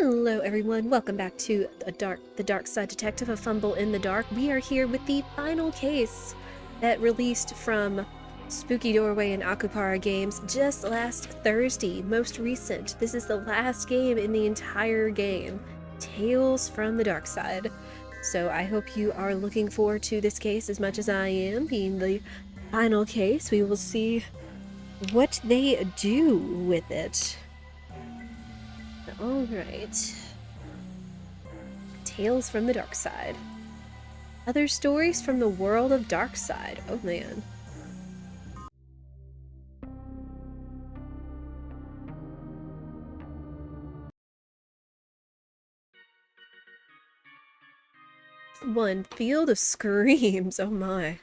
Hello everyone, welcome back to the Darkside Detective, a fumble in the dark. We are here with the final case that released from Spooky Doorway and Akupara Games just last Thursday, most recent. This is the last game in the entire game, Tales from the Darkside. So I hope you are looking forward to this case as much as I am, being the final case. We will see what they do with it. Alright. Tales from the Darkside. Other stories from the world of Darkside. Oh man. One field of screams. Oh my.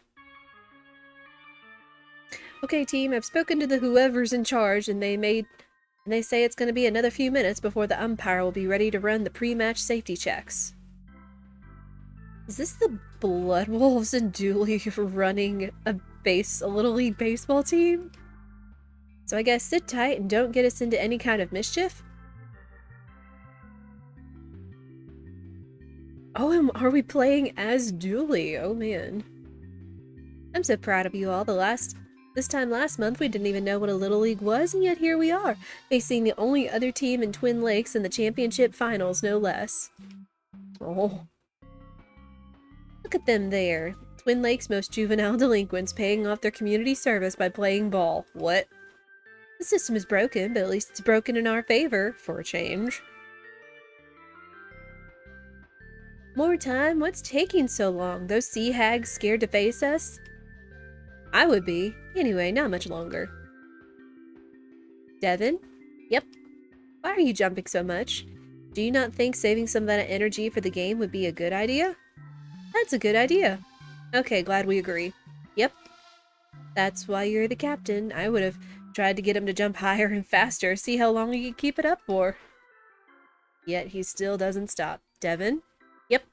Okay, team, I've spoken to the whoever's in charge and they say it's gonna be another few minutes before the umpire will be ready to run the pre-match safety checks. Is this the Blood Wolves and Dooley running a Little League baseball team? So I guess sit tight and don't get us into any kind of mischief? Oh, and are we playing as Dooley? Oh man. I'm so proud of you all. This time last month we didn't even know what a Little League was, and yet here we are, facing the only other team in Twin Lakes in the championship finals, no less. Oh. Look at them there. Twin Lakes' most juvenile delinquents paying off their community service by playing ball. What? The system is broken, but at least it's broken in our favor, for a change. More time? What's taking so long? Those sea hags scared to face us? I would be. Anyway, not much longer. Devin? Yep. Why are you jumping so much? Do you not think saving some of that energy for the game would be a good idea? That's a good idea. Okay, glad we agree. Yep. That's why you're the captain. I would have tried to get him to jump higher and faster, see how long he could keep it up for. Yet he still doesn't stop. Devin? Yep.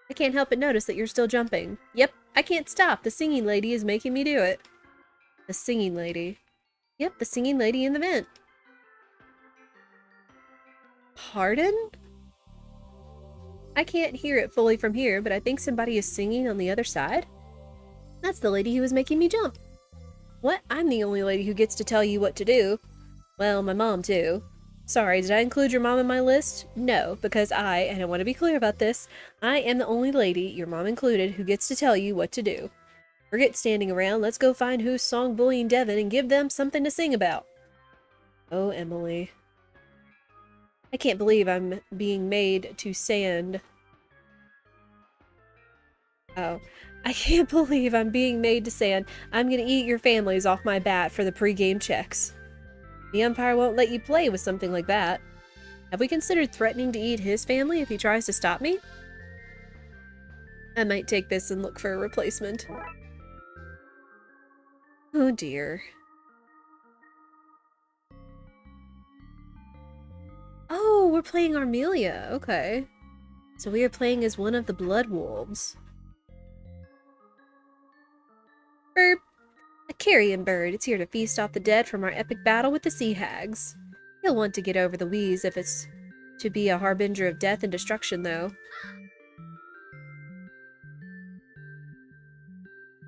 I can't help but notice that you're still jumping. Yep, I can't stop. The singing lady is making me do it. The singing lady. Yep, the singing lady in the vent. Pardon? I can't hear it fully from here, but I think somebody is singing on the other side. That's the lady who was making me jump. What? I'm the only lady who gets to tell you what to do. Well, my mom too. Sorry, did I include your mom in my list? No, because and I want to be clear about this, I am the only lady, your mom included, who gets to tell you what to do. Forget standing around, let's go find who's song bullying Devin and give them something to sing about. Oh, Emily. I can't believe I'm being made to sand. Oh. I can't believe I'm being made to sand. I'm gonna eat your families off my bat for the pre-game checks. The umpire won't let you play with something like that. Have we considered threatening to eat his family if he tries to stop me? I might take this and look for a replacement. Oh dear. Oh, we're playing Armelia. Okay. So we are playing as one of the Blood Wolves. Burp. A carrion bird. It's here to feast off the dead from our epic battle with the sea hags. He'll want to get over the wheeze if it's to be a harbinger of death and destruction, though.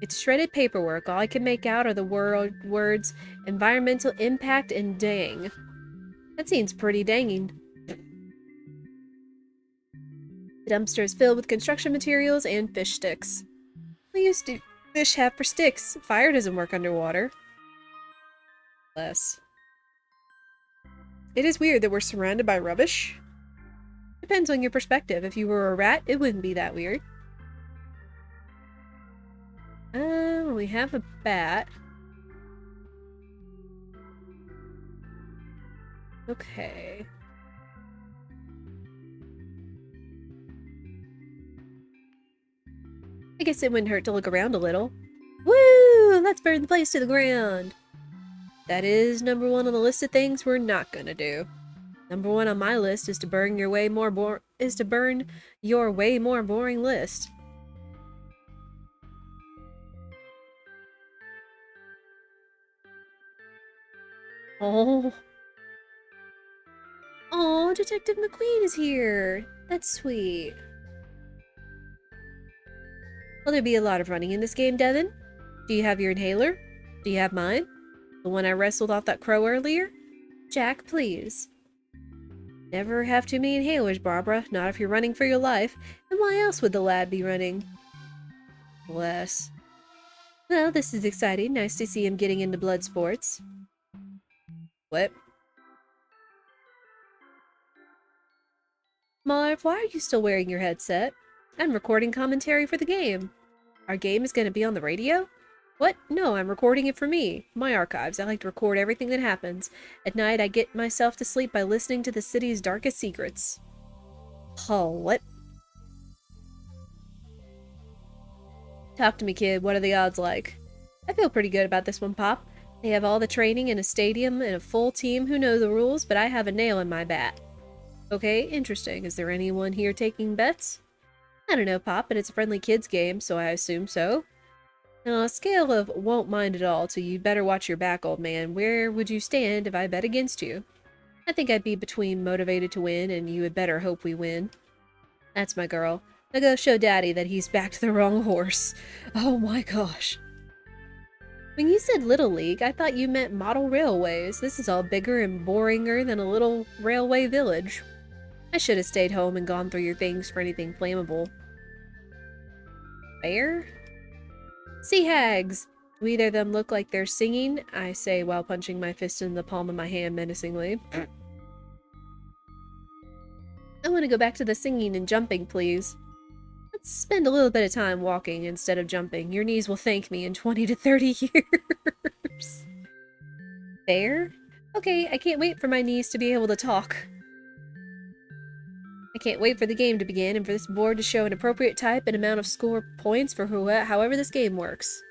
It's shredded paperwork. All I can make out are the words environmental impact and dang. That seems pretty danging. The dumpster is filled with construction materials and fish sticks. What use do fish have for sticks? Fire doesn't work underwater. Less. It is weird that we're surrounded by rubbish. Depends on your perspective. If you were a rat, it wouldn't be that weird. We have a bat. Okay. I guess it wouldn't hurt to look around a little. Woo! Let's burn the place to the ground! That is number one on the list of things we're not gonna do. Number one on my list is to burn your way more boring list. Oh. Oh, Detective McQueen is here. That's sweet. Will there be a lot of running in this game, Devin? Do you have your inhaler? Do you have mine? The one I wrestled off that crow earlier? Jack, please. Never have too many inhalers, Barbara. Not if you're running for your life. And why else would the lad be running? Bless. Well, this is exciting. Nice to see him getting into blood sports. What? Marv, why are you still wearing your headset? I'm recording commentary for the game. Our game is going to be on the radio? What? No, I'm recording it for me. My archives. I like to record everything that happens. At night, I get myself to sleep by listening to the city's darkest secrets. Oh, what? Talk to me, kid. What are the odds like? I feel pretty good about this one, Pop. They have all the training in a stadium and a full team who know the rules, but I have a nail in my bat. Okay, interesting. Is there anyone here taking bets? I don't know, Pop, but it's a friendly kids game, so I assume so. Now, on a scale of won't mind at all to you'd better watch your back, old man, where would you stand if I bet against you? I think I'd be between motivated to win and you had better hope we win. That's my girl. Now go show Daddy that he's backed the wrong horse. Oh my gosh. When you said Little League, I thought you meant model railways. This is all bigger and boringer than a little railway village. I should have stayed home and gone through your things for anything flammable. Fair? Sea hags! Do either of them look like they're singing? I say while punching my fist in the palm of my hand menacingly. I want to go back to the singing and jumping, please. Let's spend a little bit of time walking instead of jumping. Your knees will thank me in 20 to 30 years. Fair? Okay, I can't wait for my knees to be able to talk. I can't wait for the game to begin and for this board to show an appropriate type and amount of score points for however this game works.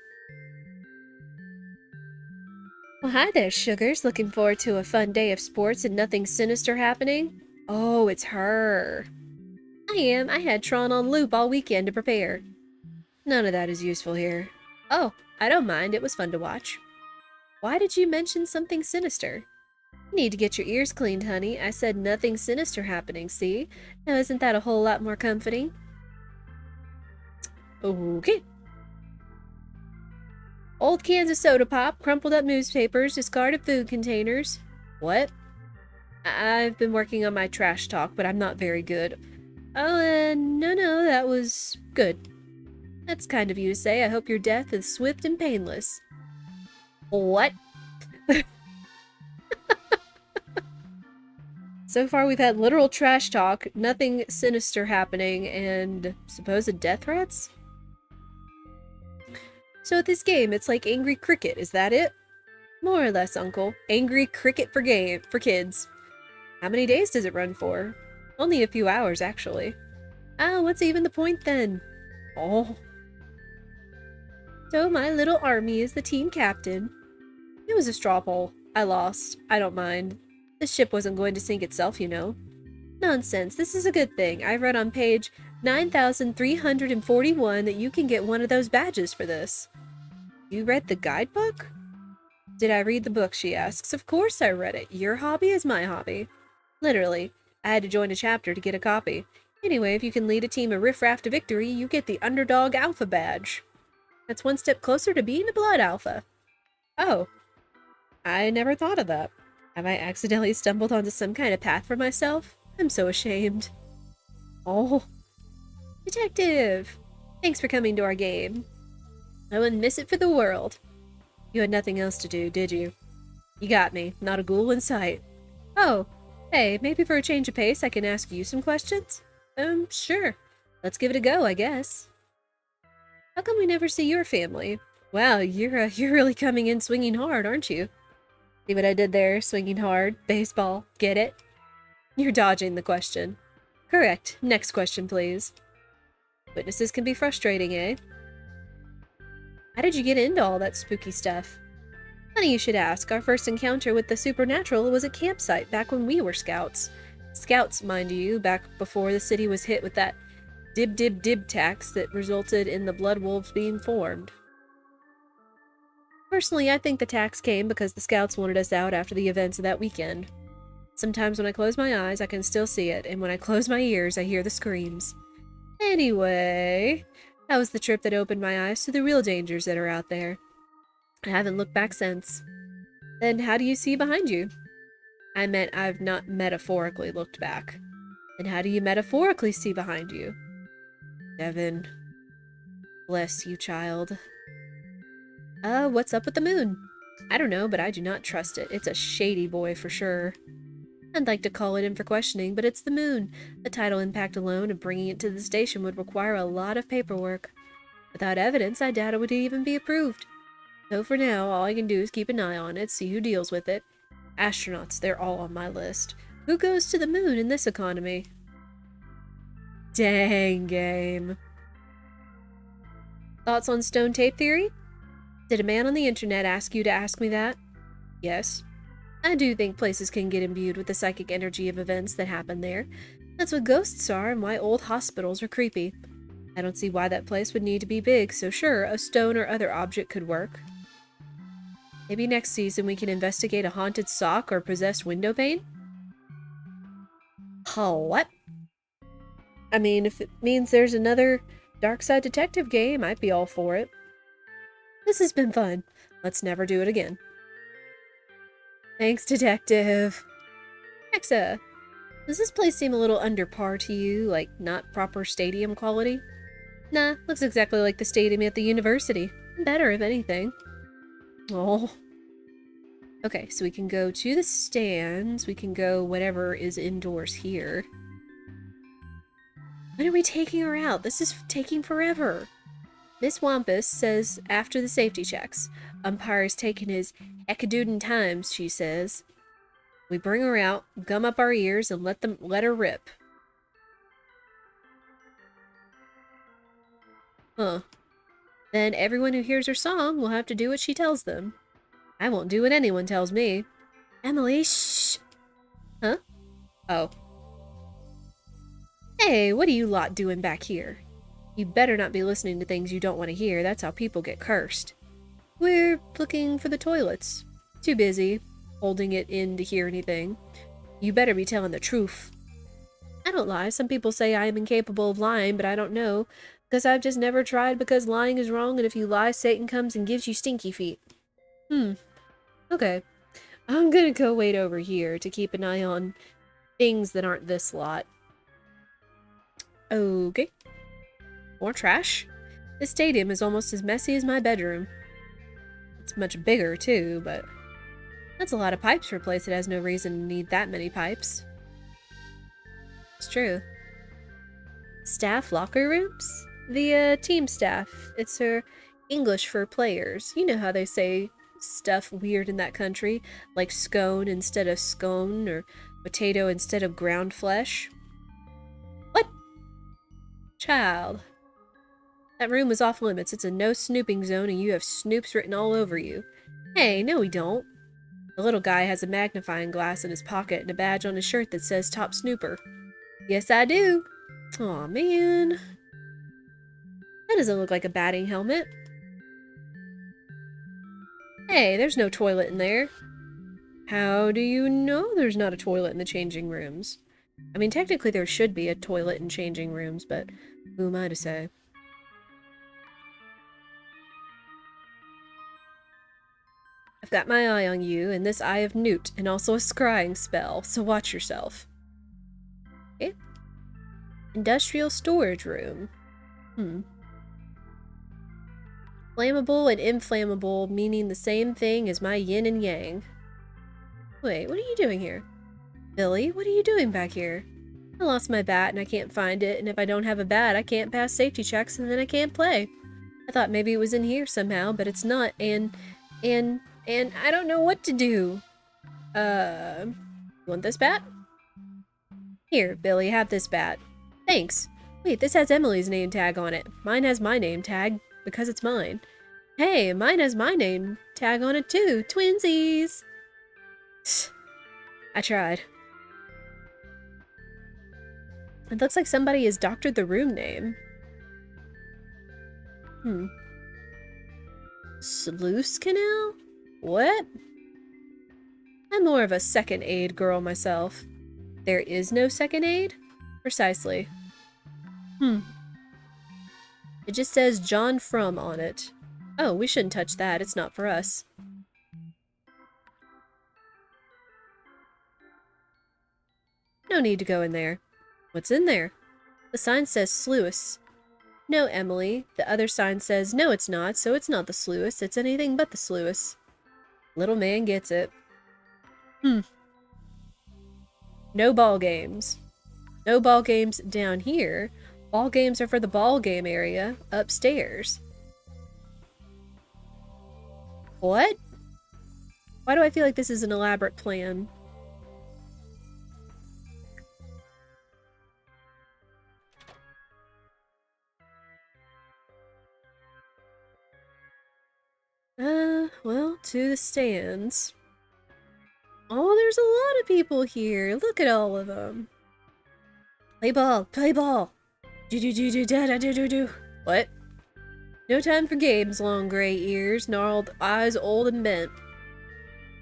Well, hi there, sugars. Looking forward to a fun day of sports and nothing sinister happening? Oh, it's her. I am. I had Tron on loop all weekend to prepare. None of that is useful here. Oh, I don't mind. It was fun to watch. Why did you mention something sinister? You need to get your ears cleaned, honey. I said nothing sinister happening, see? Now isn't that a whole lot more comforting? Okay. Old cans of soda pop, crumpled up newspapers, discarded food containers. What? I've been working on my trash talk, but I'm not very good. Oh, no, that was good. That's kind of you to say. I hope your death is swift and painless. What? So far we've had literal trash talk, nothing sinister happening, and supposed death threats? So at this game, it's like Angry Cricket, is that it? More or less, Uncle. Angry Cricket for kids. How many days does it run for? Only a few hours, actually. Oh, what's even the point then? Oh. So my little army is the team captain. It was a straw poll. I lost. I don't mind. The ship wasn't going to sink itself, you know. Nonsense. This is a good thing. I read on page 9341 that you can get one of those badges for this. You read the guidebook? Did I read the book, she asks. Of course I read it. Your hobby is my hobby. Literally. I had to join a chapter to get a copy. Anyway, if you can lead a team of riffraff to victory, you get the Underdog Alpha badge. That's one step closer to being a Blood Alpha. Oh. I never thought of that. Have I accidentally stumbled onto some kind of path for myself? I'm so ashamed. Oh. Detective! Thanks for coming to our game. I wouldn't miss it for the world. You had nothing else to do, did you? You got me. Not a ghoul in sight. Oh. Hey, maybe for a change of pace I can ask you some questions? Sure. Let's give it a go, I guess. How come we never see your family? Wow, you're really coming in swinging hard, aren't you? See what I did there? Swinging hard. Baseball. Get it? You're dodging the question. Correct. Next question, please. Witnesses can be frustrating, eh? How did you get into all that spooky stuff? Funny you should ask. Our first encounter with the supernatural was at campsite back when we were scouts. Scouts, mind you, back before the city was hit with that dib tax that resulted in the Blood Wolves being formed. Personally, I think the tax came because the scouts wanted us out after the events of that weekend. Sometimes when I close my eyes, I can still see it, and when I close my ears, I hear the screams. Anyway, that was the trip that opened my eyes to the real dangers that are out there. I haven't looked back since. Then how do you see behind you? I meant I've not metaphorically looked back. Then how do you metaphorically see behind you? Devin. Bless you, child. What's up with the moon? I don't know, but I do not trust it. It's a shady boy for sure. I'd like to call it in for questioning, but it's the moon. The tidal impact alone of bringing it to the station would require a lot of paperwork. Without evidence, I doubt it would even be approved. So for now, all I can do is keep an eye on it, see who deals with it. Astronauts, they're all on my list. Who goes to the moon in this economy? Dang, game. Thoughts on stone tape theory? Did a man on the internet ask you to ask me that? Yes. I do think places can get imbued with the psychic energy of events that happen there. That's what ghosts are and why old hospitals are creepy. I don't see why that place would need to be big, so sure, a stone or other object could work. Maybe next season we can investigate a haunted sock or possessed window pane? Oh, what? I mean, if it means there's another Darkside detective game, I'd be all for it. This has been fun. Let's never do it again. Thanks, detective. Hexa, does this place seem a little under par to you, like not proper stadium quality? Nah, looks exactly like the stadium at the university. Better, if anything. Oh. Okay, so we can go to the stands. We can go whatever is indoors here. When are we taking her out? This is taking forever. Miss Wampus says after the safety checks. Umpire's taking his heckadootin' times, she says. We bring her out, gum up our ears, and let her rip. Huh. Then everyone who hears her song will have to do what she tells them. I won't do what anyone tells me. Emily, shh! Huh? Oh. Hey, what are you lot doing back here? You better not be listening to things you don't want to hear. That's how people get cursed. We're looking for the toilets. Too busy holding it in to hear anything. You better be telling the truth. I don't lie. Some people say I am incapable of lying, but I don't know. Because I've just never tried because lying is wrong, and if you lie, Satan comes and gives you stinky feet. Okay. I'm gonna go wait over here to keep an eye on things that aren't this lot. Okay. More trash. This stadium is almost as messy as my bedroom. It's much bigger, too, but that's a lot of pipes for a place that has no reason to need that many pipes. It's true. Staff locker rooms? The, team staff. It's her English for players. You know how they say stuff weird in that country, like scone instead of scone, or potato instead of ground flesh. What? Child. That room is off limits. It's a no snooping zone and you have snoops written all over you. Hey, no we don't. The little guy has a magnifying glass in his pocket and a badge on his shirt that says Top Snooper. Yes, I do. Aw, man. That doesn't look like a batting helmet. Hey, there's no toilet in there. How do you know there's not a toilet in the changing rooms? I mean, technically there should be a toilet in changing rooms, but who am I to say? I've got my eye on you, and this eye of Newt, and also a scrying spell, so watch yourself. Okay. Industrial storage room. Flammable and inflammable, meaning the same thing as my yin and yang. Wait, what are you doing here? Billy, what are you doing back here? I lost my bat and I can't find it, and if I don't have a bat, I can't pass safety checks and then I can't play. I thought maybe it was in here somehow, but it's not, and I don't know what to do. You want this bat? Here, Billy, have this bat. Thanks. Wait, this has Emily's name tag on it. Mine has my name tag, because it's mine. Hey, mine has my name tag on it too. Twinsies! I tried. It looks like somebody has doctored the room name. Sluice Canal? What? I'm more of a second aid girl myself. There is no second aid? Precisely. It just says John From on it. Oh, we shouldn't touch that. It's not for us. No need to go in there. What's in there? The sign says sluice. No, Emily. The other sign says, no, it's not, so it's not the sluice. It's anything but the sluice. Little man gets it. No ball games. No ball games down here. Ball games are for the ball game area upstairs. What? Why do I feel like this is an elaborate plan? Well, to the stands. Oh, there's a lot of people here. Look at all of them. Play ball, play ball. Do-do-do-do-da-da-do-do-do. What? No time for games, long gray ears, gnarled eyes old and bent.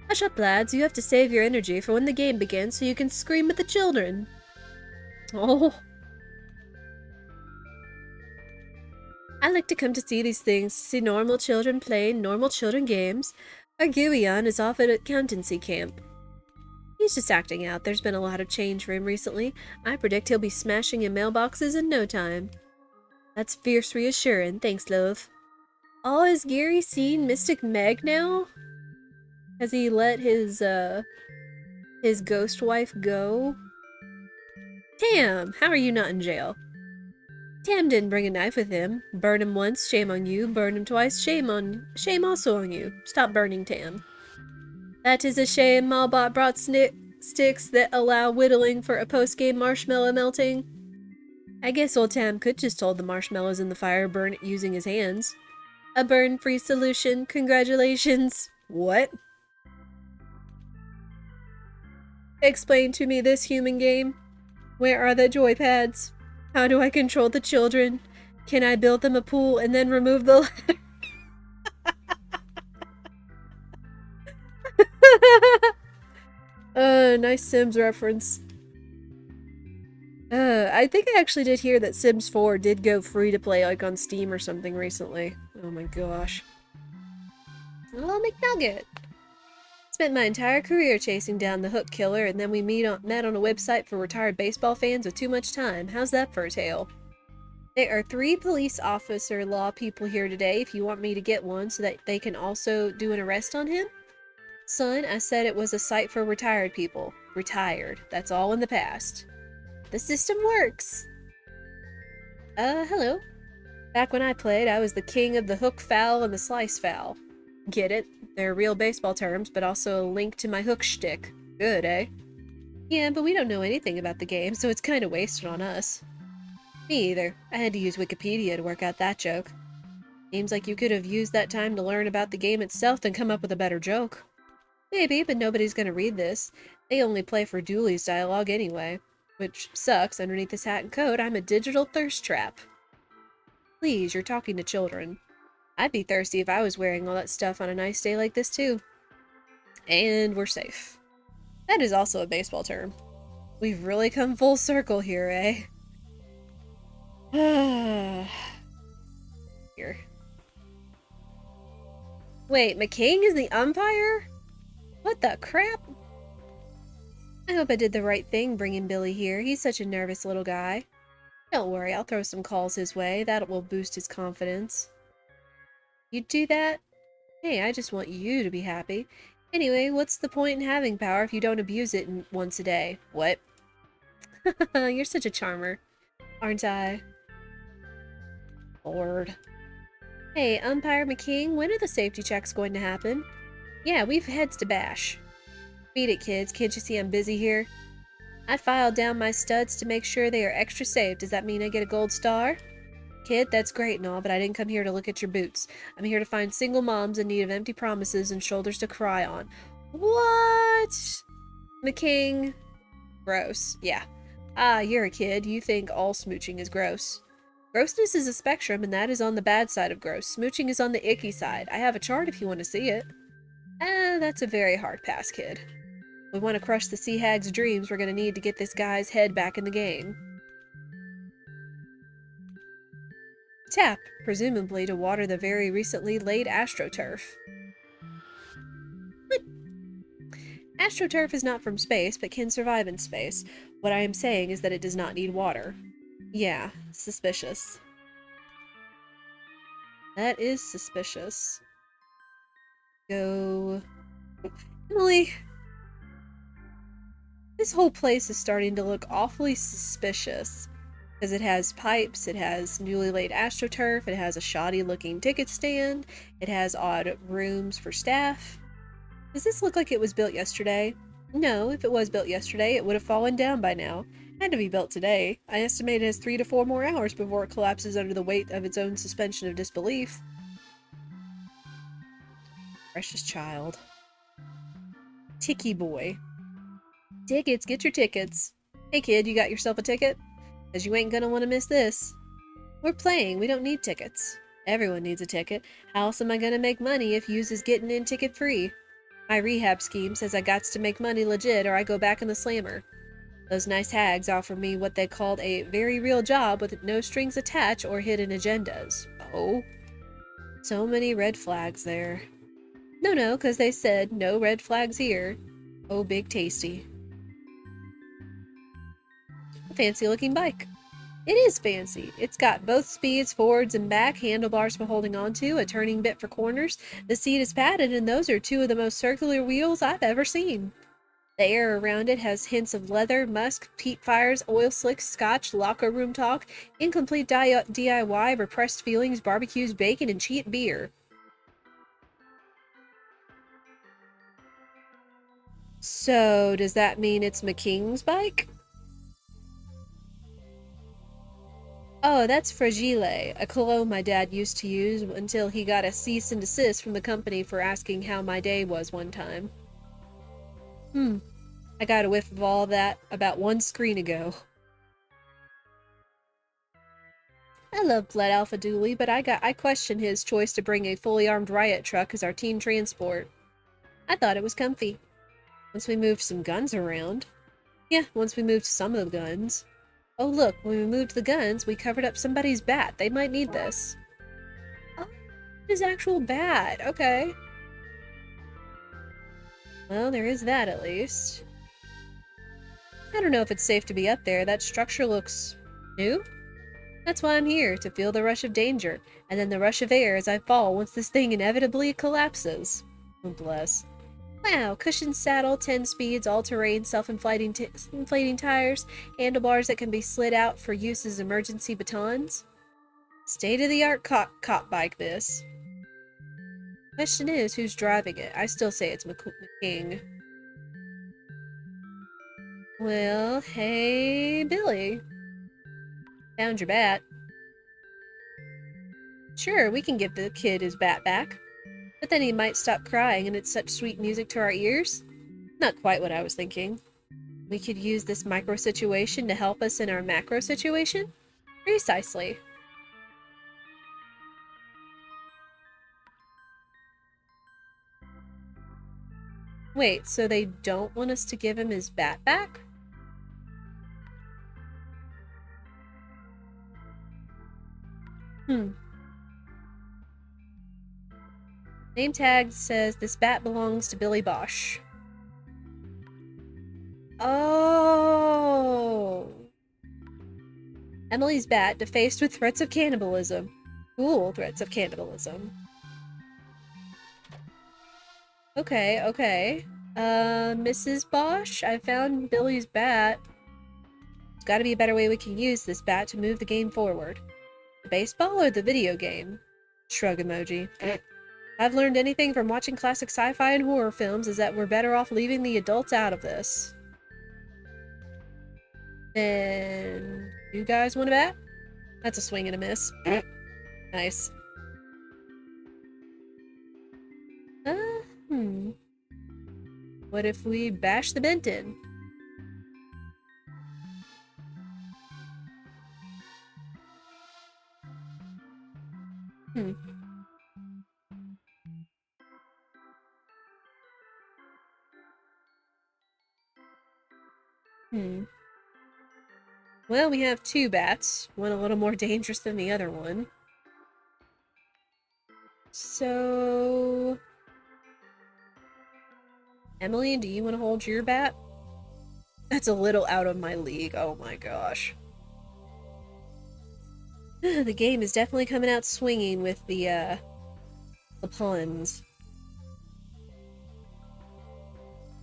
Hush up, lads. You have to save your energy for when the game begins so you can scream at the children. Oh. I like to come to see these things, to see normal children playing normal children games. Our Gurion is off at accountancy camp. He's just acting out. There's been a lot of change for him recently. I predict he'll be smashing in mailboxes in no time. That's fierce reassuring. Thanks, love. Oh, has Gary seen Mystic Meg now? Has he let his ghost wife go? Tam, how are you not in jail? Tam didn't bring a knife with him. Burn him once, shame on you. Burn him twice, shame also on you. Stop burning, Tam. That is a shame. Malbot brought sticks that allow whittling for a post-game marshmallow melting. I guess old Tam could just hold the marshmallows in the fire, burn it using his hands. A burn-free solution. Congratulations. What? Explain to me this human game. Where are the joypads? How do I control the children? Can I build them a pool and then remove the ladder? Nice Sims reference. I think I actually did hear that Sims 4 did go free to play, like on Steam or something recently. Oh my gosh. Hello, McNugget. Spent my entire career chasing down the hook killer, and then we met on a website for retired baseball fans with too much time. How's that for a tale? There are 3 police officer law people here today if you want me to get one so that they can also do an arrest on him. Son, I said it was a site for retired people. Retired. That's all in the past. The system works. Hello. Back when I played, I was the king of the hook foul and the slice foul. Get it? They're real baseball terms, but also a link to my hook shtick. Good, eh? Yeah, but we don't know anything about the game, so it's kinda wasted on us. Me either. I had to use Wikipedia to work out that joke. Seems like you could have used that time to learn about the game itself than come up with a better joke. Maybe, but nobody's gonna read this. They only play for Dooley's dialogue anyway. Which sucks. Underneath this hat and coat, I'm a digital thirst trap. Please, you're talking to children. I'd be thirsty if I was wearing all that stuff on a nice day like this, too. And we're safe. That is also a baseball term. We've really come full circle here, eh? Here. Wait, McKing is the umpire? What the crap? I hope I did the right thing bringing Billy here. He's such a nervous little guy. Don't worry, I'll throw some calls his way. That will boost his confidence. You'd do that? Hey, I just want you to be happy. Anyway, what's the point in having power if you don't abuse it once a day? What? You're such a charmer, aren't I? Lord. Hey, Umpire McKing, when are the safety checks going to happen? Yeah, we've heads to bash. Beat it, kids. Can't you see I'm busy here? I filed down my studs to make sure they are extra safe. Does that mean I get a gold star? Kid, that's great and all, but I didn't come here to look at your boots. I'm here to find single moms in need of empty promises and shoulders to cry on. What? McKing? Gross. Yeah. Ah, you're a kid. You think all smooching is gross. Grossness is a spectrum, and that is on the bad side of gross. Smooching is on the icky side. I have a chart if you want to see it. That's a very hard pass, kid. We want to crush the Sea Hag's dreams. We're going to need to get this guy's head back in the game. Tap, presumably to water the very recently laid astroturf. What? Astroturf is not from space, but can survive in space. What I am saying is that it does not need water. Yeah, suspicious. That is suspicious. Go... Emily! This whole place is starting to look awfully suspicious. Because it has pipes, it has newly laid astroturf, it has a shoddy-looking ticket stand, it has odd rooms for staff. Does this look like it was built yesterday? No, if it was built yesterday, it would have fallen down by now. It had to be built today. I estimate it has 3 to 4 more hours before it collapses under the weight of its own suspension of disbelief. Precious child. Ticky boy. Tickets, get your tickets. Hey kid, you got yourself a ticket? Because you ain't gonna want to miss this. We're playing, we don't need tickets. Everyone needs a ticket. How else am I gonna make money if yous is getting in ticket free? My rehab scheme says I gots to make money legit or I go back in the slammer. Those nice hags offer me what they called a very real job with no strings attached or hidden agendas. Oh. So many red flags there. No, because they said no red flags here. Oh, big tasty. A fancy looking bike. It is fancy. It's got both speeds, forwards and back, handlebars for holding onto, a turning bit for corners. The seat is padded, and those are 2 of the most circular wheels I've ever seen. The air around it has hints of leather, musk, peat fires, oil slicks, scotch, locker room talk, incomplete DIY, repressed feelings, barbecues, bacon, and cheap beer. So, does that mean it's McKing's bike? Oh, that's Fragile, a cologne my dad used to use until he got a cease and desist from the company for asking how my day was one time. I got a whiff of all that about 1 screen ago. I love Blood Alpha Dooley, but I question his choice to bring a fully armed riot truck as our team transport. I thought it was comfy. Once we moved some guns around. Yeah, once we moved some of the guns. Oh look, when we moved the guns, we covered up somebody's bat. They might need this. Oh, his actual bat. Okay. Well, there is that at least. I don't know if it's safe to be up there. That structure looks new. That's why I'm here, to feel the rush of danger, and then the rush of air as I fall once this thing inevitably collapses. Oh, bless. Wow, cushioned saddle, 10 speeds, all-terrain, self-inflating inflating tires, handlebars that can be slid out for use as emergency batons. State-of-the-art cop bike, this. Question is, who's driving it? I still say it's McKing. Well, hey, Billy. Found your bat. Sure, we can give the kid his bat back. But then he might stop crying and it's such sweet music to our ears. Not quite what I was thinking. We could use this micro situation to help us in our macro situation? Precisely. Wait, so they don't want us to give him his bat back? Name tag says this bat belongs to Billy Bosch. Oh. Emily's bat defaced with threats of cannibalism. Cool threats of cannibalism. Okay. Mrs. Bosch, I found Billy's bat. There's gotta be a better way we can use this bat to move the game forward. The baseball or the video game? Shrug emoji. I've learned anything from watching classic sci-fi and horror films is that we're better off leaving the adults out of this. Then, you guys want a bat? That's a swing and a miss. Nice. What if we bash the Benton? Well, we have two bats. One a little more dangerous than the other one. So... Emily, do you want to hold your bat? That's a little out of my league. Oh my gosh. The game is definitely coming out swinging with the puns.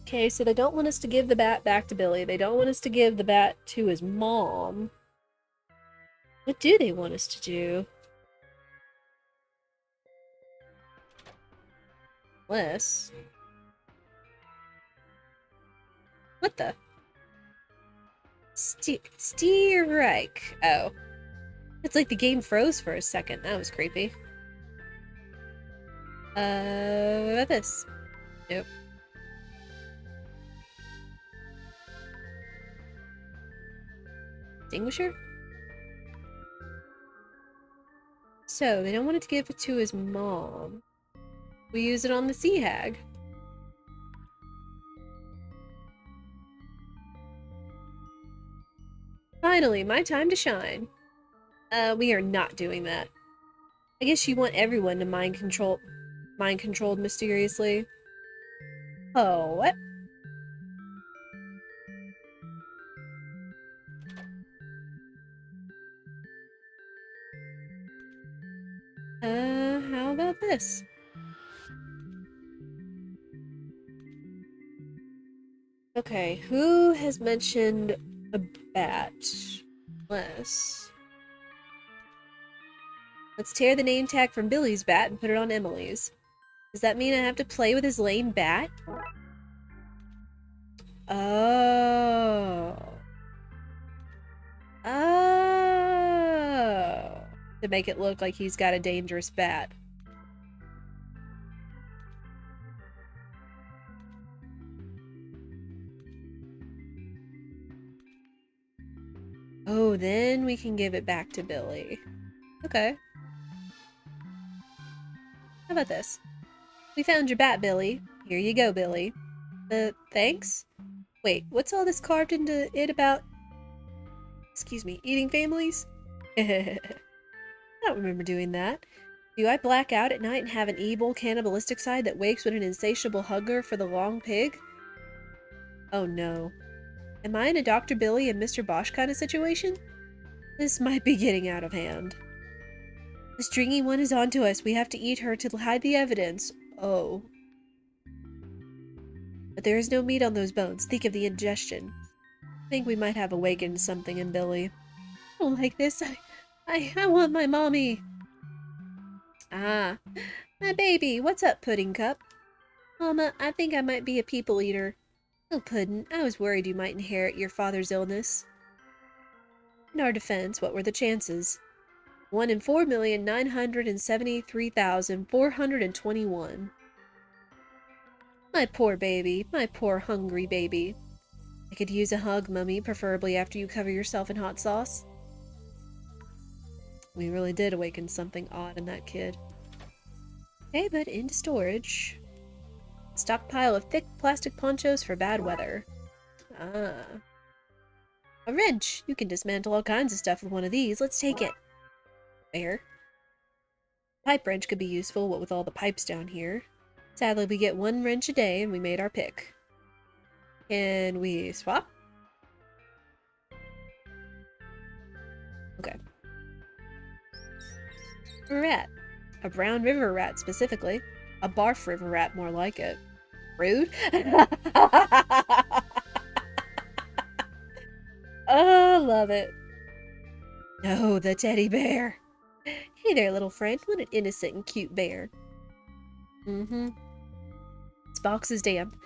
Okay, so they don't want us to give the bat back to Billy. They don't want us to give the bat to his mom. What do they want us to do? Unless... What the? Steerike. Oh. It's like the game froze for a second. That was creepy. What about this? Nope. Extinguisher? So, they don't want it to give it to his mom. We use it on the sea hag. Finally, my time to shine. We are not doing that. I guess you want everyone to mind controlled mysteriously. Oh, what? How about this? Okay, who has mentioned a bat? Let's tear the name tag from Billy's bat and put it on Emily's. Does that mean I have to play with his lame bat? Oh. Oh. To make it look like he's got a dangerous bat. Oh, then we can give it back to Billy. Okay. How about this? We found your bat, Billy. Here you go, Billy. Thanks? Wait, what's all this carved into it about? Excuse me, eating families? I don't remember doing that. Do I black out at night and have an evil, cannibalistic side that wakes with an insatiable hunger for the long pig? Oh no. Am I in a Dr. Billy and Mr. Bosch kind of situation? This might be getting out of hand. The stringy one is onto us. We have to eat her to hide the evidence. Oh. But there is no meat on those bones. Think of the ingestion. I think we might have awakened something in Billy. I don't like this. I want my mommy. Ah, my baby. What's up, Pudding Cup? Mama, I think I might be a people eater. Oh, Puddin', I was worried you might inherit your father's illness. In our defense, what were the chances? 1 in 4,973,421. My poor baby. My poor hungry baby. I could use a hug, Mummy, preferably after you cover yourself in hot sauce. We really did awaken something odd in that kid. Okay, but into storage. Stockpile of thick plastic ponchos for bad weather. Ah. A wrench! You can dismantle all kinds of stuff with one of these. Let's take it. Fair. Pipe wrench could be useful, what with all the pipes down here. Sadly, we get one wrench a day, and we made our pick. Can we swap? Okay. A rat. A brown river rat, specifically. A barf river rat, more like it. Rude? Oh, love it. Oh, the teddy bear. Hey there, little friend. What an innocent and cute bear. Mm-hmm. This box is damp.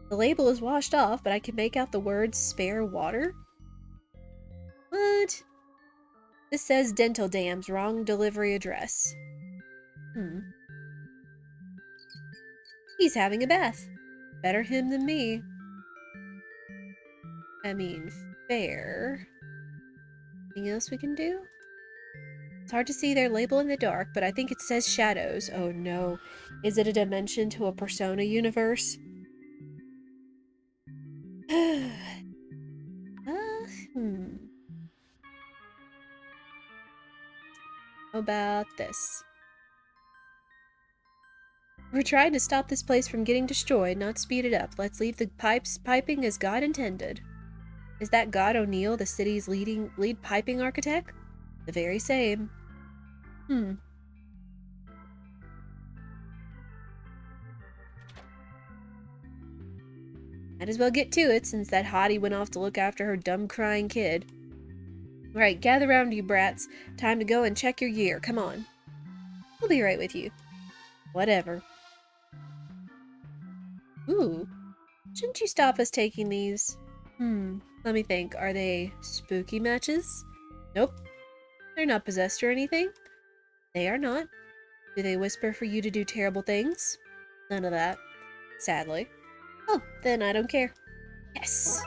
The label is washed off, but I can make out the words spare water. What? This says dental dams, wrong delivery address. He's having a bath. Better him than me. I mean, fair. Anything else we can do? It's hard to see their label in the dark, but I think it says shadows. Oh no. Is it a dimension to a Persona universe? How about this? We're trying to stop this place from getting destroyed, not speed it up. Let's leave the pipes piping as God intended. Is that God O'Neill, the city's lead piping architect? The very same. Might as well get to it, since that hottie went off to look after her dumb crying kid. Right, gather round, you brats. Time to go and check your gear. Come on. We'll be right with you. Whatever. Ooh. Shouldn't you stop us taking these? Let me think. Are they spooky matches? Nope. They're not possessed or anything. They are not. Do they whisper for you to do terrible things? None of that. Sadly. Oh, then I don't care. Yes!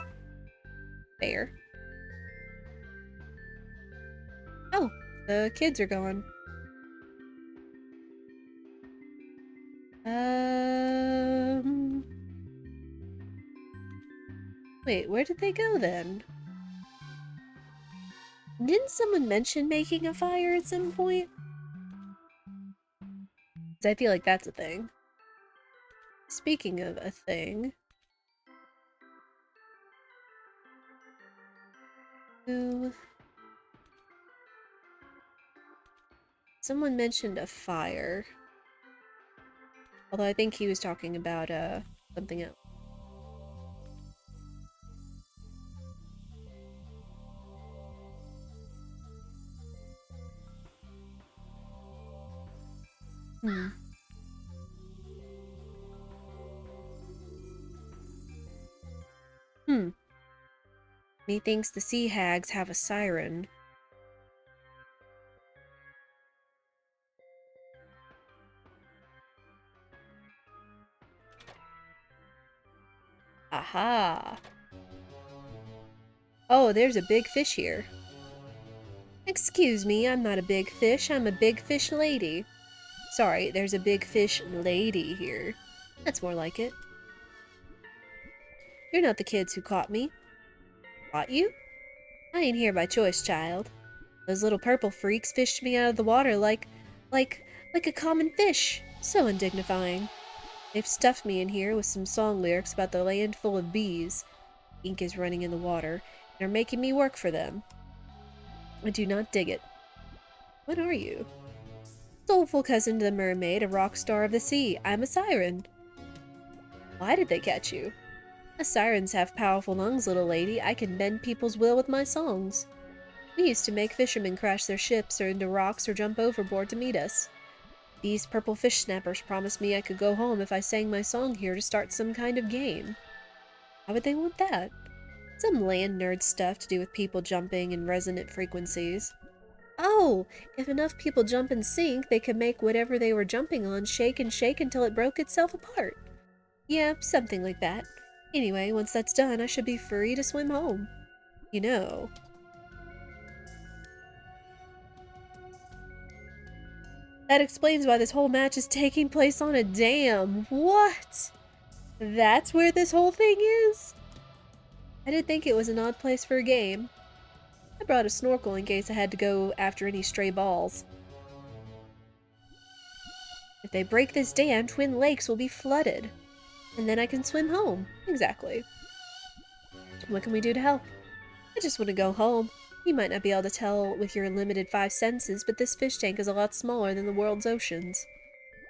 Fair. Oh, the kids are gone. Wait, where did they go then? Didn't someone mention making a fire at some point? 'Cause I feel like that's a thing. Speaking of a thing... Someone mentioned a fire. Although I think he was talking about, something else. Methinks the sea hags have a siren. Aha! Oh, there's a big fish here. Excuse me, I'm not a big fish, I'm a big fish lady. Sorry, there's a big fish lady here. That's more like it. You're not the kids who caught me. Caught you? I ain't here by choice, child. Those little purple freaks fished me out of the water like a common fish. So undignifying. They've stuffed me in here with some song lyrics about the land full of bees. Ink is running in the water, and are making me work for them. I do not dig it. What are you? Soulful cousin to the mermaid, a rock star of the sea. I'm a siren. Why did they catch you? Us sirens have powerful lungs, little lady. I can bend people's will with my songs. We used to make fishermen crash their ships or into rocks or jump overboard to meet us. These purple fish snappers promised me I could go home if I sang my song here to start some kind of game. Why would they want that? Some land nerd stuff to do with people jumping and resonant frequencies. Oh, if enough people jump in sync, they could make whatever they were jumping on shake and shake until it broke itself apart. Yeah, something like that. Anyway, once that's done, I should be free to swim home. You know. That explains why this whole match is taking place on a dam. What? That's where this whole thing is? I did think it was an odd place for a game. I brought a snorkel in case I had to go after any stray balls. If they break this dam, Twin Lakes will be flooded. And then I can swim home. Exactly. What can we do to help? I just want to go home. You might not be able to tell with your limited 5 senses, but this fish tank is a lot smaller than the world's oceans.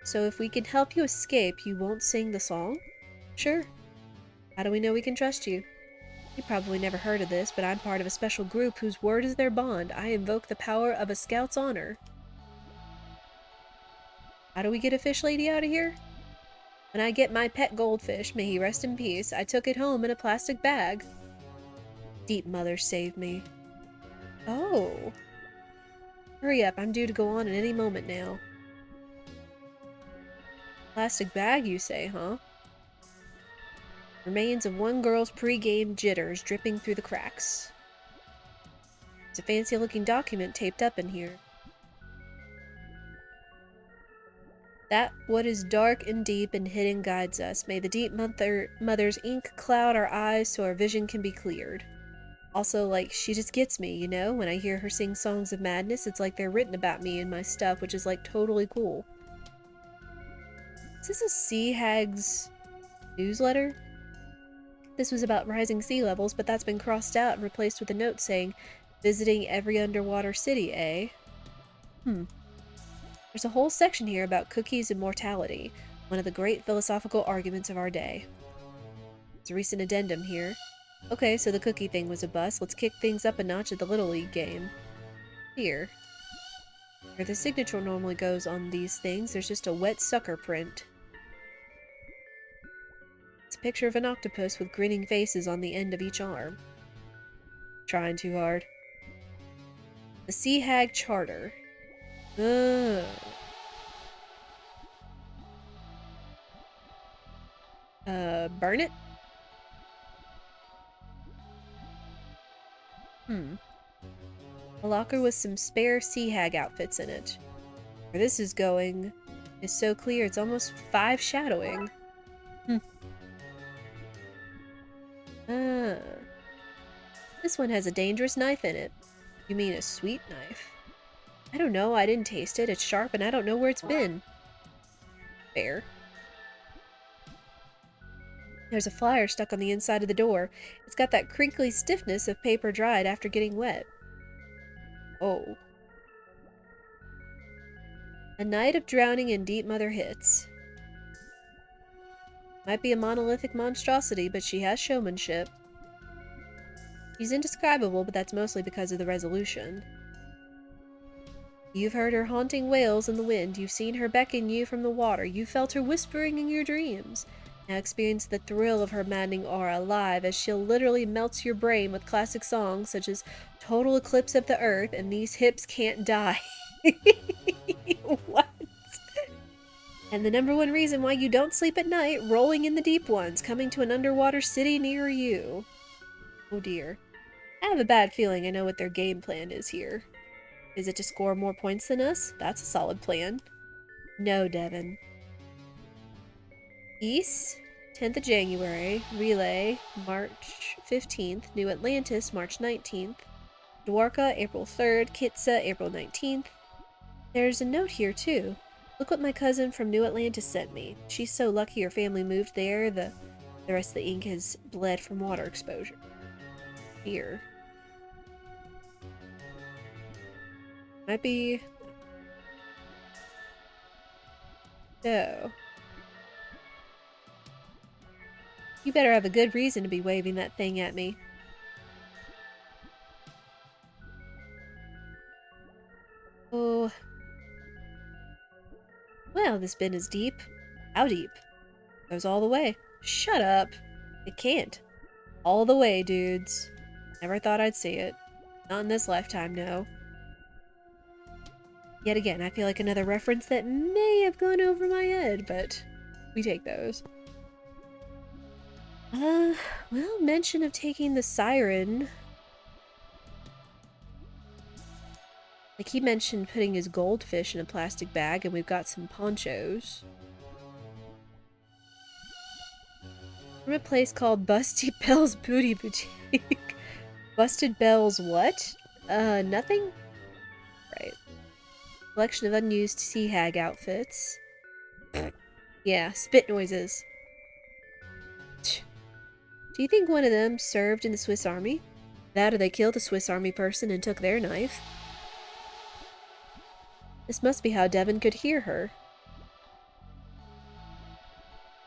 So if we can help you escape, you won't sing the song? Sure. How do we know we can trust you? You probably never heard of this, but I'm part of a special group whose word is their bond. I invoke the power of a scout's honor. How do we get a fish lady out of here? When I get my pet goldfish, may he rest in peace, I took it home in a plastic bag. Deep mother saved me. Oh. Hurry up, I'm due to go on at any moment now. Plastic bag, you say, huh? Remains of one girl's pre-game jitters dripping through the cracks. It's a fancy-looking document taped up in here. That what is dark and deep and hidden guides us. May the deep mother's ink cloud our eyes so our vision can be cleared. Also, like, she just gets me, you know? When I hear her sing songs of madness, it's like they're written about me and my stuff, which is, like, totally cool. Is this a sea hag's newsletter? This was about rising sea levels, but that's been crossed out and replaced with a note saying, visiting every underwater city, eh? There's a whole section here about cookies and mortality, one of the great philosophical arguments of our day. There's a recent addendum here. Okay, so the cookie thing was a bust. Let's kick things up a notch at the Little League game. Here. Where the signature normally goes on these things, there's just a wet sucker print. It's a picture of an octopus with grinning faces on the end of each arm. Trying too hard. The Sea Hag Charter. Ugh. Burn it? A locker with some spare Sea Hag outfits in it. Where this is going is so clear it's almost 5 shadowing. This one has a dangerous knife in it. You mean a sweet knife? I don't know, I didn't taste it. It's sharp and I don't know where it's been. Fair. There's a flyer stuck on the inside of the door. It's got that crinkly stiffness of paper dried after getting wet. Oh. A night of drowning and deep mother hits. Might be a monolithic monstrosity, but she has showmanship. She's indescribable, but that's mostly because of the resolution. You've heard her haunting wails in the wind. You've seen her beckon you from the water. You've felt her whispering in your dreams. Now experience the thrill of her maddening aura live as she'll literally melt your brain with classic songs such as Total Eclipse of the Earth and These Hips Can't Die. What? And the #1 reason why you don't sleep at night, rolling in the deep ones, coming to an underwater city near you. Oh dear. I have a bad feeling I know what their game plan is here. Is it to score more points than us? That's a solid plan. No, Devin. East, 10th of January. Relay, March 15th. New Atlantis, March 19th. Dwarka, April 3rd. Kitsa, April 19th. There's a note here, too. Look what my cousin from New Atlantis sent me. She's so lucky her family moved there, the rest of the ink has bled from water exposure. Here. Might be... So... You better have a good reason to be waving that thing at me. Oh... Well, this bin is deep. How deep? Goes all the way. Shut up. It can't. All the way, dudes. Never thought I'd see it. Not in this lifetime, no. Yet again, I feel like another reference that may have gone over my head, but we take those. Well, mention of taking the siren. Like, he mentioned putting his goldfish in a plastic bag, and we've got some ponchos. From a place called Busty Bell's Booty Boutique. Busted Bell's what? Nothing? Right. Collection of unused sea hag outfits. Yeah, spit noises. Do you think one of them served in the Swiss Army? That or they killed a Swiss Army person and took their knife. This must be how Devin could hear her.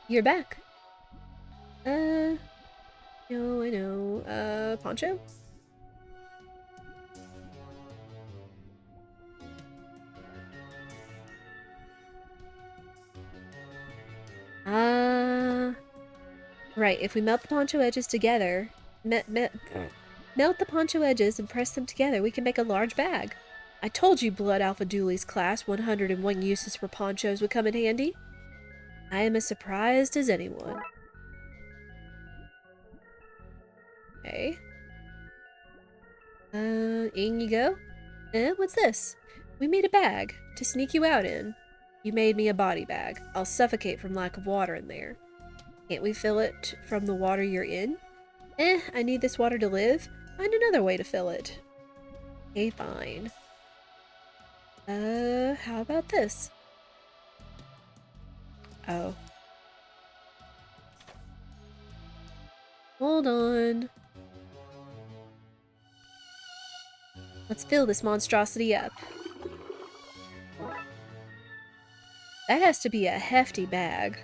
You're back. No, I know. Poncho? Right, if we melt the poncho edges together, melt the poncho edges and press them together, we can make a large bag. I told you Blood Alpha Dooley's class 101 uses for ponchos would come in handy. I am as surprised as anyone. Okay. In you go. What's this? We made a bag to sneak you out in. You made me a body bag. I'll suffocate from lack of water in there. Can't we fill it from the water you're in? I need this water to live. find another way to fill it. Okay, fine. How about this? Oh. Hold on. Let's fill this monstrosity up. That has to be a hefty bag.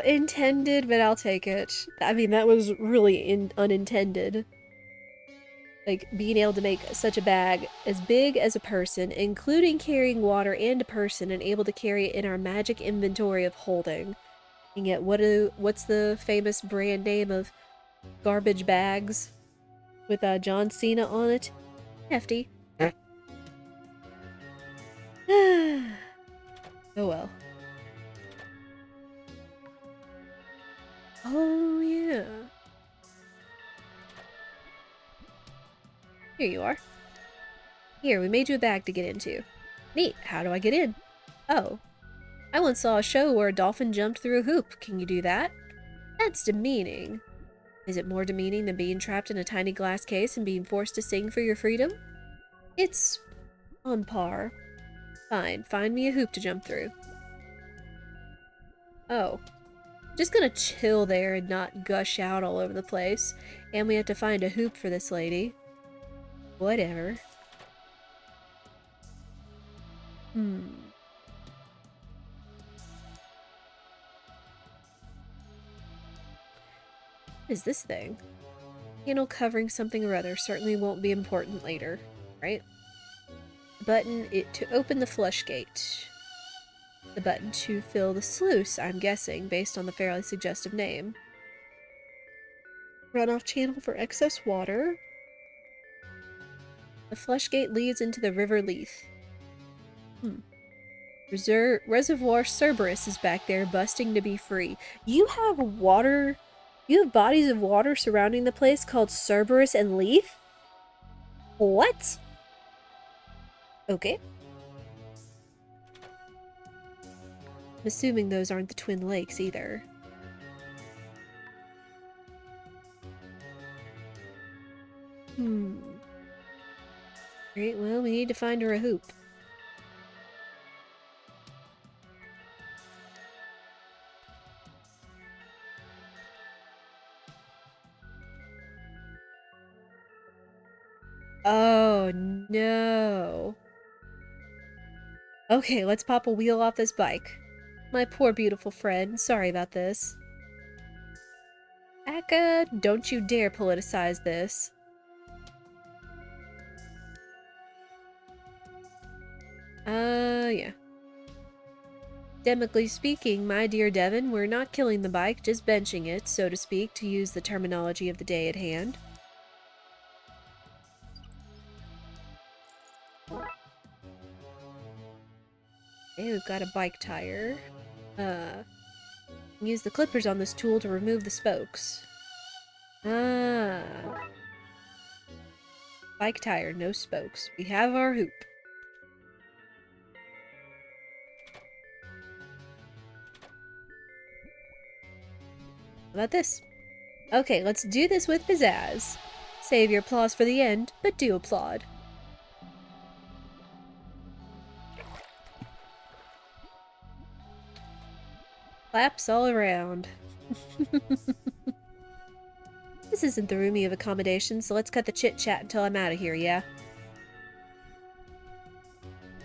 Intended, but I'll take it. I mean, that was really unintended. Like, being able to make such a bag as big as a person, including carrying water and a person, and able to carry it in our magic inventory of holding. And yet, what's the famous brand name of garbage bags with John Cena on it? Hefty. Oh well. Oh yeah. Here you are. Here, we made you a bag to get into. Neat. How do I get in? Oh. I once saw a show where a dolphin jumped through a hoop. Can you do that? That's demeaning. Is it more demeaning than being trapped in a tiny glass case and being forced to sing for your freedom? It's on par. Fine, find me a hoop to jump through. Oh. Just gonna chill there and not gush out all over the place. And we have to find a hoop for this lady. Whatever. What is this thing? Panel covering something or other certainly won't be important later, right? Button it to open the flush gate. The button to fill the sluice, I'm guessing, based on the fairly suggestive name. Runoff channel for excess water. The flush gate leads into the River Leith. Reservoir Cerberus is back there, busting to be free. You have water... You have bodies of water surrounding the place called Cerberus and Leith? What? Okay. I'm assuming those aren't the Twin Lakes either. Great, well, we need to find her a hoop. Oh, no. Okay, let's pop a wheel off this bike. My poor beautiful friend, sorry about this. Akka, don't you dare politicize this. Yeah. Demically speaking, my dear Devon, we're not killing the bike, just benching it, so to speak, to use the terminology of the day at hand. Okay, we've got a bike tire. Use the clippers on this tool to remove the spokes. Bike tire, no spokes. We have our hoop. How about this? Okay, let's do this with pizzazz. Save your applause for the end, but do applaud. Claps all around. This isn't the roomy of accommodation, so let's cut the chit-chat until I'm out of here, yeah?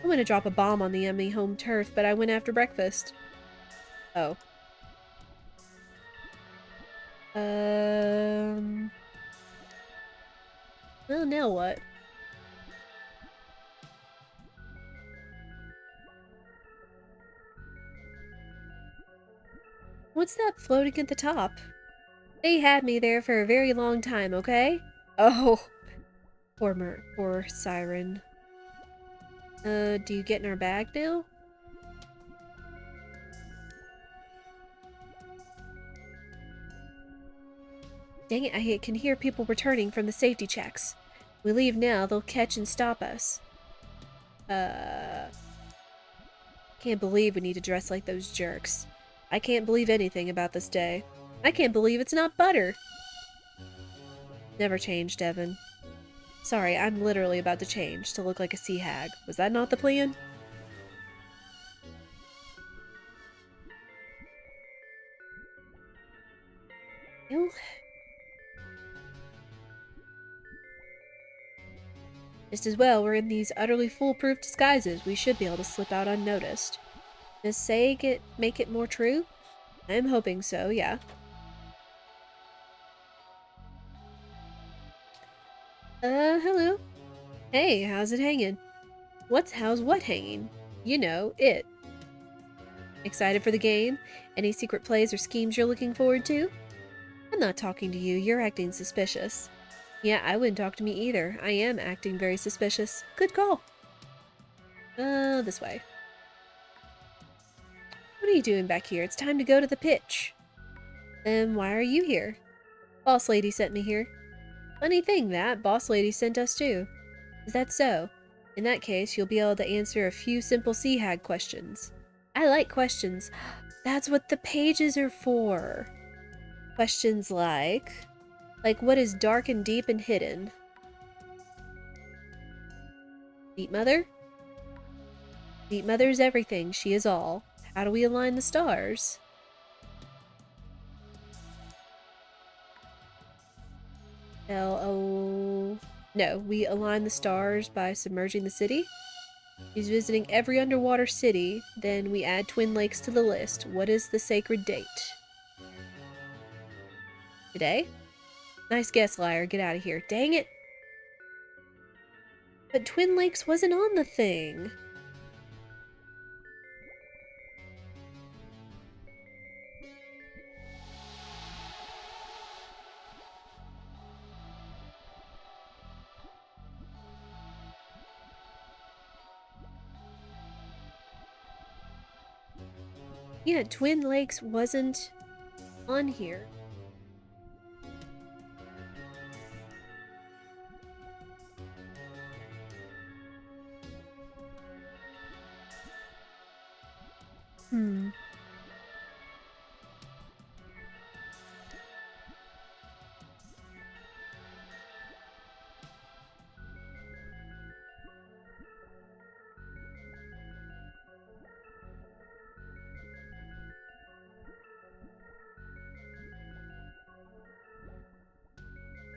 I'm gonna drop a bomb on the yummy home turf, but I went after breakfast. Oh. Well, now what? What's that floating at the top? They had me there for a very long time, okay? Oh. Poor Siren. Do you get in our bag now? Dang it, I can hear people returning from the safety checks. We leave now, they'll catch and stop us. Can't believe we need to dress like those jerks. I can't believe anything about this day. I can't believe it's not butter. Never change, Devin. Sorry, I'm literally about to change to look like a sea hag. Was that not the plan? Ew. Just as well, we're in these utterly foolproof disguises. We should be able to slip out unnoticed. Does say make it more true? I'm hoping so, yeah. Hello. Hey, how's it hanging? How's what hanging? You know, it. Excited for the game? Any secret plays or schemes you're looking forward to? I'm not talking to you, you're acting suspicious. Yeah, I wouldn't talk to me either. I am acting very suspicious. Good call. This way. What are you doing back here? It's time to go to the pitch. Then why are you here? Boss lady sent me here. Funny thing that, boss lady sent us too. Is that so? In that case, you'll be able to answer a few simple sea hag questions. I like questions. That's what the pages are for. Questions like what is dark and deep and hidden? Deep Mother? Deep Mother is everything. She is all. How do we align the stars? L-O... No, we align the stars by submerging the city. He's visiting every underwater city. Then we add Twin Lakes to the list. What is the sacred date? Today? Nice guess, liar. Get out of here. Dang it! But Twin Lakes wasn't on the thing. Yeah, Twin Lakes wasn't on here.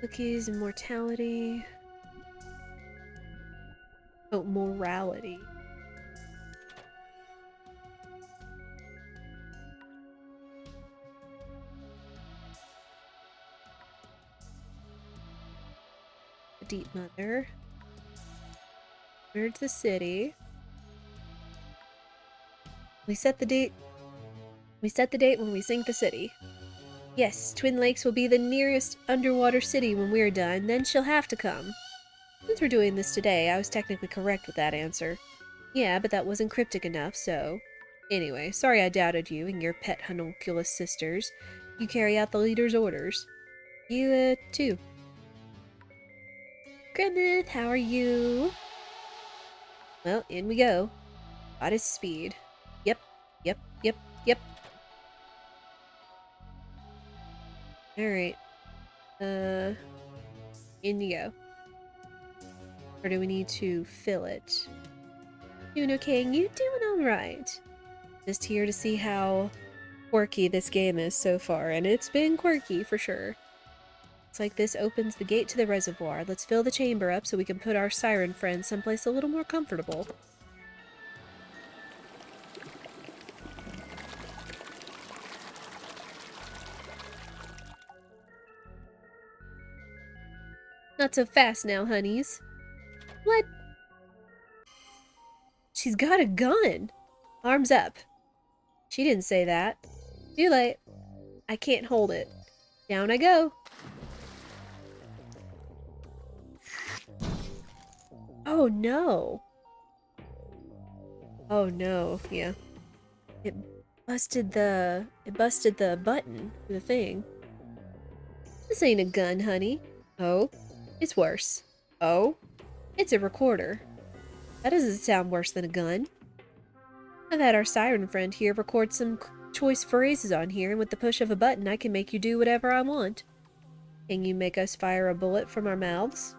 Cookies, immortality. Oh, morality. The Deep Mother. Merge the city. We set the date. We set the date when we sink the city. Yes, Twin Lakes will be the nearest underwater city when we're done, then she'll have to come. Since we're doing this today, I was technically correct with that answer. Yeah, but that wasn't cryptic enough, so... Anyway, sorry I doubted you and your pet homunculus sisters. You carry out the leader's orders. You, too. Grimmith, how are you? Well, in we go. Goddess speed. Yep, yep, yep, yep. Alright. In you go. Or do we need to fill it? Juno King, you doing alright. Just here to see how quirky this game is so far, and it's been quirky for sure. Looks like this opens the gate to the reservoir. Let's fill the chamber up so we can put our siren friends someplace a little more comfortable. Not so fast now, honeys. What? She's got a gun! Arms up. She didn't say that. Too late. I can't hold it. Down I go. Oh no. Oh no, yeah. It busted the button for the thing. This ain't a gun, honey. Oh, it's worse. Oh, it's a recorder. That doesn't sound worse than a gun. I've had our siren friend here record some choice phrases on here, and with the push of a button, I can make you do whatever I want. Can you make us fire a bullet from our mouths?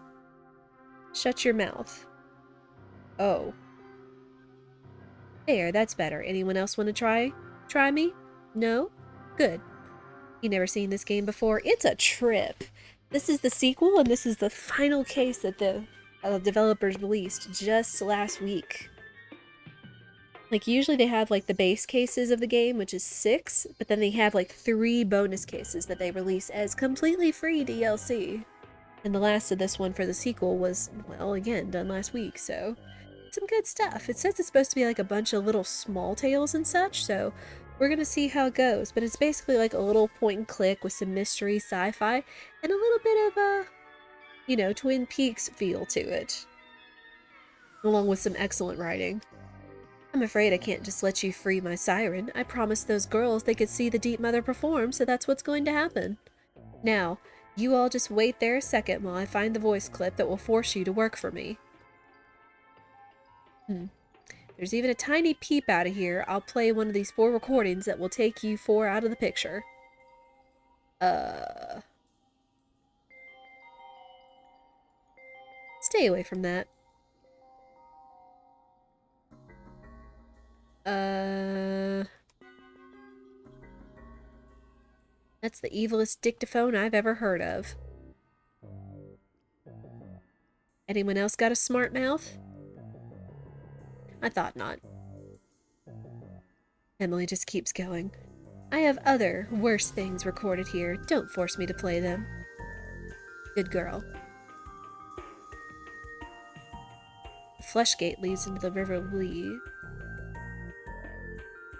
Shut your mouth. Oh. There, that's better. Anyone else want to try? Try me? No? Good. You never seen this game before? It's a trip. This is the sequel, and this is the final case that the developers released just last week. Like, usually they have, like, the base cases of the game, which is 6, but then they have, like, 3 bonus cases that they release as completely free DLC. And the last of this one for the sequel was, well, again, done last week, so some good stuff. It says it's supposed to be, like, a bunch of little small tales and such, so we're gonna see how it goes. But it's basically, like, a little point-and-click with some mystery, sci-fi, and a little bit of a, you know, Twin Peaks feel to it. Along with some excellent writing. I'm afraid I can't just let you free my siren. I promised those girls they could see the Deep Mother perform, so that's what's going to happen. Now, you all just wait there a second while I find the voice clip that will force you to work for me. There's even a tiny peep out of here. I'll play one of these 4 recordings that will take you 4 out of the picture. Stay away from that. That's the evilest dictaphone I've ever heard of. Anyone else got a smart mouth? I thought not. Emily just keeps going. I have other, worse things recorded here. Don't force me to play them. Good girl. The flesh gate leads into the River Lee.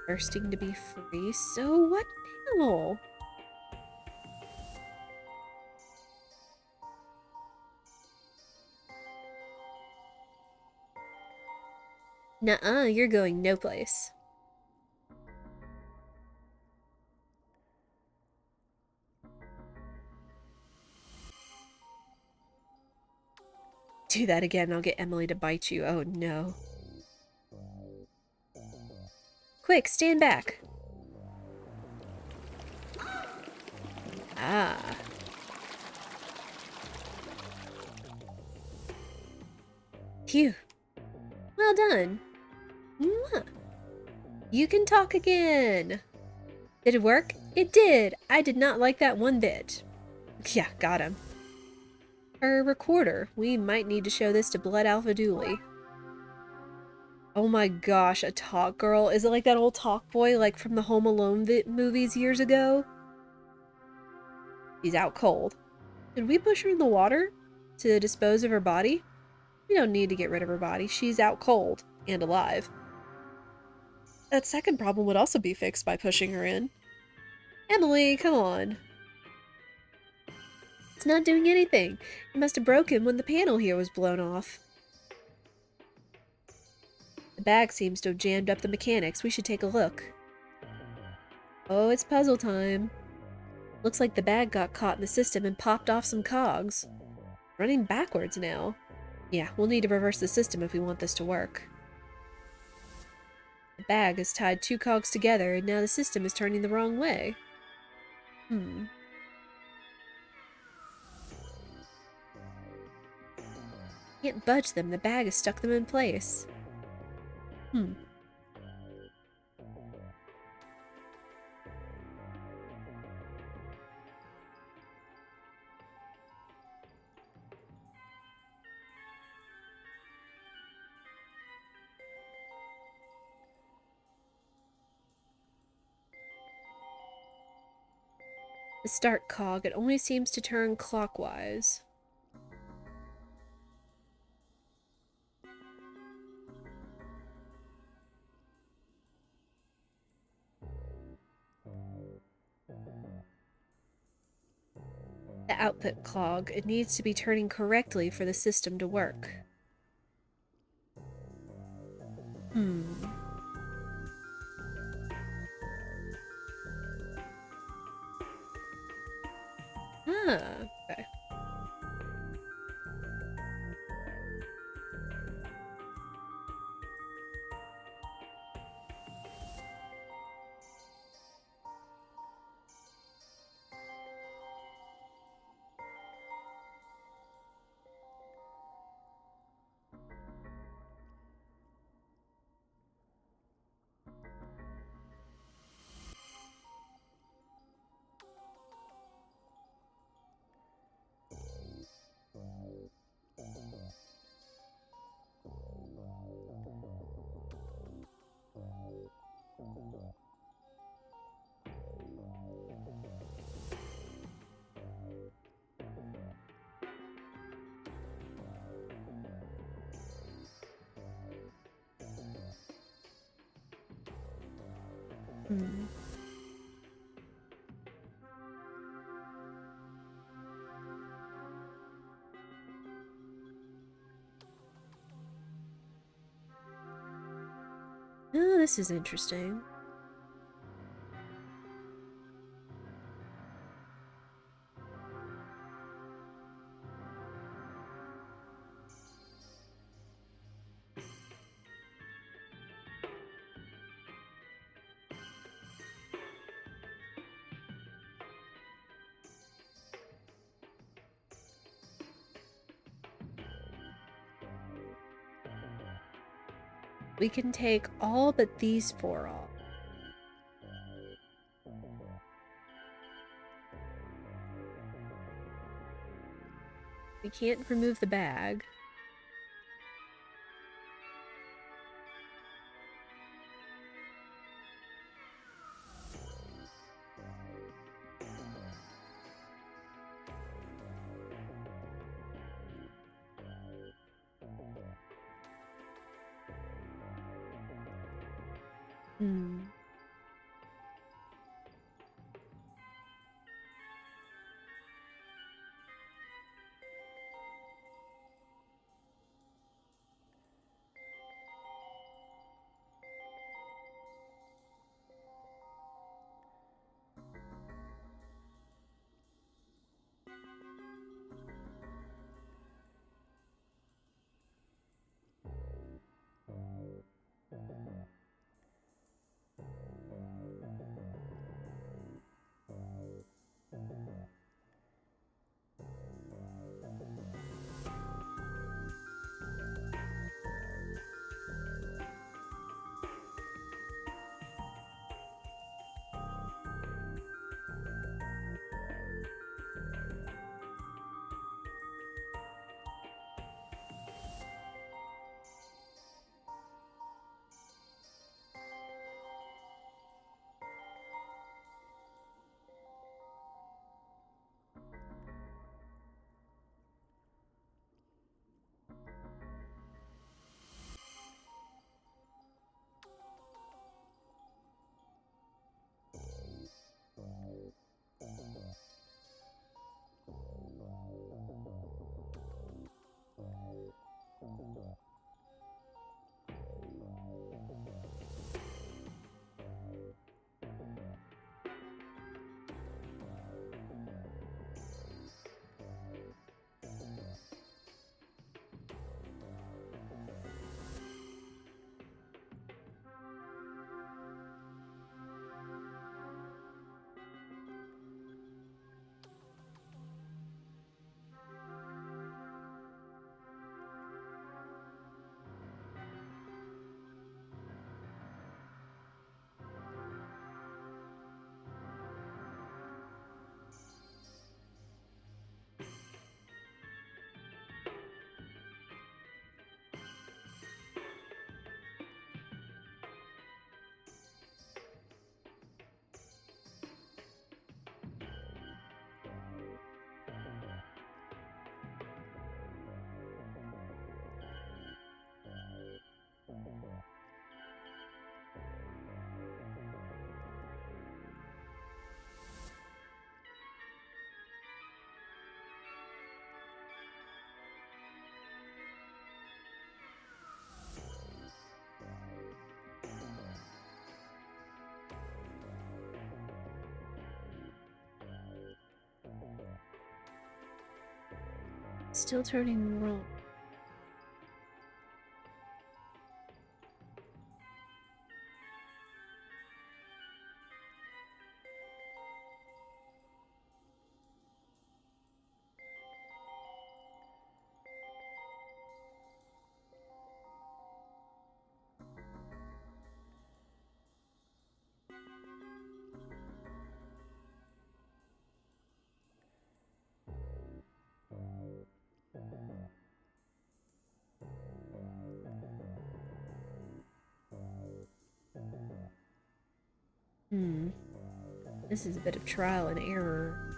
Bursting to be free. So what now? Nuh-uh, you're going no place. Do that again, I'll get Emily to bite you. Oh no. Quick, stand back. Ah. Phew. Well done. Mwah. You can talk again. Did it work? It did. I did not like that one bit. Yeah, got him. Her recorder. We might need to show this to Blood Alpha Dooley. Oh my gosh, a talk girl. Is it like that old talk boy like from the Home Alone movies years ago? She's out cold. Did we push her in the water to dispose of her body? We don't need to get rid of her body. She's out cold and alive. That second problem would also be fixed by pushing her in. Emily, come on. It's not doing anything. It must have broken when the panel here was blown off. The bag seems to have jammed up the mechanics. We should take a look. Oh, it's puzzle time. Looks like the bag got caught in the system and popped off some cogs. Running backwards now. Yeah, we'll need to reverse the system if we want this to work. The bag has tied 2 cogs together, and now the system is turning the wrong way. Can't budge them. The bag has stuck them in place. The start cog, it only seems to turn clockwise. The output cog, it needs to be turning correctly for the system to work. Okay. Hmm. Oh, this is interesting. We can take all but these 4 off. We can't remove the bag. Hmm. Still turning wrong. Hmm. This is a bit of trial and error.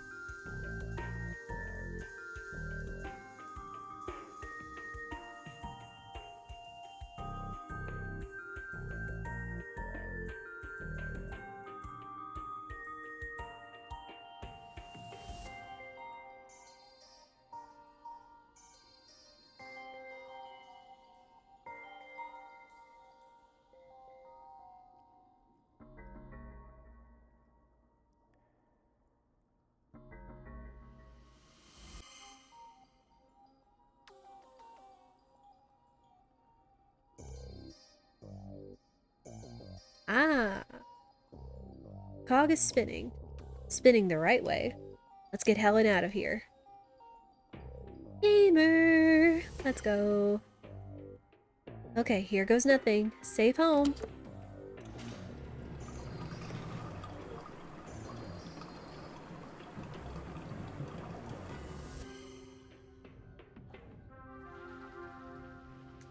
Ah. Cog is spinning. Spinning the right way. Let's get Helen out of here. Gamer! Let's go. Okay, here goes nothing. Safe home.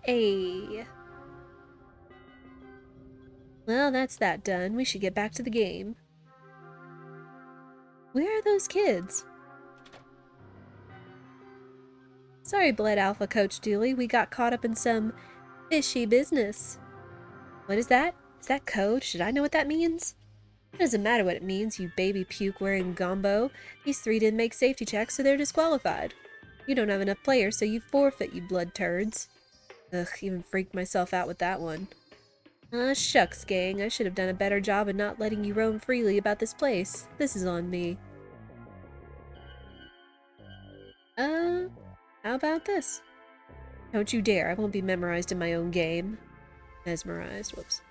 Hey. Well, that's that done. We should get back to the game. Where are those kids? Sorry, Blood Alpha Coach Dooley. We got caught up in some fishy business. What is that? Is that code? Should I know what that means? It doesn't matter what it means, you baby puke-wearing gombo. These three didn't make safety checks, so they're disqualified. You don't have enough players, so you forfeit, you blood turds. Ugh, even freaked myself out with that one. Shucks, gang. I should have done a better job of not letting you roam freely about this place. This is on me. How about this? Don't you dare. I won't be memorized in my own game. Mesmerized. Whoops.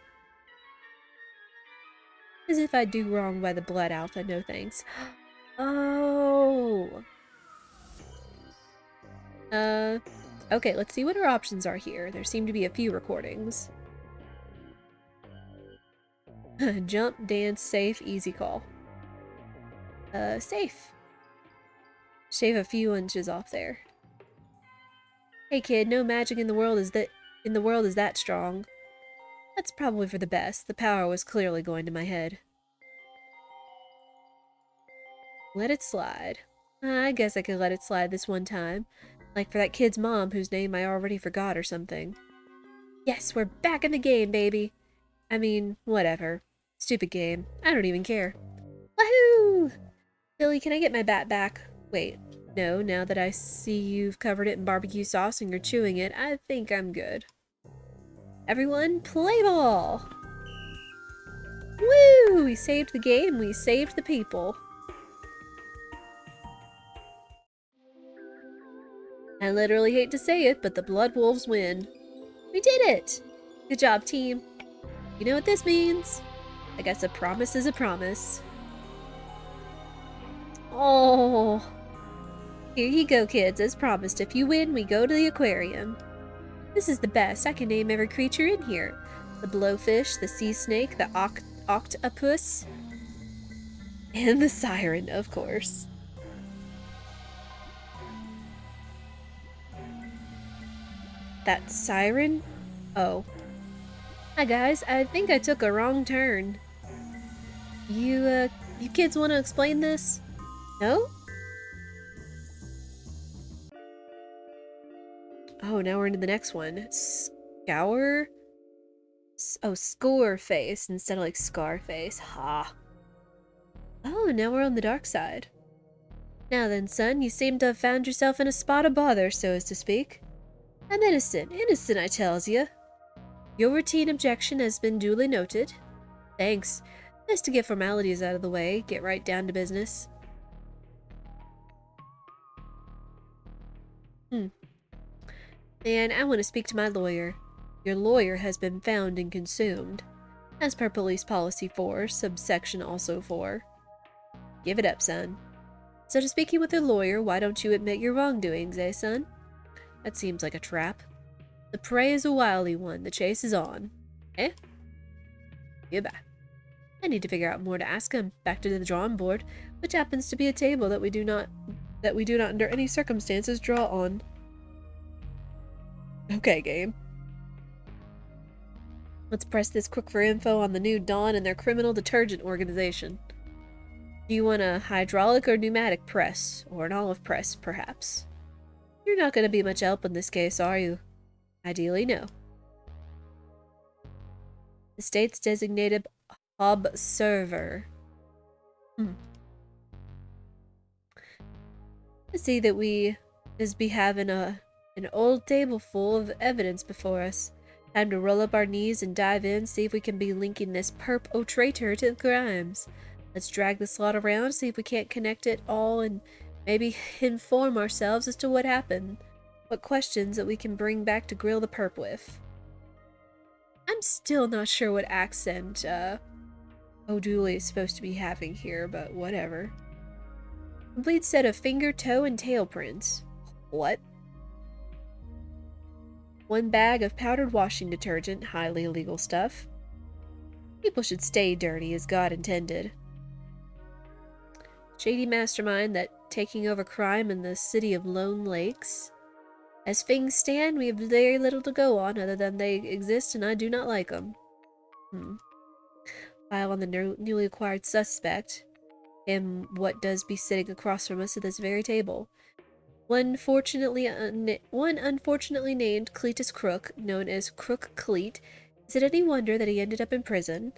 As if I do wrong by the Blood Alpha. No thanks. Oh. Okay, let's see what our options are here. There seem to be a few recordings. Jump, dance, safe, easy call. Safe. Shave a few inches off there. Hey kid, no magic in the world is that strong. That's probably for the best. The power was clearly going to my head. Let it slide. I guess I could let it slide this one time. Like for that kid's mom whose name I already forgot or something. Yes, we're back in the game, baby. I mean, whatever. Stupid game. I don't even care. Woohoo! Billy, can I get my bat back? Wait, no, now that I see you've covered it in barbecue sauce and you're chewing it, I think I'm good. Everyone, play ball! Woo! We saved the game, we saved the people. I literally hate to say it, but the Blood Wolves win. We did it! Good job, team. You know what this means? I guess a promise is a promise. Oh. Here you go, kids. As promised, if you win, we go to the aquarium. This is the best. I can name every creature in here. The blowfish, the sea snake, the octopus, and the siren, of course. That siren? Oh. Hi guys, I think I took a wrong turn. You kids want to explain this? No? Oh, now we're into the next one. Scour? Oh, score face instead of like Scarface. Ha. Oh, now we're on the dark side. Now then, son, you seem to have found yourself in a spot of bother, so as to speak. I'm innocent, I tells you. Your routine objection has been duly noted. Thanks. Just to get formalities out of the way, get right down to business. Man, I want to speak to my lawyer. Your lawyer has been found and consumed. As per Police Policy 4, subsection also 4. Give it up, son. So to speaking with your lawyer, why don't you admit your wrongdoings, eh, son? That seems like a trap. The prey is a wily one. The chase is on. Eh? Goodbye. I need to figure out more to ask him. Back to the drawing board, which happens to be a table that we do not under any circumstances draw on. Okay, game. Let's press this quick for info on the new Dawn and their criminal detergent organization. Do you want a hydraulic or pneumatic press? Or an olive press, perhaps? You're not going to be much help in this case, are you? Ideally, no. The state's designated observer. I see that we be having an old table full of evidence before us. Time to roll up our knees and dive in, see if we can be linking this perp-o-traitor to the crimes. Let's drag this lot around, see if we can't connect it all, and maybe inform ourselves as to what happened. What questions that we can bring back to grill the perp with. I'm still not sure what accent, O'Dooley is supposed to be having here, but whatever. Complete set of finger, toe, and tail prints. What? One bag of powdered washing detergent, highly illegal stuff. People should stay dirty as God intended. Shady mastermind that taking over crime in the city of Lone Lakes. As things stand, we have very little to go on other than they exist and I do not like them. File on the newly acquired suspect. Him what does be sitting across from us at this very table. One unfortunately named Cletus Crook, known as Crook Cleet. Is it any wonder that he ended up in prison?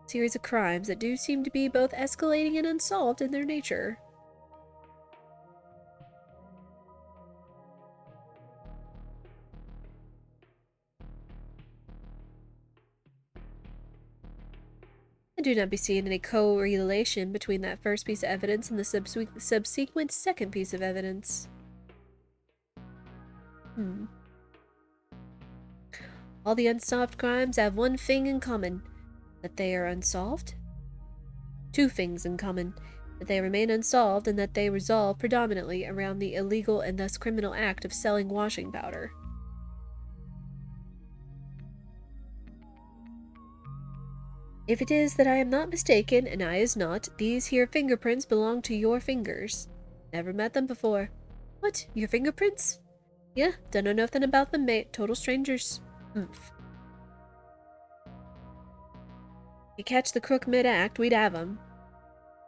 Series of crimes that do seem to be both escalating and unsolved in their nature. I do not be seeing any correlation between that first piece of evidence and the subsequent second piece of evidence. All the unsolved crimes have one thing in common. That they are unsolved? Two things in common. That they remain unsolved and that they resolve predominantly around the illegal and thus criminal act of selling washing powder. If it is that I am not mistaken, and I is not, these here fingerprints belong to your fingers. Never met them before. What? Your fingerprints? Yeah, don't know nothing about them, mate. Total strangers. You catch the crook mid-act, we'd have 'em.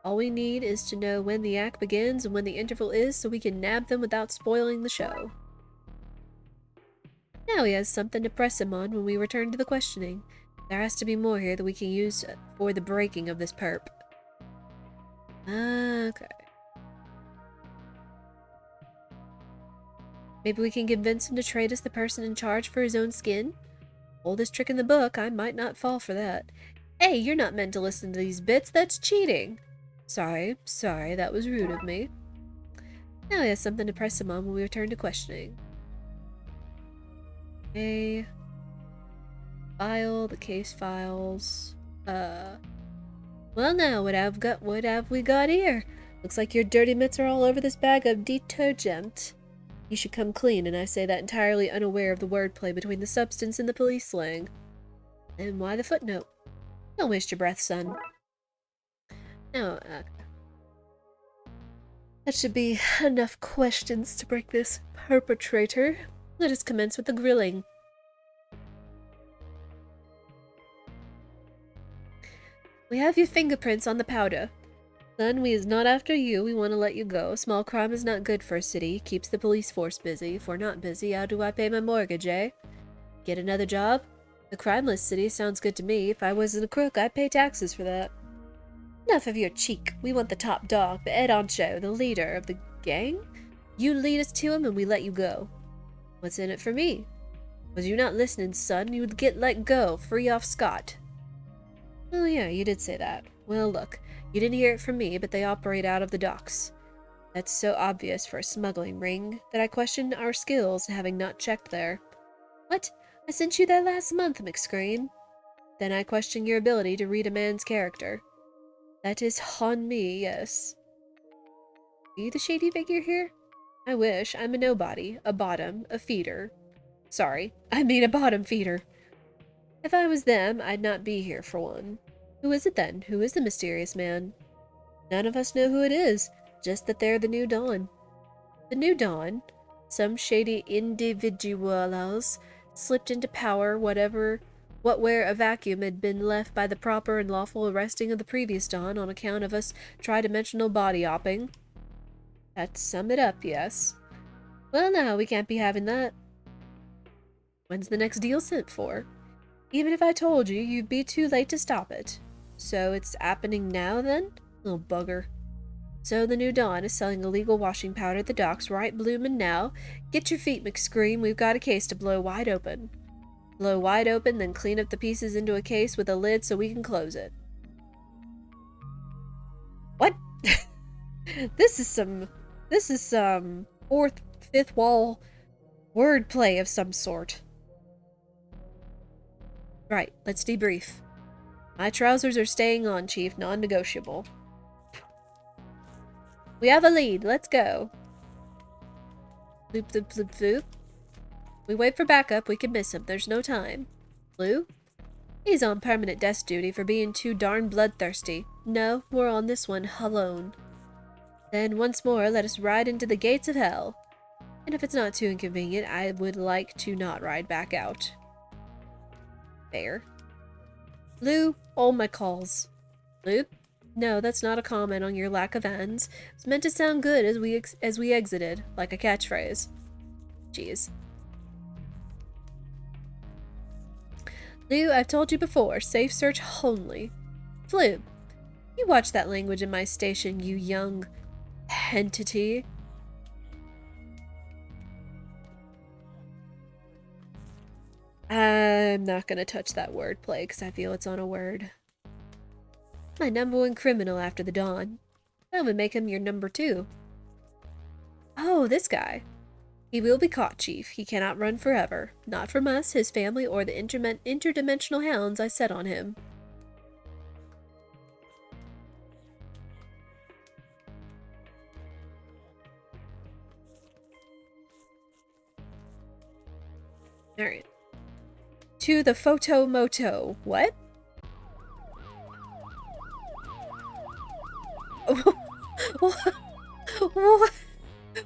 All we need is to know when the act begins and when the interval is so we can nab them without spoiling the show. Now he has something to press him on when we return to the questioning. There has to be more here that we can use for the breaking of this perp. Okay. Maybe we can convince him to trade us the person in charge for his own skin? Oldest trick in the book, I might not fall for that. Hey, you're not meant to listen to these bits, that's cheating! Sorry, that was rude of me. Now he has something to press him on when we return to questioning. Okay. File, the case files. Well now, what have we got here? Looks like your dirty mitts are all over this bag of detergent. You should come clean, and I say that entirely unaware of the wordplay between the substance and the police slang. And why the footnote? Don't waste your breath, son. Now, that should be enough questions to break this perpetrator. Let us commence with the grilling. We have your fingerprints on the powder. Son, we is not after you. We want to let you go. Small crime is not good for a city. Keeps the police force busy. If we're not busy, how do I pay my mortgage, eh? Get another job? A crimeless city sounds good to me. If I wasn't a crook, I'd pay taxes for that. Enough of your cheek. We want the top dog, the head honcho, the leader of the gang. You lead us to him and we let you go. What's in it for me? Was you not listening, son? You would get let go, free off scot. Oh yeah, you did say that. Well, look. You didn't hear it from me, but they operate out of the docks. That's so obvious for a smuggling ring that I question our skills, having not checked there. What? I sent you there last month, McScream. Then I question your ability to read a man's character. That is on me, yes. Are you the shady figure here? I wish. I'm a nobody, a bottom, a feeder. Sorry, I mean a bottom feeder. If I was them, I'd not be here for one. Who is it then? Who is the mysterious man? None of us know who it is, just that they're the New Dawn. The New Dawn? Some shady individuals slipped into power where a vacuum had been left by the proper and lawful arresting of the previous Dawn on account of us tridimensional body hopping. That sum it up, yes. Well now, we can't be having that. When's the next deal sent for? Even if I told you, you'd be too late to stop it. So it's happening now, then? Little bugger. So the New Dawn is selling illegal washing powder at the docks right bloomin' now. Get your feet, McScream. We've got a case to blow wide open. Blow wide open, then clean up the pieces into a case with a lid so we can close it. What? This is some fourth, fifth wall wordplay of some sort. Right, let's debrief. My trousers are staying on, Chief. Non-negotiable. We have a lead. Let's go. Bloop, bloop, bloop, bloop. We wait for backup. We can miss him. There's no time. Blue? He's on permanent desk duty for being too darn bloodthirsty. No, we're on this one alone. Then once more, let us ride into the gates of hell. And if it's not too inconvenient, I would like to not ride back out. Fair. Lou, all my calls. Lou? No, that's not a comment on your lack of ends. It's meant to sound good as we exited, like a catchphrase. Jeez. Lou, I've told you before, safe search only. Flube, you watch that language in my station, you young entity. I'm not gonna touch that wordplay because I feel it's on a word. My number one criminal after the dawn. That would make him your number two. Oh, this guy. He will be caught, Chief. He cannot run forever. Not from us, his family, or the interdimensional hounds I set on him. Alright. To the photo moto. What?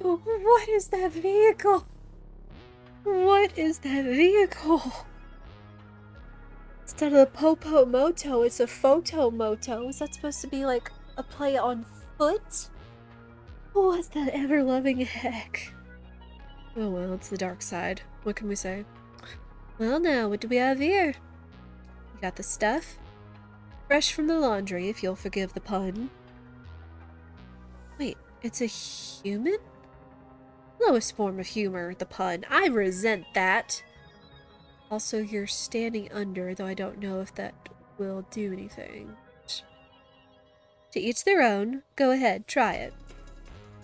What is that vehicle? What is that vehicle? Instead of the Popo Moto, it's a Photo Moto. Is that supposed to be like a play on foot? What's that ever-loving heck? Oh well, it's the dark side. What can we say? Well now, what do we have here? We got the stuff. Fresh from the laundry, if you'll forgive the pun. Wait, it's a human? Lowest form of humor, the pun. I resent that. Also, you're standing under, though I don't know if that will do anything. To each their own. Go ahead, try it.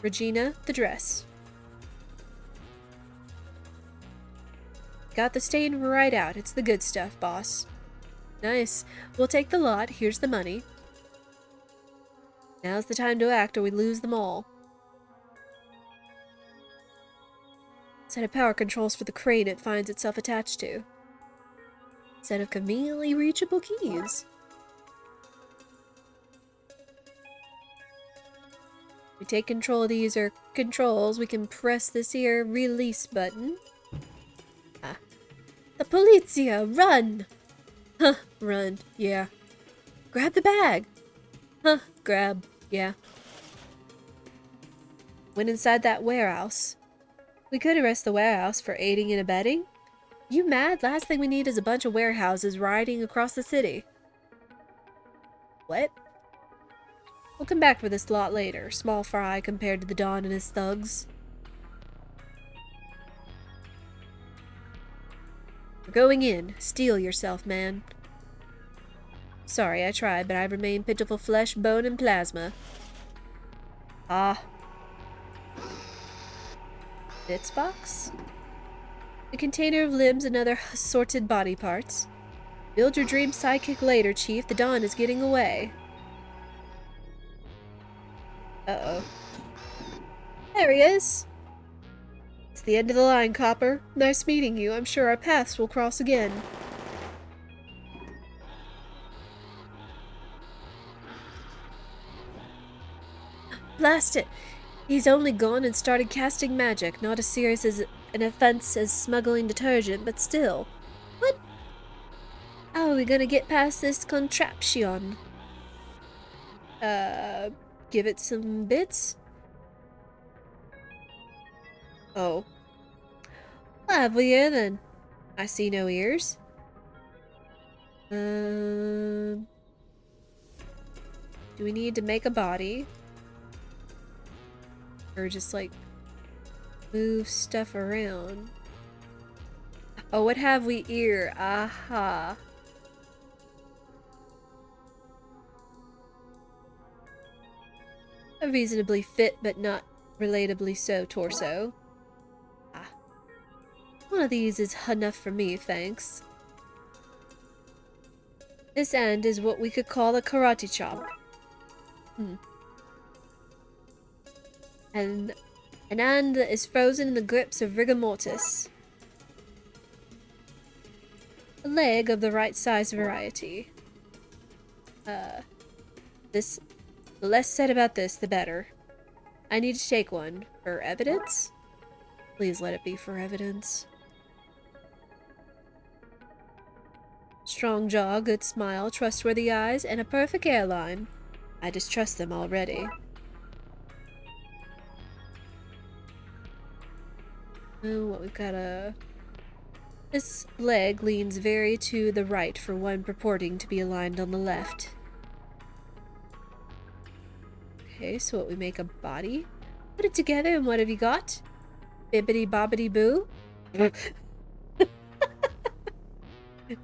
Regina, the dress. Got the stain right out. It's the good stuff, boss. Nice. We'll take the lot. Here's the money. Now's the time to act or we lose them all. Set of power controls for the crane it finds itself attached to. Set of conveniently reachable keys. We take control of these controls, we can press this here release button. Ah. The Polizia! Run! Huh, run, yeah. Grab the bag! Huh, grab, yeah. Went inside that warehouse. We could arrest the warehouse for aiding and abetting. You mad? Last thing we need is a bunch of warehouses riding across the city. What? We'll come back for this lot later. Small fry compared to the Don and his thugs. We're going in. Steel yourself, man. Sorry, I tried, but I remain pitiful flesh, bone, and plasma. Ah. Bits box? A container of limbs and other assorted body parts. Build your dream sidekick later, Chief. The Dawn is getting away. Uh-oh. There he is! It's the end of the line, Copper. Nice meeting you. I'm sure our paths will cross again. Blast it! He's only gone and started casting magic. Not as serious as an offense as smuggling detergent, but still. What? How are we gonna get past this contraption? Give it some bits? Oh. What have we here then? I see no ears. Do we need to make a body? Or just like move stuff around? Oh, what have we here? Aha. A reasonably fit but not relatably so torso. Ah. One of these is enough for me, thanks. This end is what we could call a karate chop. And an end that is frozen in the grips of rigor mortis. A leg of the right size variety. The less said about this, the better. I need to take one. For evidence? Please let it be for evidence. Strong jaw, good smile, trustworthy eyes, and a perfect hairline. I distrust them already. Oh, what we've got This leg leans very to the right for one purporting to be aligned on the left. Okay, so what, we make a body? Put it together and what have you got? Bibbidi bobbidi boo?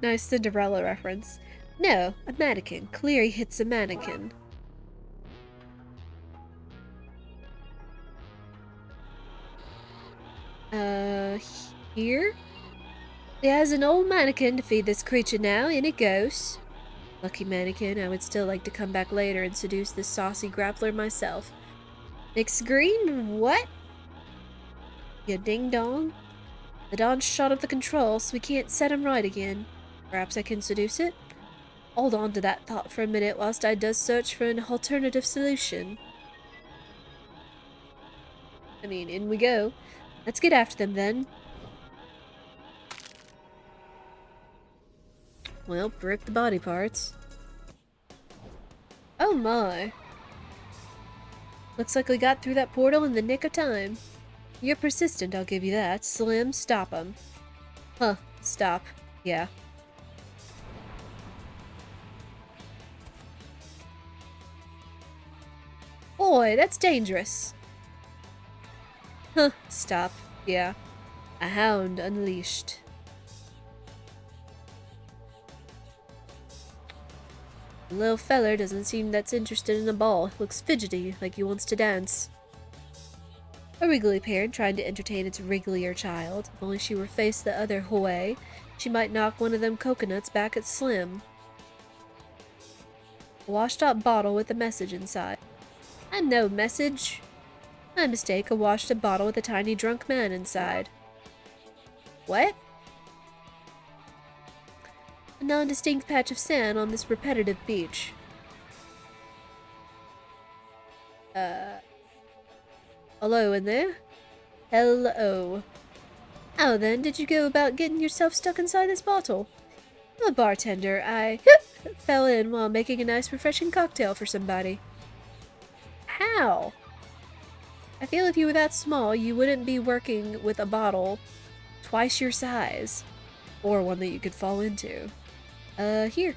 Nice Cinderella reference. No, a mannequin. Cleary hits a mannequin. Here? There's an old mannequin to feed this creature now, in it goes. Lucky mannequin, I would still like to come back later and seduce this saucy grappler myself. Next screen? What? You ding-dong? The Don shot up the controls, so we can't set him right again. Perhaps I can seduce it? Hold on to that thought for a minute whilst I does search for an alternative solution. I mean, in we go. Let's get after them then. Well, rip the body parts. Oh my. Looks like we got through that portal in the nick of time. You're persistent, I'll give you that. Slim, stop 'em. Huh, stop. Yeah. Boy, that's dangerous. Huh, stop. Yeah. A hound unleashed. The little feller doesn't seem that's interested in a ball. Looks fidgety, like he wants to dance. A wriggly parent trying to entertain its wrigglier child. If only she were faced the other way, she might knock one of them coconuts back at Slim. A washed-up bottle with a message inside. I'm no message. My mistake, a washed-up bottle with a tiny drunk man inside. What? A non-distinct patch of sand on this repetitive beach. Hello in there? Hello. How then did you go about getting yourself stuck inside this bottle? I'm a bartender. I fell in while making a nice refreshing cocktail for somebody. How? I feel if you were that small, you wouldn't be working with a bottle twice your size. Or one that you could fall into. Here.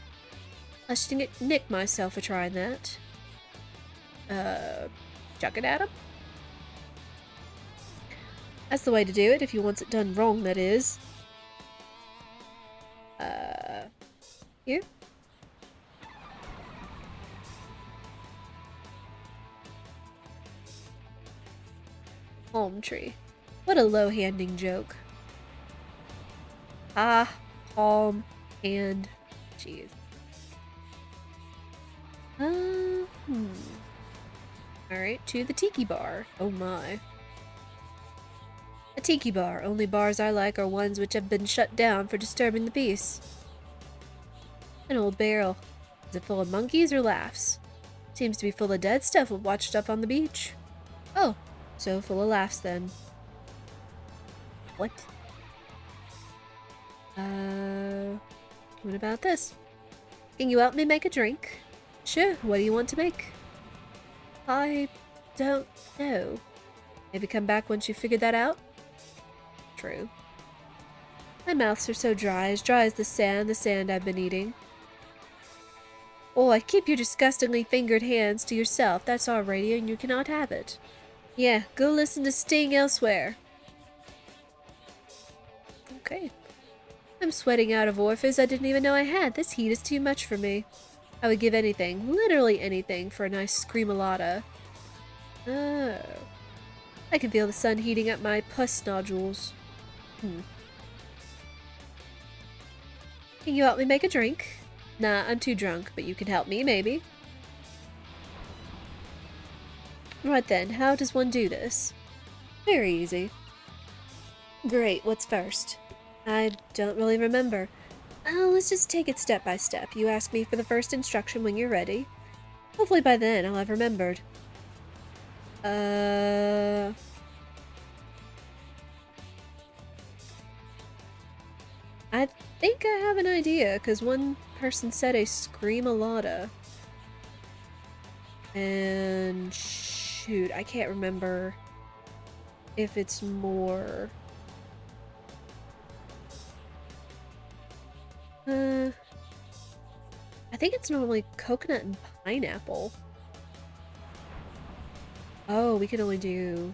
I should nick myself for trying that. Chuck it at him? That's the way to do it, if you want it done wrong, that is. Here? Palm tree. What a low-handing joke. Ah, palm, hand, jeez. Alright, to the tiki bar. Oh my. A tiki bar. Only bars I like are ones which have been shut down for disturbing the peace. An old barrel. Is it full of monkeys or laughs? Seems to be full of dead stuff washed up on the beach. Oh, so full of laughs then. What? What about this? Can you help me make a drink? Sure, what do you want to make? I don't know. Maybe come back once you figured that out? True. My mouths are so dry as the sand I've been eating. Oh, keep your disgustingly fingered hands to yourself. That's our radio and you cannot have it. Yeah, go listen to Sting elsewhere. Okay. I'm sweating out of orifice I didn't even know I had. This heat is too much for me. I would give anything, literally anything, for a nice screamalata. Oh. I can feel the sun heating up my pus nodules. Can you help me make a drink? Nah, I'm too drunk, but you can help me, maybe. Right then, how does one do this? Very easy. Great, what's first? I don't really remember. Oh, let's just take it step by step. You ask me for the first instruction when you're ready. Hopefully by then I'll have remembered. I think I have an idea, because one person said a scream-a-lotta. And shoot, I can't remember if it's more... I think it's normally coconut and pineapple. Oh, we can only do...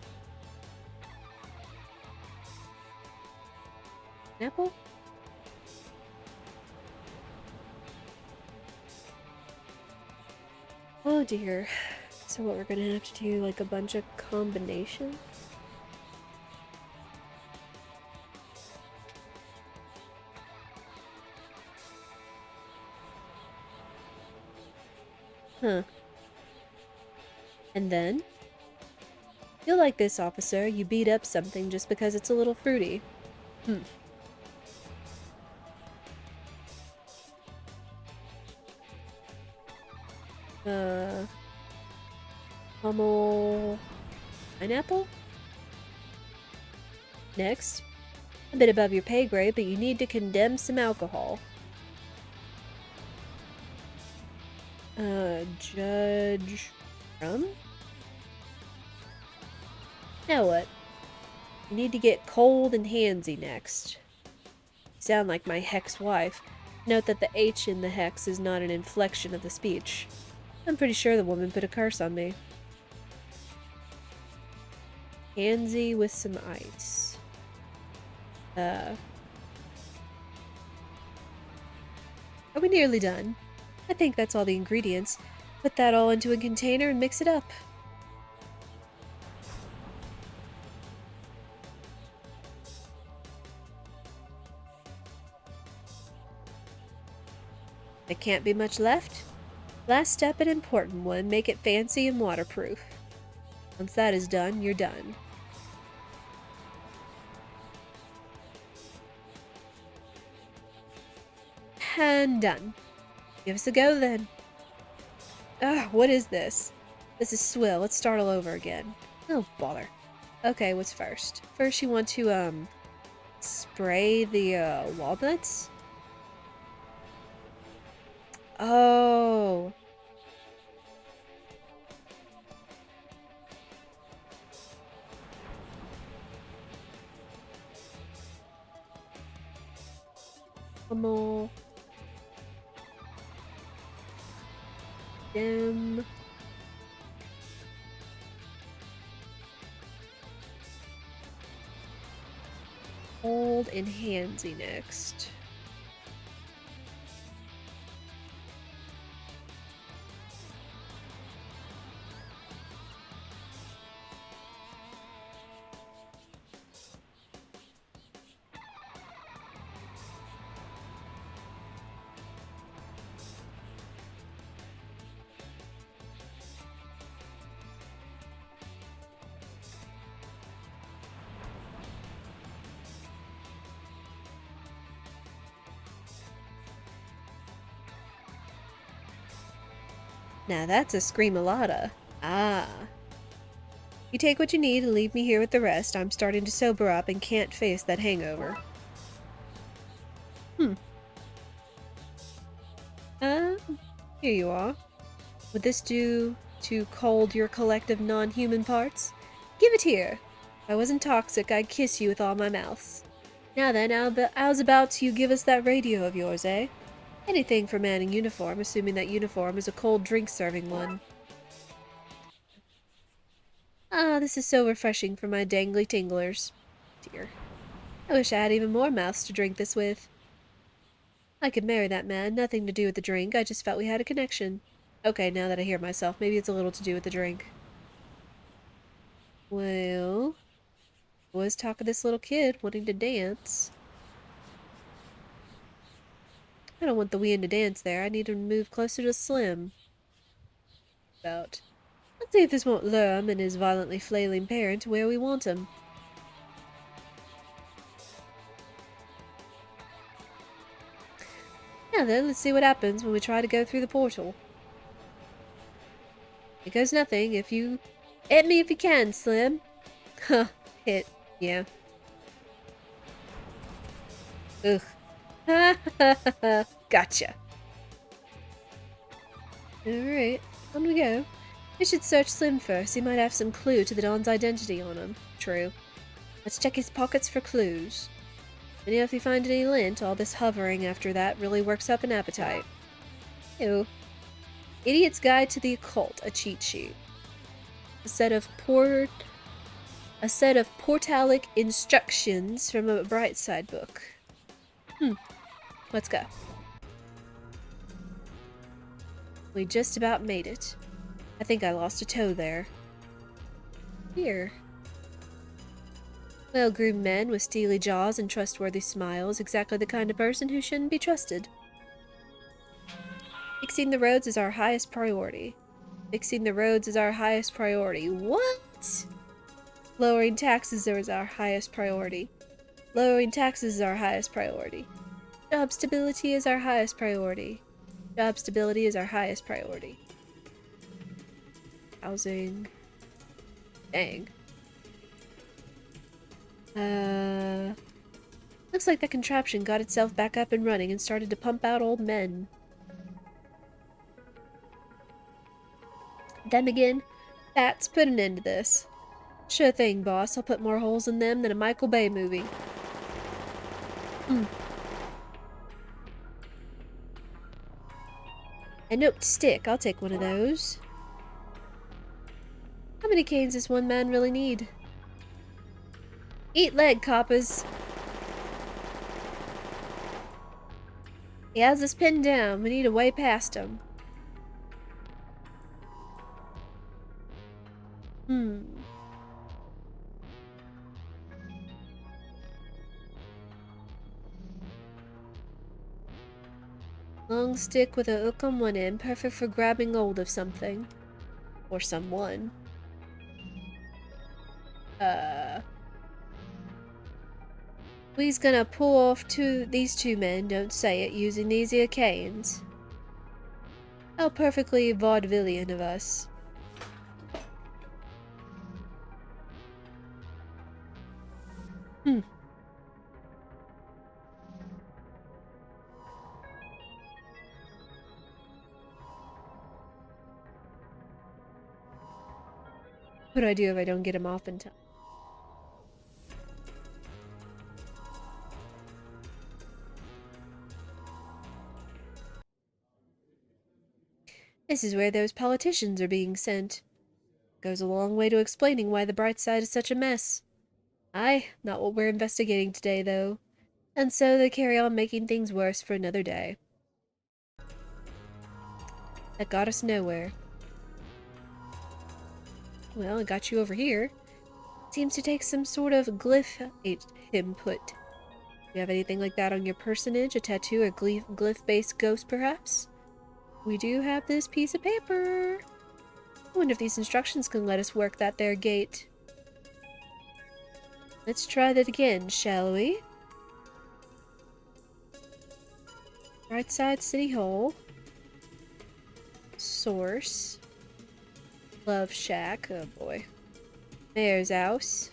apple? Oh dear. So what, we're gonna have to do like a bunch of combinations? Huh. And then? You'll like this, officer. You beat up something just because it's a little fruity. Hummel... pineapple? Next. A bit above your pay grade, but you need to condemn some alcohol. Judge... rum? Now what? You need to get cold and handsy next. You sound like my hex wife. Note that the H in the hex is not an inflection of the speech. I'm pretty sure the woman put a curse on me. Handsy with some ice. Are we nearly done? I think that's all the ingredients. Put that all into a container and mix it up. There can't be much left. Last step, an important one. Make it fancy and waterproof. Once that is done, you're done. And done. Give us a go then. Ugh, what is this? This is swill. Let's start all over again. Oh, bother. Okay, what's first? First you want to, spray the, walnuts? Oh. Hummel. Dim. Cold and handsy next. Now that's a scream-a-lotta. Ah. You take what you need and leave me here with the rest. I'm starting to sober up and can't face that hangover. Here you are. Would this do to cold your collective non-human parts? Give it here. If I wasn't toxic, I'd kiss you with all my mouths. Now then, how's about you give us that radio of yours, eh? Anything for man in uniform, assuming that uniform is a cold drink-serving one. Ah, this is so refreshing for my dangly tinglers. Dear. I wish I had even more mouths to drink this with. I could marry that man, nothing to do with the drink, I just felt we had a connection. Okay, now that I hear myself, maybe it's a little to do with the drink. Well, was talk of this little kid wanting to dance. I don't want the wind to dance there. I need to move closer to Slim. Let's see if this won't lure him and his violently flailing parent to where we want him. Now then, let's see what happens when we try to go through the portal. It goes nothing if you... Hit me if you can, Slim. Huh. Hit. Yeah. Ugh. Ha ha ha ha. Gotcha. Alright. On we go. We should search Slim first. He might have some clue to the Don's identity on him. True. Let's check his pockets for clues. And if we find any lint, all this hovering after that really works up an appetite. Ew. Idiot's Guide to the Occult, a cheat sheet. A set of portalic instructions from a Brightside book. Let's go. We just about made it. I think I lost a toe there. Here. Well-groomed men with steely jaws and trustworthy smiles, exactly the kind of person who shouldn't be trusted. Fixing the roads is our highest priority. Fixing the roads is our highest priority. What? Lowering taxes is our highest priority. Lowering taxes is our highest priority. Job stability is our highest priority. Job stability is our highest priority. Housing. Dang. Looks like that contraption got itself back up and running and started to pump out old men. Them again? Let's put an end to this. Sure thing, boss. I'll put more holes in them than a Michael Bay movie. A note to stick. I'll take one of those. How many canes does one man really need? Eat leg, coppers. He has us pinned down. We need a way past him. Long stick with a hook on one end, perfect for grabbing hold of something. Or someone. We's gonna pull off these two men, don't say it, using these here canes. How perfectly vaudevillian of us. What do I do if I don't get him off in time? This is where those politicians are being sent. Goes a long way to explaining why the bright side is such a mess. Aye, not what we're investigating today, though. And so they carry on making things worse for another day. That got us nowhere. Well, it got you over here. Seems to take some sort of glyph input. Do you have anything like that on your personage? A tattoo or glyph-based ghost, perhaps? We do have this piece of paper. I wonder if these instructions can let us work that there gate. Let's try that again, shall we? Brightside City Hall. Source. Love Shack. Oh boy. Mayor's house.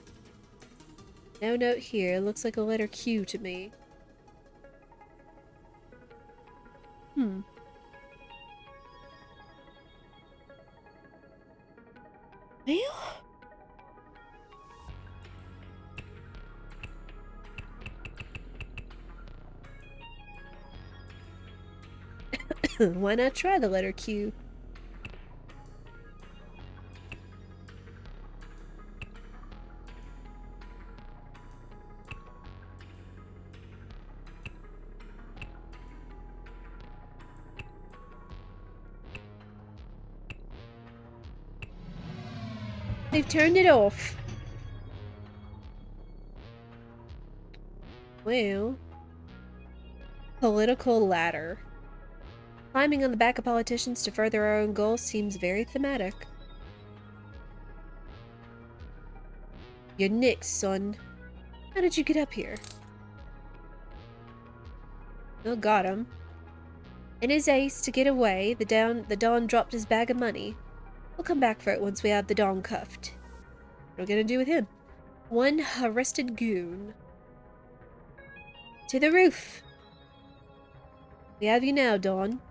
No note here. Looks like a letter Q to me. Well, why not try the letter Q? They've turned it off. Well. Political ladder. Climbing on the back of politicians to further our own goals seems very thematic. You're next, son. How did you get up here? Oh, got him. In his haste to get away, the Don dropped his bag of money. We'll come back for it once we have the Don cuffed. What are we gonna do with him? One arrested goon. To the roof! We have you now, Don.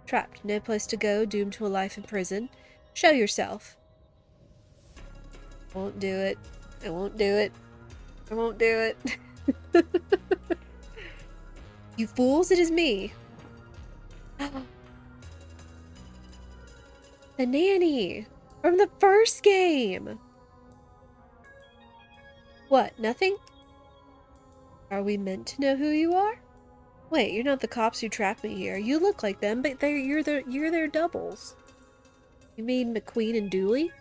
Trapped, no place to go, doomed to a life in prison. Show yourself. Won't do it. I won't do it. I won't do it. You fools, it is me. The nanny! From the first game! What, nothing? Are we meant to know who you are? Wait, you're not the cops who trapped me here. You look like them, but you're their doubles. You mean McQueen and Dooley?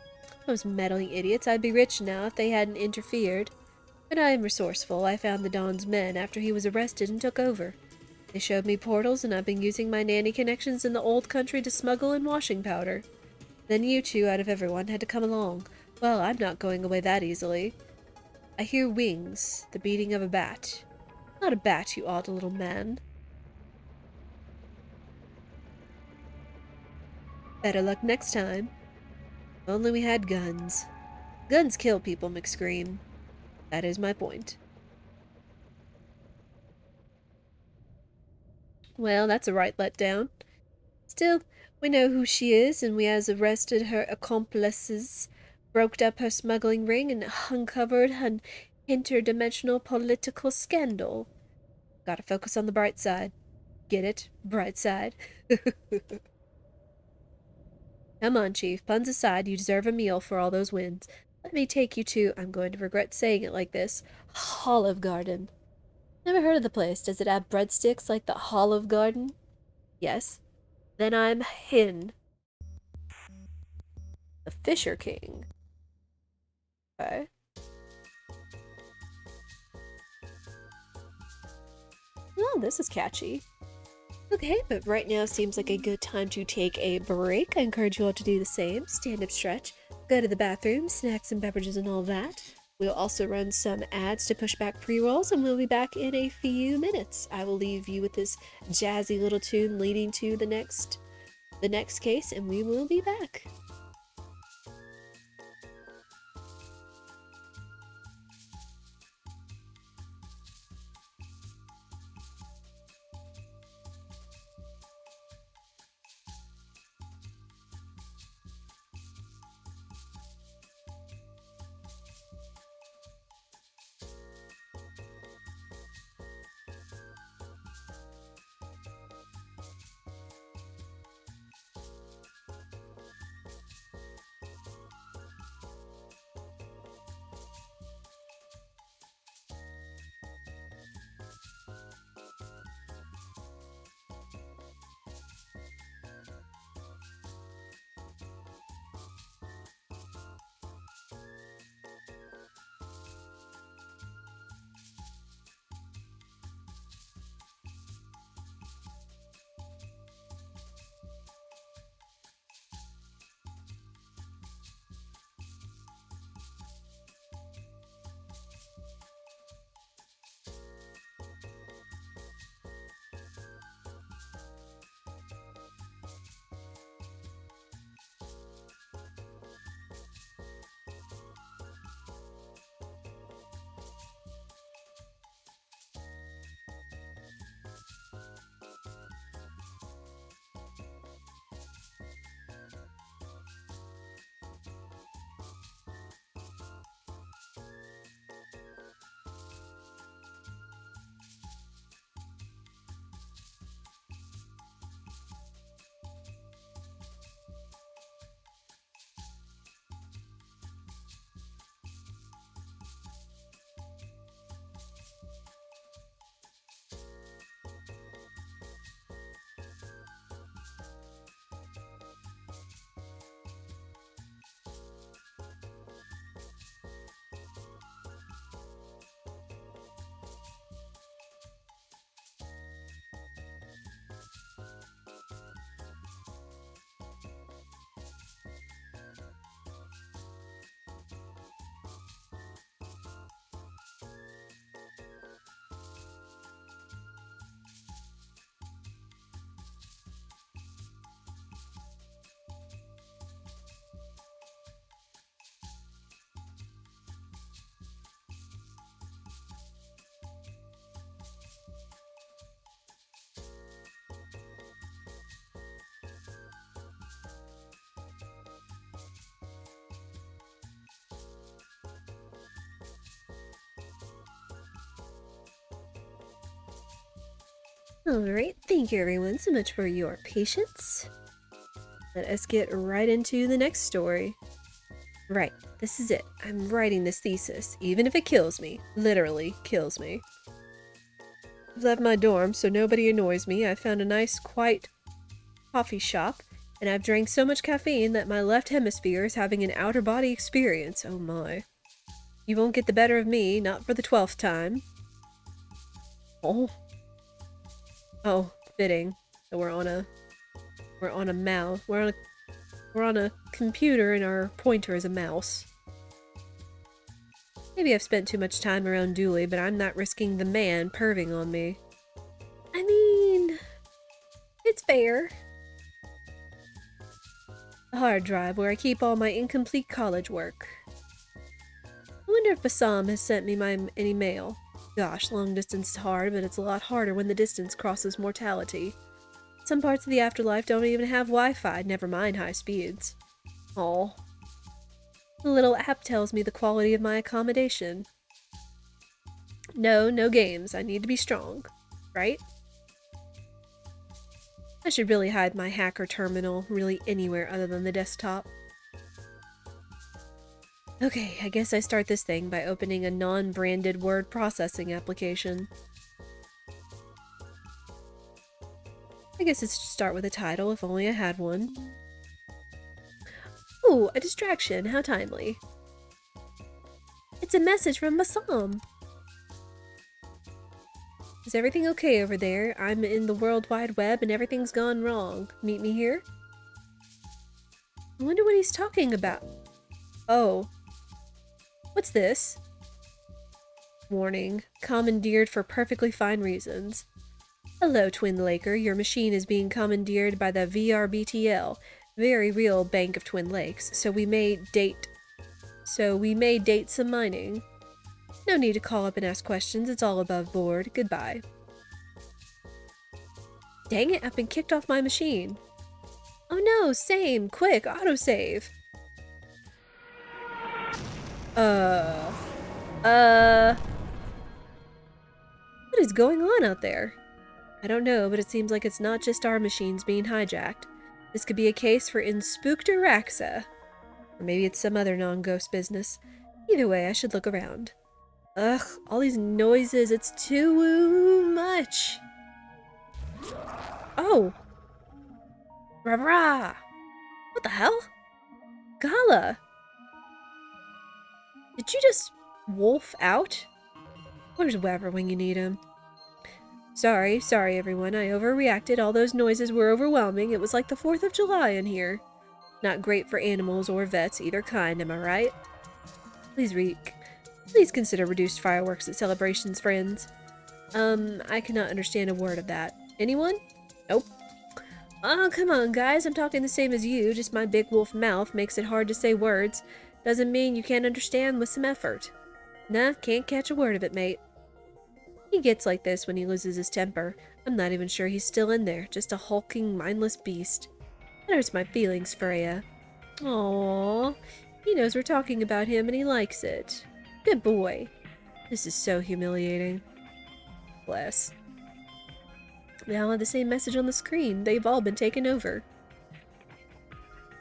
Those meddling idiots. I'd be rich now if they hadn't interfered. But I am resourceful. I found the Don's men after he was arrested and took over. They showed me portals, and I've been using my nanny connections in the old country to smuggle in washing powder. Then you two, out of everyone, had to come along. Well, I'm not going away that easily. I hear wings, the beating of a bat. Not a bat, you odd little man. Better luck next time. If only we had guns. Guns kill people, McScream. That is my point. Well, that's a right letdown. Still, we know who she is, and we has arrested her accomplices, broke up her smuggling ring, and uncovered an interdimensional political scandal. Gotta focus on the bright side. Get it? Bright side. Come on, Chief. Puns aside, you deserve a meal for all those wins. Let me take you to, I'm going to regret saying it like this, Olive Garden. Never heard of the place. Does it have breadsticks like the Olive Garden? Yes. Then I'm Hin. The Fisher King. Okay. Oh, this is catchy. Okay, but right now seems like a good time to take a break. I encourage you all to do the same. Stand up, stretch, go to the bathroom, snacks and beverages and all that. We'll also run some ads to push back pre-rolls, and we'll be back in a few minutes. I will leave you with this jazzy little tune leading to the next case, and we will be back. Alright, thank you everyone so much for your patience. Let us get right into the next story. Right, this is it. I'm writing this thesis, even if it kills me. Literally kills me. I've left my dorm so nobody annoys me. I found a nice, quiet coffee shop, and I've drank so much caffeine that my left hemisphere is having an outer-body experience. Oh my. You won't get the better of me, not for the 12th time. Oh. Oh, fitting. So we're on a mouse. We're on a computer and our pointer is a mouse. Maybe I've spent too much time around Dooley, but I'm not risking the man perving on me. I mean, it's fair. The hard drive where I keep all my incomplete college work. I wonder if Bassam has sent me any mail. Gosh, long distance is hard, but it's a lot harder when the distance crosses mortality. Some parts of the afterlife don't even have Wi-Fi, never mind high speeds. Aw. The little app tells me the quality of my accommodation. No games. I need to be strong. Right? I should really hide my hacker terminal really anywhere other than the desktop. Okay, I guess I start this thing by opening a non-branded word processing application. I guess it should start with a title, if only I had one. Ooh, a distraction, how timely. It's a message from Bassam. Is everything okay over there? I'm in the World Wide Web and everything's gone wrong. Meet me here? I wonder what he's talking about. Oh. What's this? Warning. Commandeered for perfectly fine reasons. Hello, Twin Laker. Your machine is being commandeered by the VRBTL, very real Bank of Twin Lakes, so we may date some mining. No need to call up and ask questions, it's all above board. Goodbye. Dang it, I've been kicked off my machine. Oh no, same, quick, autosave. What is going on out there? I don't know, but it seems like it's not just our machines being hijacked. This could be a case for Inspookter Raxa. Or maybe it's some other non-ghost business. Either way, I should look around. Ugh, all these noises, it's too much. Oh! Rah-rah! What the hell? Gala! Did you just wolf out? Where's Weber when you need him? Sorry everyone, I overreacted. All those noises were overwhelming. It was like the 4th of July in here. Not great for animals or vets, either kind, am I right? Please consider reduced fireworks at celebrations, friends. I cannot understand a word of that. Anyone? Nope. Oh, come on, guys. I'm talking the same as you, just my big wolf mouth makes it hard to say words. Doesn't mean you can't understand with some effort. Nah, can't catch a word of it, mate. He gets like this when he loses his temper. I'm not even sure he's still in there, just a hulking, mindless beast. That hurts my feelings, Freya. Aww. He knows we're talking about him and he likes it. Good boy. This is so humiliating. Bless. They all have the same message on the screen. They've all been taken over.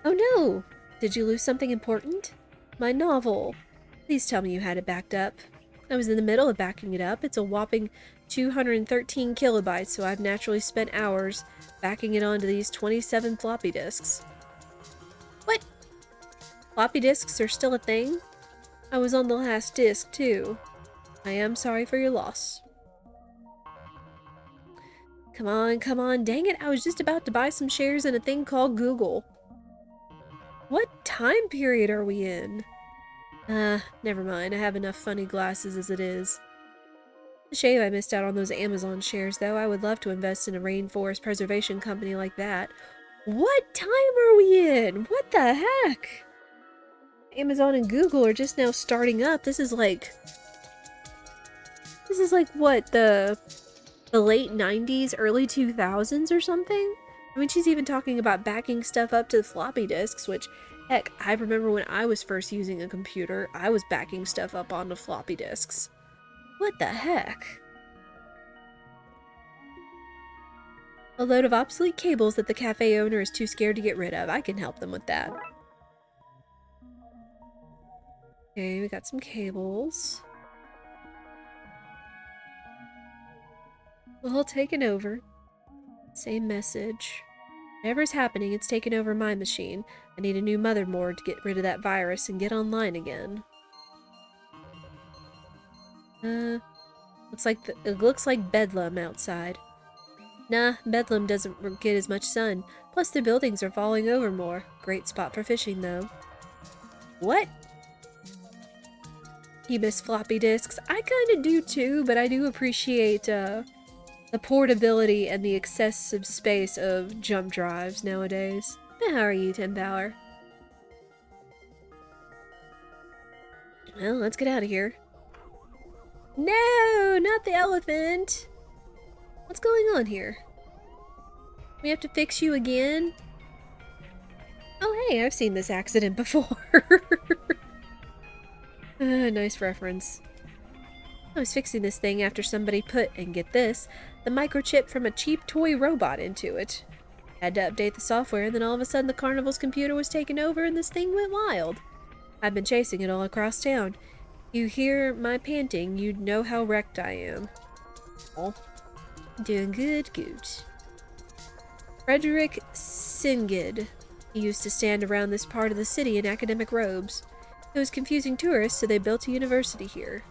Oh no! Did you lose something important? My novel. Please tell me you had it backed up. I was in the middle of backing it up. It's a whopping 213 kilobytes, so I've naturally spent hours backing it onto these 27 floppy disks. What? Floppy disks are still a thing? I was on the last disk, too. I am sorry for your loss. Come on, dang it, I was just about to buy some shares in a thing called Google. What time period are we in? Never mind, I have enough funny glasses as it is. A shame I missed out on those Amazon shares, though. I would love to invest in a rainforest preservation company like that. What time are we in? What the heck? Amazon and Google are just now starting up. This is like what, the late 90s, early 2000s or something? I mean, she's even talking about backing stuff up to the floppy disks, which, heck, I remember when I was first using a computer, I was backing stuff up onto floppy disks. What the heck? A load of obsolete cables that the cafe owner is too scared to get rid of. I can help them with that. Okay, we got some cables. All taken over. Same message. Whatever's happening, it's taken over my machine. I need a new motherboard to get rid of that virus and get online again. It looks like bedlam outside. Nah, Bedlam doesn't get as much sun. Plus, the buildings are falling over more. Great spot for fishing, though. What? You miss floppy disks? I kinda do too, but I do appreciate, the portability and the excessive space of jump drives nowadays. How are you, Tim Bauer? Well, let's get out of here. No, not the elephant! What's going on here? We have to fix you again? Oh hey, I've seen this accident before. Nice reference. I was fixing this thing after somebody put, and get this, the microchip from a cheap toy robot into it. Had to update the software, and then all of a sudden the carnival's computer was taken over and this thing went wild. I've been chasing it all across town. You hear my panting, you'd know how wrecked I am. Oh. Doing good. Frederick Singid. He used to stand around this part of the city in academic robes. It was confusing tourists, so they built a university here.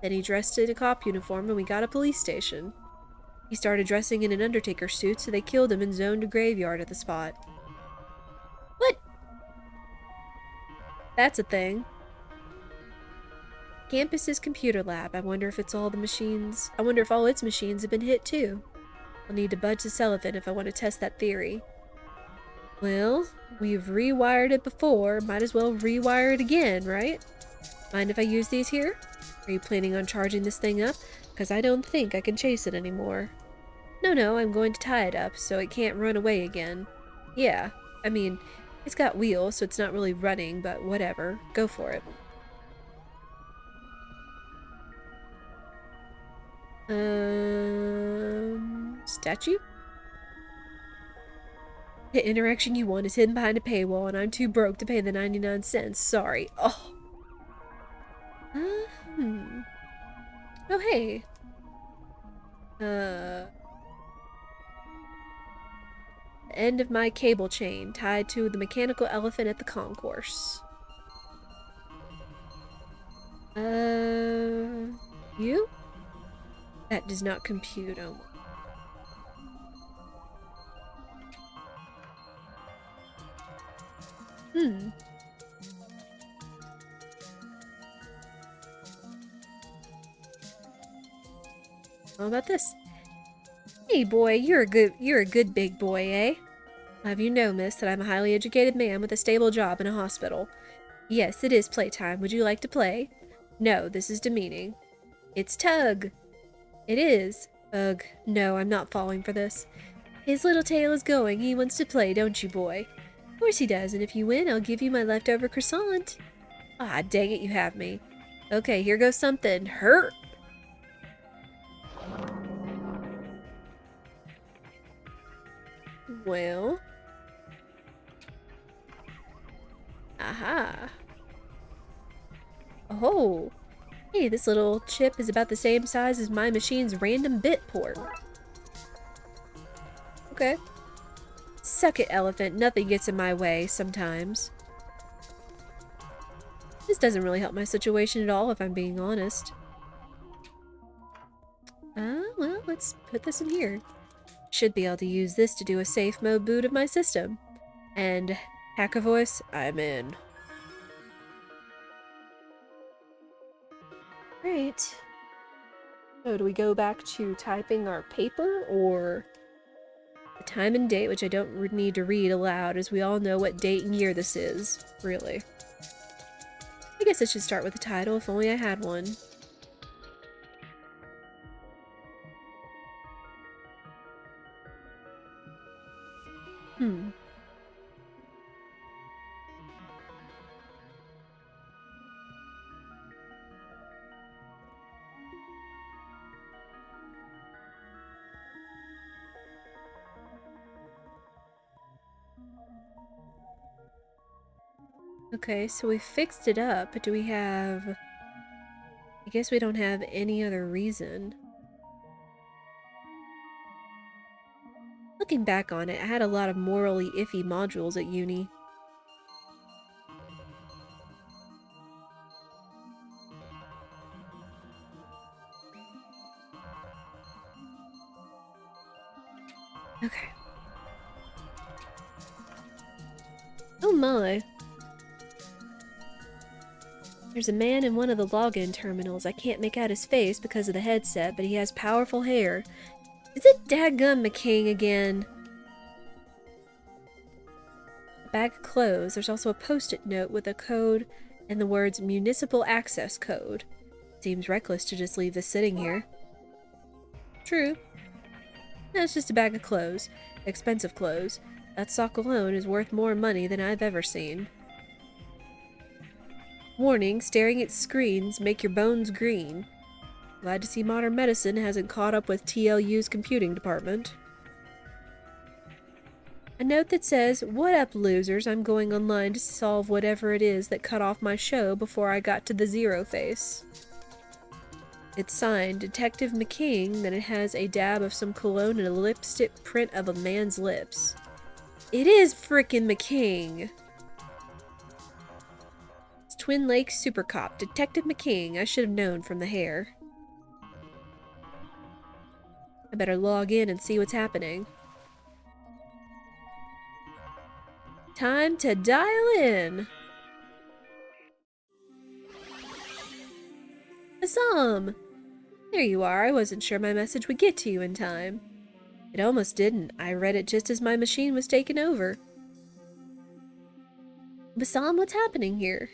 Then he dressed in a cop uniform and we got a police station. He started dressing in an undertaker suit, so they killed him and zoned a graveyard at the spot. What? That's a thing. Campus's computer lab. I wonder if all its machines have been hit too. I'll need to budge this elephant if I want to test that theory. Well, we've rewired it before. Might as well rewire it again, right? Mind if I use these here? Are you planning on charging this thing up? Because I don't think I can chase it anymore. No, I'm going to tie it up so it can't run away again. Yeah, I mean, it's got wheels, so it's not really running, but whatever. Go for it. Statue? The interaction you want is hidden behind a paywall, and I'm too broke to pay the 99 cents. Sorry. Oh. Oh, hey. The end of my cable chain tied to the mechanical elephant at the concourse. You? That does not compute. Oh. How about this? Hey boy, you're a good big boy, eh? I'll have you know, miss, that I'm a highly educated man with a stable job in a hospital. Yes, it is playtime. Would you like to play? No, this is demeaning. It's Tug. It is. Ugh, no, I'm not falling for this. His little tail is going. He wants to play, don't you, boy? Of course he does, and if you win, I'll give you my leftover croissant. Ah, dang it, you have me. Okay, here goes something. Hurt! Well. Aha. Oh. Hey, this little chip is about the same size as my machine's random bit port. Okay. Suck it, elephant. Nothing gets in my way sometimes. This doesn't really help my situation at all, if I'm being honest. Well, let's put this in here. Should be able to use this to do a safe mode boot of my system. And hacker voice, I'm in. Right. So do we go back to typing our paper, or the time and date, which I don't need to read aloud, as we all know what date and year this is, really. I guess I should start with the title, if only I had one. Okay, so we fixed it up, but do we have... I guess we don't have any other reason. Looking back on it, I had a lot of morally iffy modules at uni. Okay. Oh my. There's a man in one of the login terminals. I can't make out his face because of the headset, but he has powerful hair. Is it dadgum McKing again? A bag of clothes. There's also a post-it note with a code and the words municipal access code. Seems reckless to just leave this sitting here. True. That's just a bag of clothes. Expensive clothes. That sock alone is worth more money than I've ever seen. Warning, staring at screens make your bones green. Glad to see modern medicine hasn't caught up with TLU's computing department. A note that says, "What up, losers? I'm going online to solve whatever it is that cut off my show before I got to the zero face." It's signed Detective McKing, then it has a dab of some cologne and a lipstick print of a man's lips. It is frickin' McKing! It's Twin Lakes Super Cop, Detective McKing. I should have known from the hair. I better log in and see what's happening. Time to dial in! Assam! There you are. I wasn't sure my message would get to you in time. It almost didn't. I read it just as my machine was taken over. Bassam, what's happening here?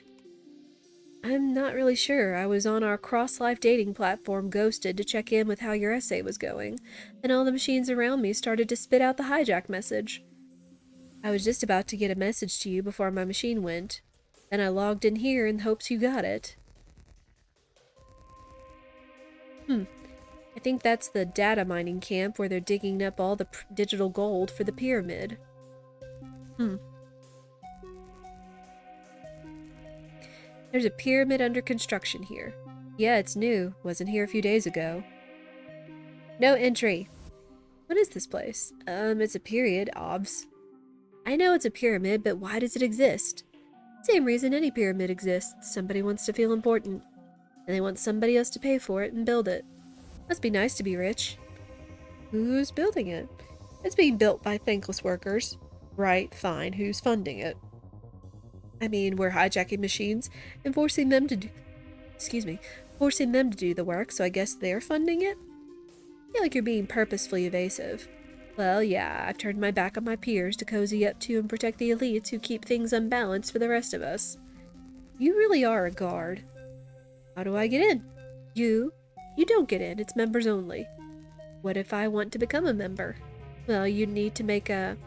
I'm not really sure. I was on our cross-life dating platform, Ghosted, to check in with how your essay was going, and all the machines around me started to spit out the hijack message. I was just about to get a message to you before my machine went. Then I logged in here in hopes you got it. I think that's the data mining camp where they're digging up all the digital gold for the pyramid. There's a pyramid under construction here. Yeah, it's new. Wasn't here a few days ago. No entry. What is this place? It's a period, obvs. I know it's a pyramid, but why does it exist? Same reason any pyramid exists. Somebody wants to feel important. And they want somebody else to pay for it and build it. Must be nice to be rich. Who's building it? It's being built by thankless workers. Right, fine. Who's funding it? I mean, we're hijacking machines and forcing them to do the work, so I guess they're funding it? I feel like you're being purposefully evasive. Well, yeah, I've turned my back on my peers to cozy up to and protect the elites who keep things unbalanced for the rest of us. You really are a guard. How do I get in? You don't get in, it's members only. What if I want to become a member? Well, you'd need to make a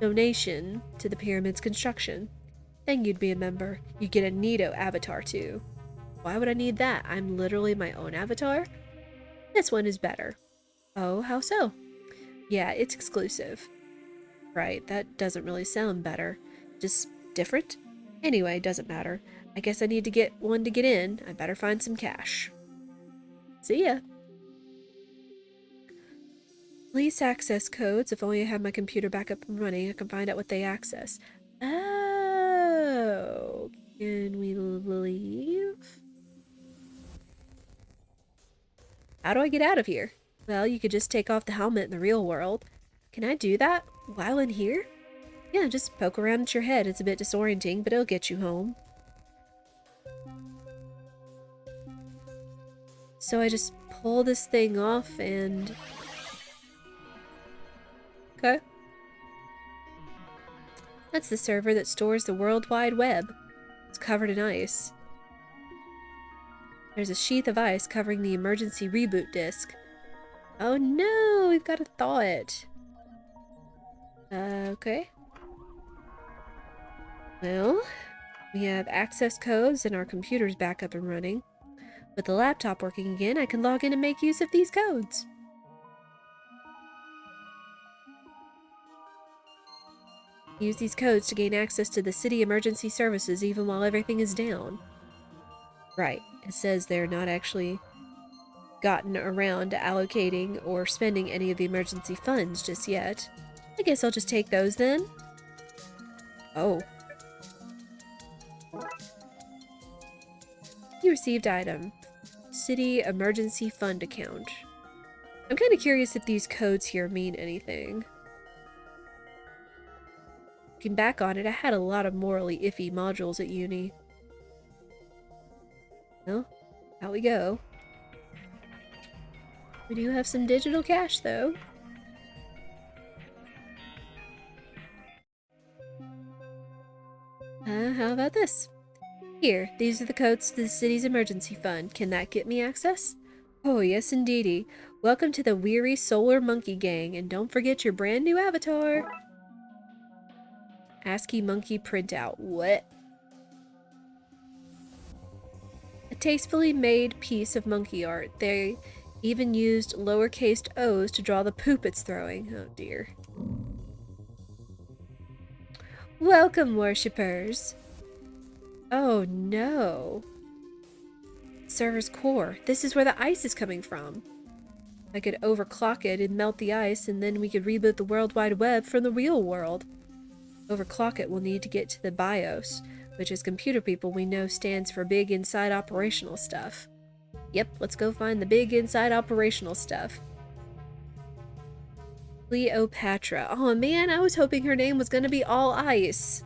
donation to the pyramid's construction. Then you'd be a member. You'd get a neato avatar too. Why would I need that? I'm literally my own avatar? This one is better. Oh, how so? Yeah, it's exclusive. Right, that doesn't really sound better. Just different? Anyway, doesn't matter. I guess I need to get one to get in. I better find some cash. See ya. Police access codes. If only I had my computer back up and running, I can find out what they access. Oh, can we leave? How do I get out of here? Well, you could just take off the helmet in the real world. Can I do that while in here? Yeah, just poke around at your head. It's a bit disorienting, but it'll get you home. So I just pull this thing off and... Okay. That's the server that stores the World Wide Web. It's covered in ice. There's a sheath of ice covering the emergency reboot disk. Oh no, we've got to thaw it. Okay. Well, we have access codes and our computer's back up and running. With the laptop working again, I can log in and make use of these codes. Use these codes to gain access to the city emergency services even while everything is down. Right. It says they're not actually gotten around to allocating or spending any of the emergency funds just yet. I guess I'll just take those then. Oh. You received item. City emergency fund account. I'm kind of curious if these codes here mean anything. Looking back on it, I had a lot of morally iffy modules at uni. Well, out we go. We do have some digital cash, though. How about this? Here, these are the codes to the city's emergency fund. Can that get me access? Oh, yes indeedy. Welcome to the Weary Solar Monkey Gang, and don't forget your brand new avatar. ASCII monkey printout. What? A tastefully made piece of monkey art. They even used lowercase O's to draw the poop it's throwing. Oh dear. Welcome, worshippers. Oh no. Server's core. This is where the ice is coming from. I could overclock it and melt the ice, and then we could reboot the World Wide Web from the real world. Overclock it, we'll need to get to the BIOS, which as computer people we know stands for Big Inside Operational Stuff. Yep, let's go find the Big Inside Operational Stuff. Cleopatra. Oh man, I was hoping her name was gonna be all ice.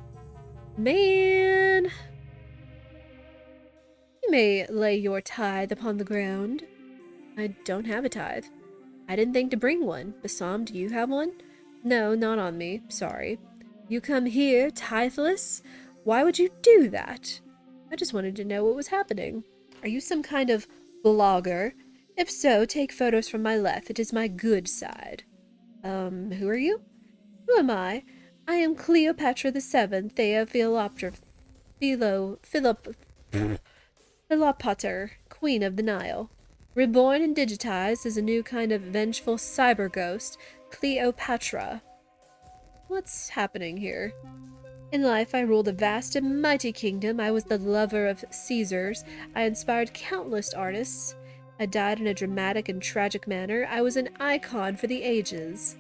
Man. You may lay your tithe upon the ground. I don't have a tithe. I didn't think to bring one. Bassam, do you have one? No, not on me. Sorry. You come here, titheless? Why would you do that? I just wanted to know what was happening. Are you some kind of blogger? If so, take photos from my left. It is my good side. Who are you? Who am I? I am Cleopatra the Seventh, Thea Philopater, Queen of the Nile. Reborn and digitized as a new kind of vengeful cyber ghost, Cleopatra. What's happening here? In life, I ruled a vast and mighty kingdom. I was the lover of Caesars. I inspired countless artists. I died in a dramatic and tragic manner. I was an icon for the ages.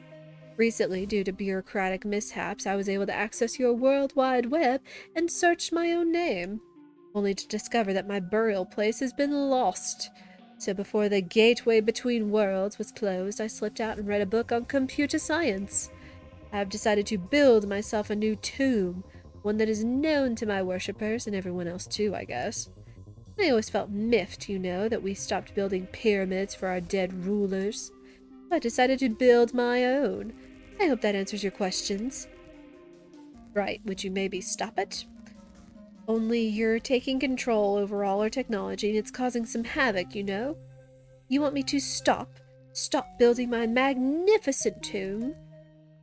Recently, due to bureaucratic mishaps, I was able to access your World Wide Web and search my own name, only to discover that my burial place has been lost. So before the gateway between worlds was closed, I slipped out and read a book on computer science. I have decided to build myself a new tomb, one that is known to my worshippers and everyone else too, I guess. I always felt miffed, you know, that we stopped building pyramids for our dead rulers. I decided to build my own. I hope that answers your questions. Right, would you maybe stop it? Only you're taking control over all our technology and it's causing some havoc, you know? You want me to stop building my magnificent tomb?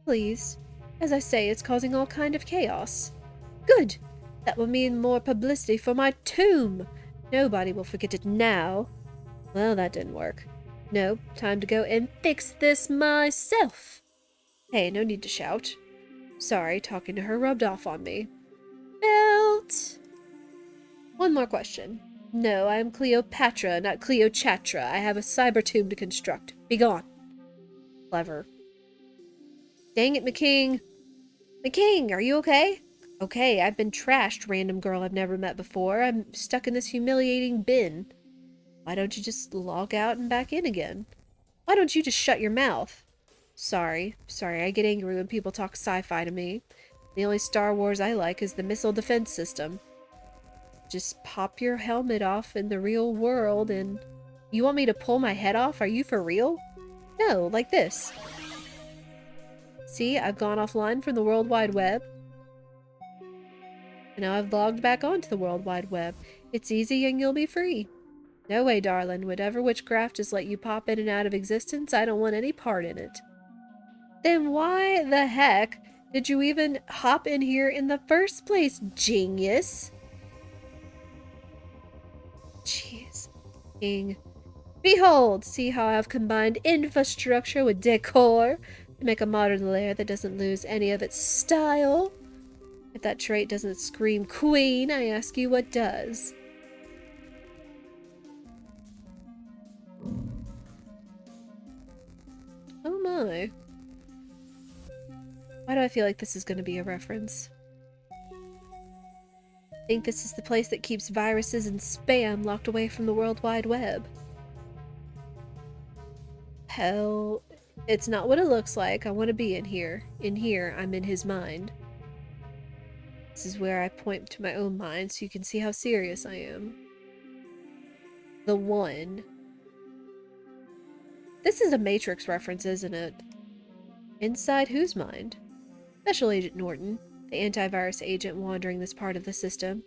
Please. As I say, it's causing all kind of chaos. Good! That will mean more publicity for my tomb! Nobody will forget it now. Well, that didn't work. No, time to go and fix this myself. Hey, no need to shout. Sorry, talking to her rubbed off on me. Belt! One more question. No, I am Cleopatra, not Cleochatra. I have a cyber tomb to construct. Be gone. Clever. Dang it, McKing. McKing, are you okay? Okay, I've been trashed, random girl I've never met before. I'm stuck in this humiliating bin. Why don't you just log out and back in again? Why don't you just shut your mouth? Sorry, I get angry when people talk sci-fi to me. The only Star Wars I like is the missile defense system. Just pop your helmet off in the real world and... You want me to pull my head off? Are you for real? No, like this. See, I've gone offline from the World Wide Web. And now I've logged back onto the World Wide Web. It's easy and you'll be free. No way, darling. Whatever witchcraft just let you pop in and out of existence, I don't want any part in it. Then why the heck did you even hop in here in the first place, genius? Jeez. King. Behold! See how I've combined infrastructure with decor to make a modern lair that doesn't lose any of its style? that trait doesn't scream queen, I ask you what does. Oh my. Why do I feel like this is going to be a reference? I think this is the place that keeps viruses and spam locked away from the World Wide Web. Hell, it's not what it looks like. I want to be in here. In here, I'm in his mind. This is where I point to my own mind so you can see how serious I am. The One. This is a Matrix reference, isn't it? Inside whose mind? Special Agent Norton, the antivirus agent wandering this part of the system.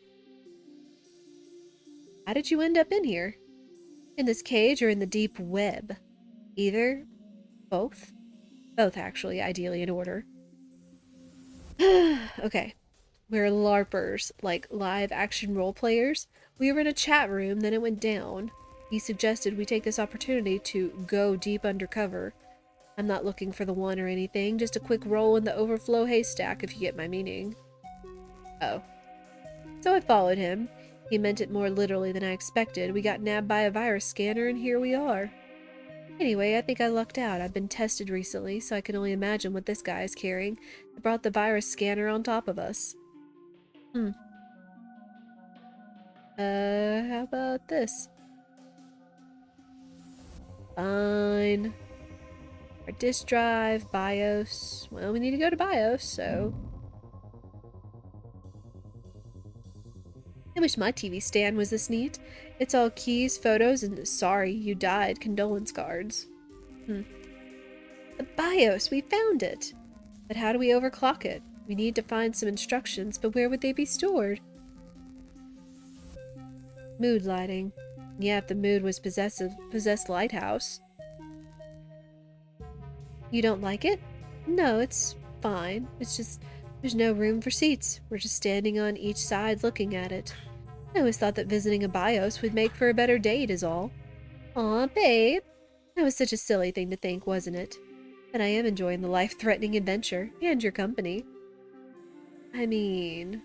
How did you end up in here? In this cage or in the deep web? Either? Both? Both, actually, ideally in order. Okay. We're LARPers, like live action role players. We were in a chat room, then it went down. He suggested we take this opportunity to go deep undercover. I'm not looking for the One or anything, just a quick roll in the overflow haystack, if you get my meaning. Oh. So I followed him. He meant it more literally than I expected. We got nabbed by a virus scanner, and here we are. Anyway, I think I lucked out. I've been tested recently, so I can only imagine what this guy is carrying. It brought the virus scanner on top of us. How about this? Fine. Our disk drive, BIOS. Well, we need to go to BIOS, so... I wish my TV stand was this neat. It's all keys, photos, and sorry you died condolence cards. The BIOS! We found it! But how do we overclock it? We need to find some instructions, but where would they be stored? Mood lighting. Yeah, if the mood was possessed lighthouse. You don't like it? No, it's fine. It's just, there's no room for seats. We're just standing on each side looking at it. I always thought that visiting a BIOS would make for a better date is all. Aw, babe. That was such a silly thing to think, wasn't it? But I am enjoying the life-threatening adventure, and your company. I mean...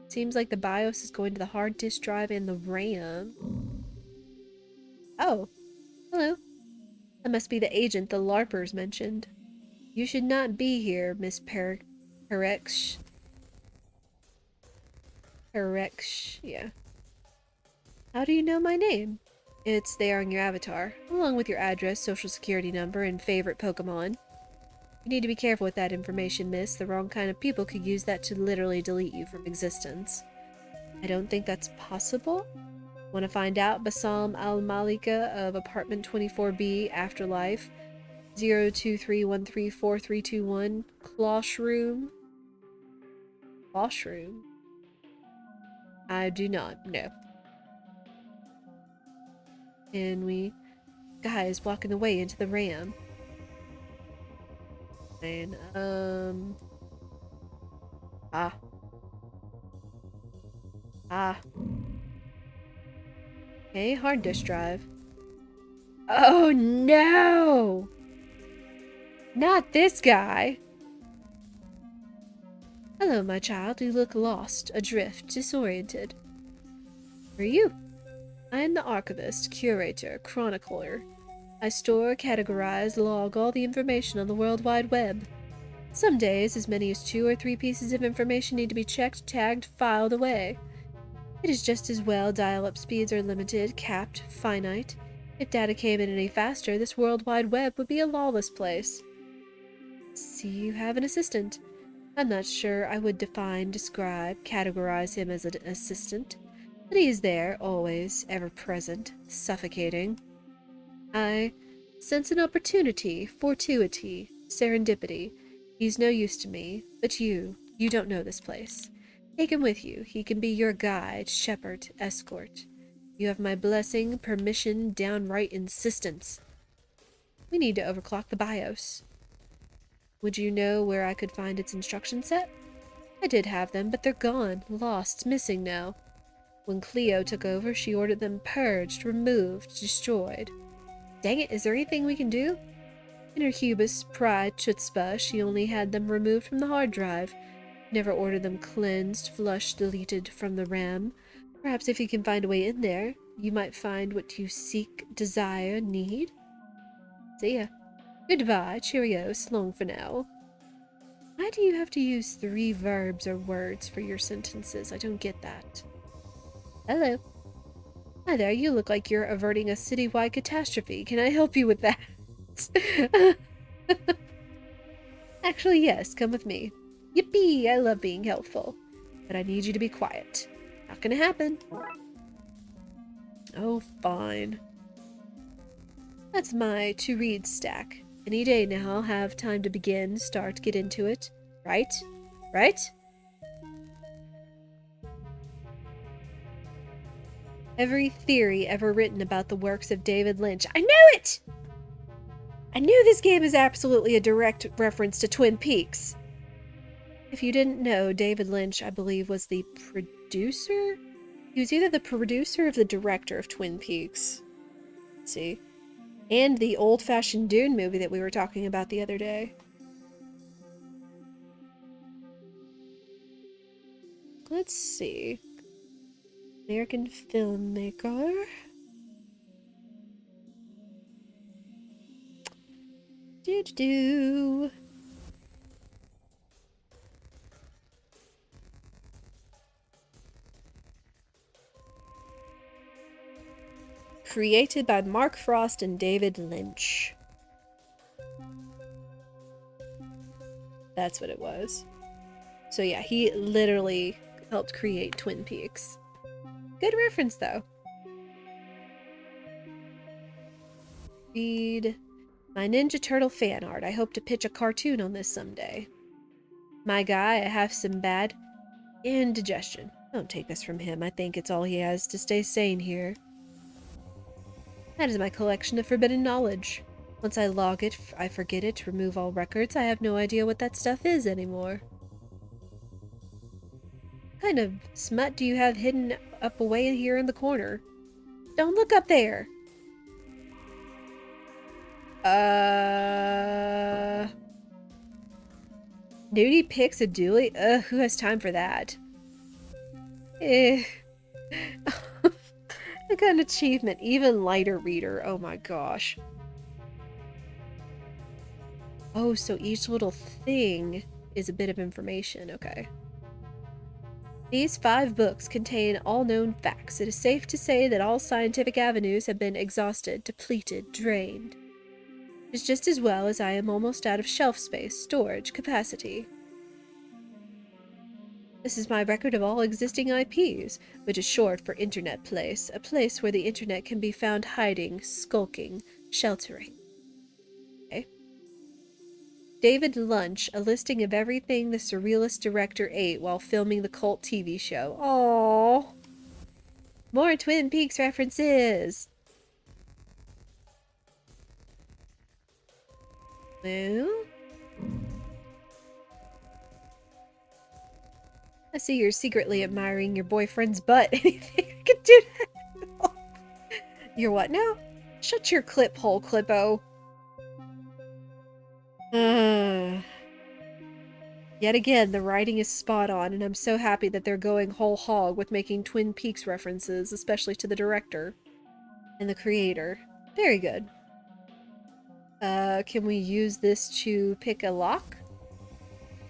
Seems like the BIOS is going to the hard disk drive and the RAM. Oh. Hello. That must be the agent the LARPers mentioned. You should not be here, Miss Pereksh. Yeah. How do you know my name? It's there on your avatar, along with your address, social security number, and favorite Pokemon. You need to be careful with that information, miss. The wrong kind of people could use that to literally delete you from existence. I don't think that's possible. Want to find out? Basam Al-Malika of Apartment 24B, Afterlife, 023134321, Closhroom. Closhroom? I do not, no. And we... Guys walking away into the RAM. And, Okay, hard disk drive. Oh no! Not this guy! Hello, my child. You look lost, adrift, disoriented. Who are you? I am the archivist, curator, chronicler. I store, categorize, log all the information on the World Wide Web. Some days, as many as 2 or 3 pieces of information need to be checked, tagged, filed away. It is just as well dial-up speeds are limited, capped, finite. If data came in any faster, this World Wide Web would be a lawless place. See, you have an assistant. I'm not sure I would define, describe, categorize him as an assistant, but he is there, always, ever present, suffocating. I sense an opportunity, fortuity, serendipity. He's no use to me, but you don't know this place. Take him with you. He can be your guide, shepherd, escort. You have my blessing, permission, downright insistence. We need to overclock the BIOS. Would you know where I could find its instruction set? I did have them, but they're gone, lost, missing now. When Cleo took over, she ordered them purged, removed, destroyed. Dang it, is there anything we can do? In her hubris, pride, chutzpah, she only had them removed from the hard drive. Never ordered them cleansed, flushed, deleted from the RAM. Perhaps if you can find a way in there, you might find what you seek, desire, need. See ya. Goodbye, cheerio, so long for now. Why do you have to use 3 verbs or words for your sentences? I don't get that. Hello. Hi there, you look like you're averting a citywide catastrophe. Can I help you with that? Actually, yes, come with me. Yippee, I love being helpful. But I need you to be quiet. Not gonna happen. Oh, fine. That's my to-read stack. Any day now I'll have time to begin, start, get into it. Right? Right? Every theory ever written about the works of David Lynch. I knew it! I knew this game is absolutely a direct reference to Twin Peaks. If you didn't know, David Lynch, I believe, was the producer? He was either the producer or the director of Twin Peaks. Let's see. And the old-fashioned Dune movie that we were talking about the other day. Let's see. American filmmaker. Do-do-do. Created by Mark Frost and David Lynch. That's what it was. So yeah, he literally helped create Twin Peaks. Good reference, though. Read my Ninja Turtle fan art. I hope to pitch a cartoon on this someday. My guy, I have some bad indigestion. Don't take this from him. I think it's all he has to stay sane here. That is my collection of forbidden knowledge. Once I log it, I forget it, remove all records. I have no idea what that stuff is anymore. What kind of smut do you have hidden up away here in the corner? Don't look up there! Nudie pics a dually? Ugh, who has time for that? Eh. I got an achievement. Even lighter reader. Oh my gosh. Oh, so each little thing is a bit of information. Okay. These 5 books contain all known facts. It is safe to say that all scientific avenues have been exhausted, depleted, drained. It is just as well as I am almost out of shelf space, storage, capacity. This is my record of all existing IPs, which is short for Internet Place, a place where the internet can be found hiding, skulking, sheltering. Okay. David Lynch, a listing of everything the surrealist director ate while filming the cult TV show. Aww. More Twin Peaks references. Well, I see you're secretly admiring your boyfriend's butt. Anything I could do to help? You're what now? Shut your clip hole, Clippo. Yet again, the writing is spot on, and I'm so happy that they're going whole hog with making Twin Peaks references, especially to the director and the creator. Very good. Can we use this to pick a lock?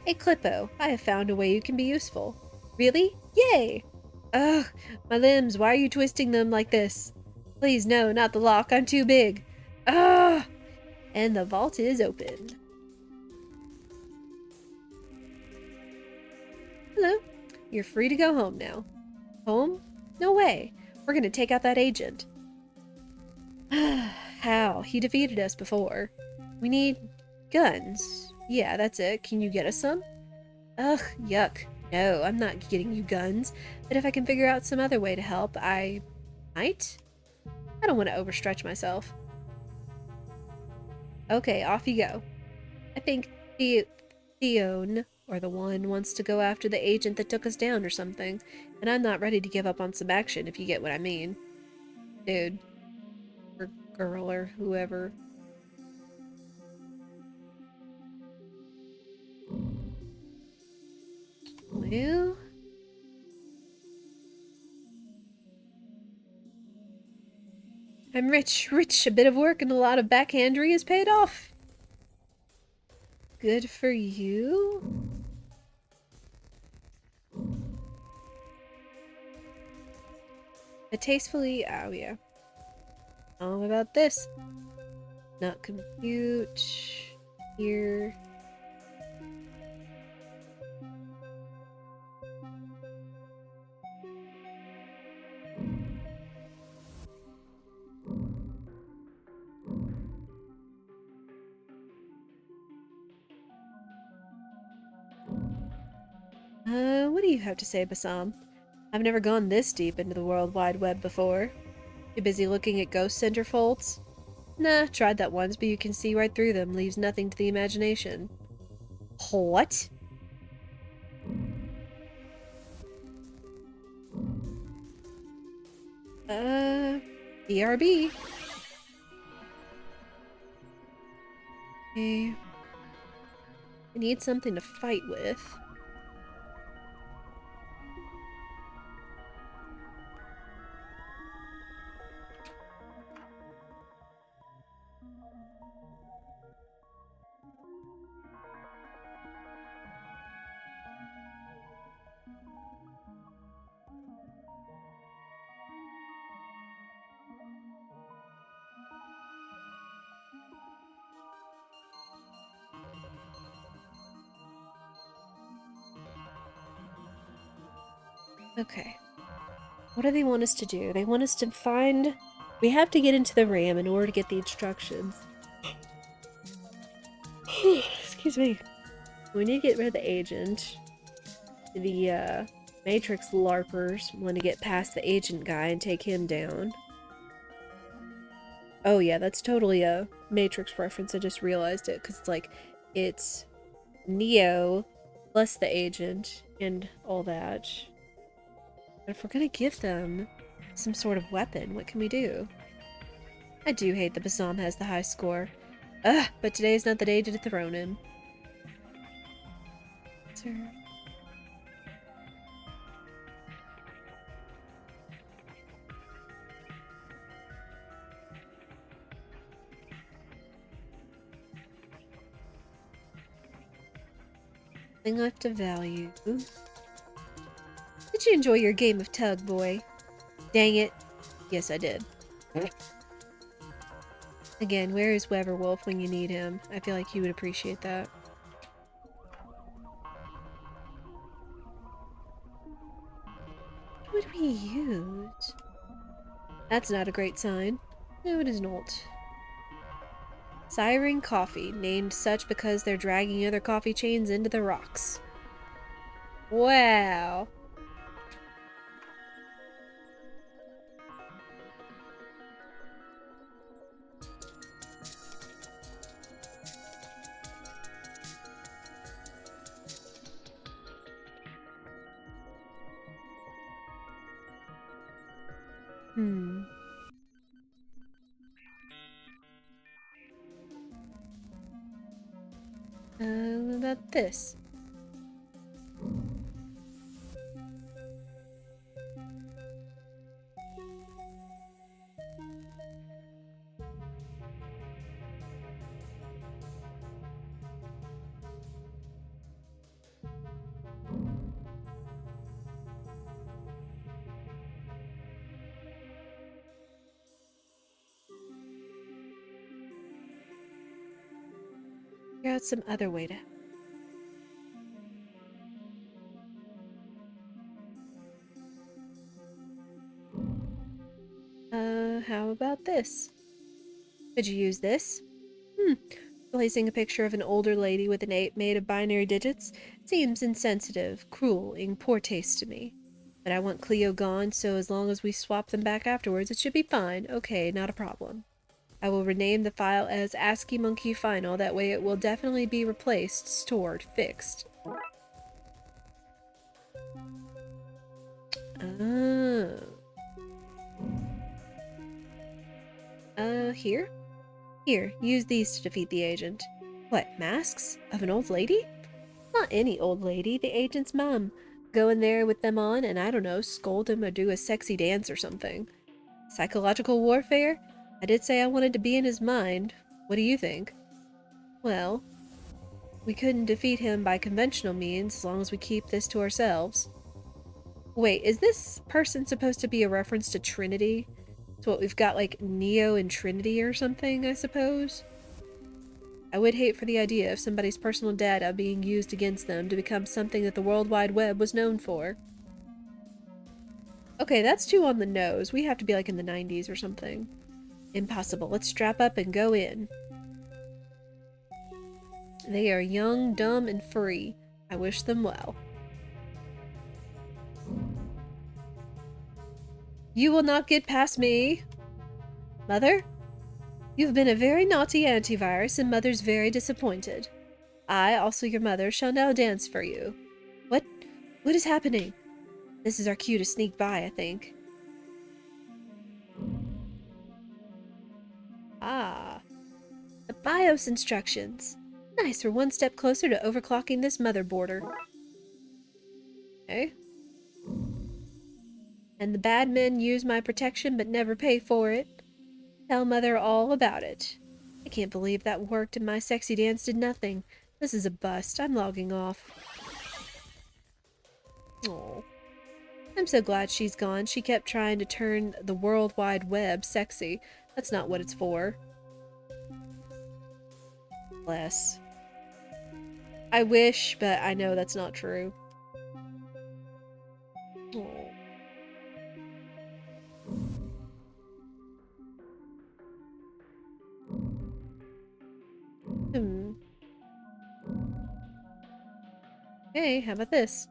Hey, Clippo, I have found a way you can be useful. Really? Yay! Ugh, my limbs, why are you twisting them like this? Please, no, not the lock, I'm too big. Ugh! And the vault is open. Hello. You're free to go home now. Home? No way. We're gonna take out that agent. How? He defeated us before. We need guns. Yeah, that's it. Can you get us some? Ugh, yuck. No, I'm not getting you guns. But if I can figure out some other way to help, I might? I don't want to overstretch myself. Okay, off you go. I think Theon, or the one, wants to go after the agent that took us down or something. And I'm not ready to give up on some action, if you get what I mean. Dude. Or girl, or whoever. you. I'm rich, rich. A bit of work and a lot of backhandery has paid off. Good for you. A tastefully, oh yeah. All about this. Not compute. Here. What do you have to say, Bassam? I've never gone this deep into the World Wide Web before. You busy looking at ghost centerfolds? Nah, tried that once, but you can see right through them. Leaves nothing to the imagination. What? BRB. Okay. I need something to fight with. Okay. What do they want us to do? They want us to find... We have to get into the RAM in order to get the instructions. Excuse me. We need to get rid of the agent. The, Matrix LARPers want to get past the agent guy and take him down. Oh yeah, that's totally a Matrix reference. I just realized it, because it's like, it's Neo plus the agent and all that. But if we're gonna give them some sort of weapon, what can we do? I do hate that Bassam has the high score. Ugh, but today's not the day to dethrone him. Sir. Nothing left of value. Did you enjoy your game of tug, boy? Dang it. Yes, I did. Again, where is Weverwolf when you need him? I feel like he would appreciate that. What would we use? That's not a great sign. No, it is not. Siren Coffee, named such because they're dragging other coffee chains into the rocks. Wow. What about this? Figure out some other way to... how about this? Could you use this? Placing a picture of an older lady with an 8 made of binary digits seems insensitive, cruel, in poor taste to me. But I want Cleo gone, so as long as we swap them back afterwards, it should be fine. Okay, not a problem. I will rename the file as ASCII Monkey Final. That way it will definitely be replaced, stored, fixed. Here? Here, use these to defeat the agent. What, masks? Of an old lady? Not any old lady, the agent's mum. Go in there with them on and, I don't know, scold him or do a sexy dance or something. Psychological warfare? I did say I wanted to be in his mind. What do you think? Well, we couldn't defeat him by conventional means as long as we keep this to ourselves. Wait, is this person supposed to be a reference to Trinity? So what, we've got like Neo and Trinity or something, I suppose? I would hate for the idea of somebody's personal data being used against them to become something that the World Wide Web was known for. Okay, that's too on the nose. We have to be like in the 90s or something. Impossible. Let's strap up and go in. They are young, dumb, and free. I wish them well. You will not get past me. Mother? You've been a very naughty antivirus, and Mother's very disappointed. I, also your mother, shall now dance for you. What? What is happening? This is our cue to sneak by, I think. Ah. The BIOS instructions. Nice, we're one step closer to overclocking this motherboarder. Okay. And the bad men use my protection but never pay for it. Tell Mother all about it. I can't believe that worked and my sexy dance did nothing. This is a bust. I'm logging off. Oh, I'm so glad she's gone. She kept trying to turn the World Wide Web sexy. That's not what it's for. Bless. I wish, but I know that's not true. Oh. Hmm. Hey, how about this?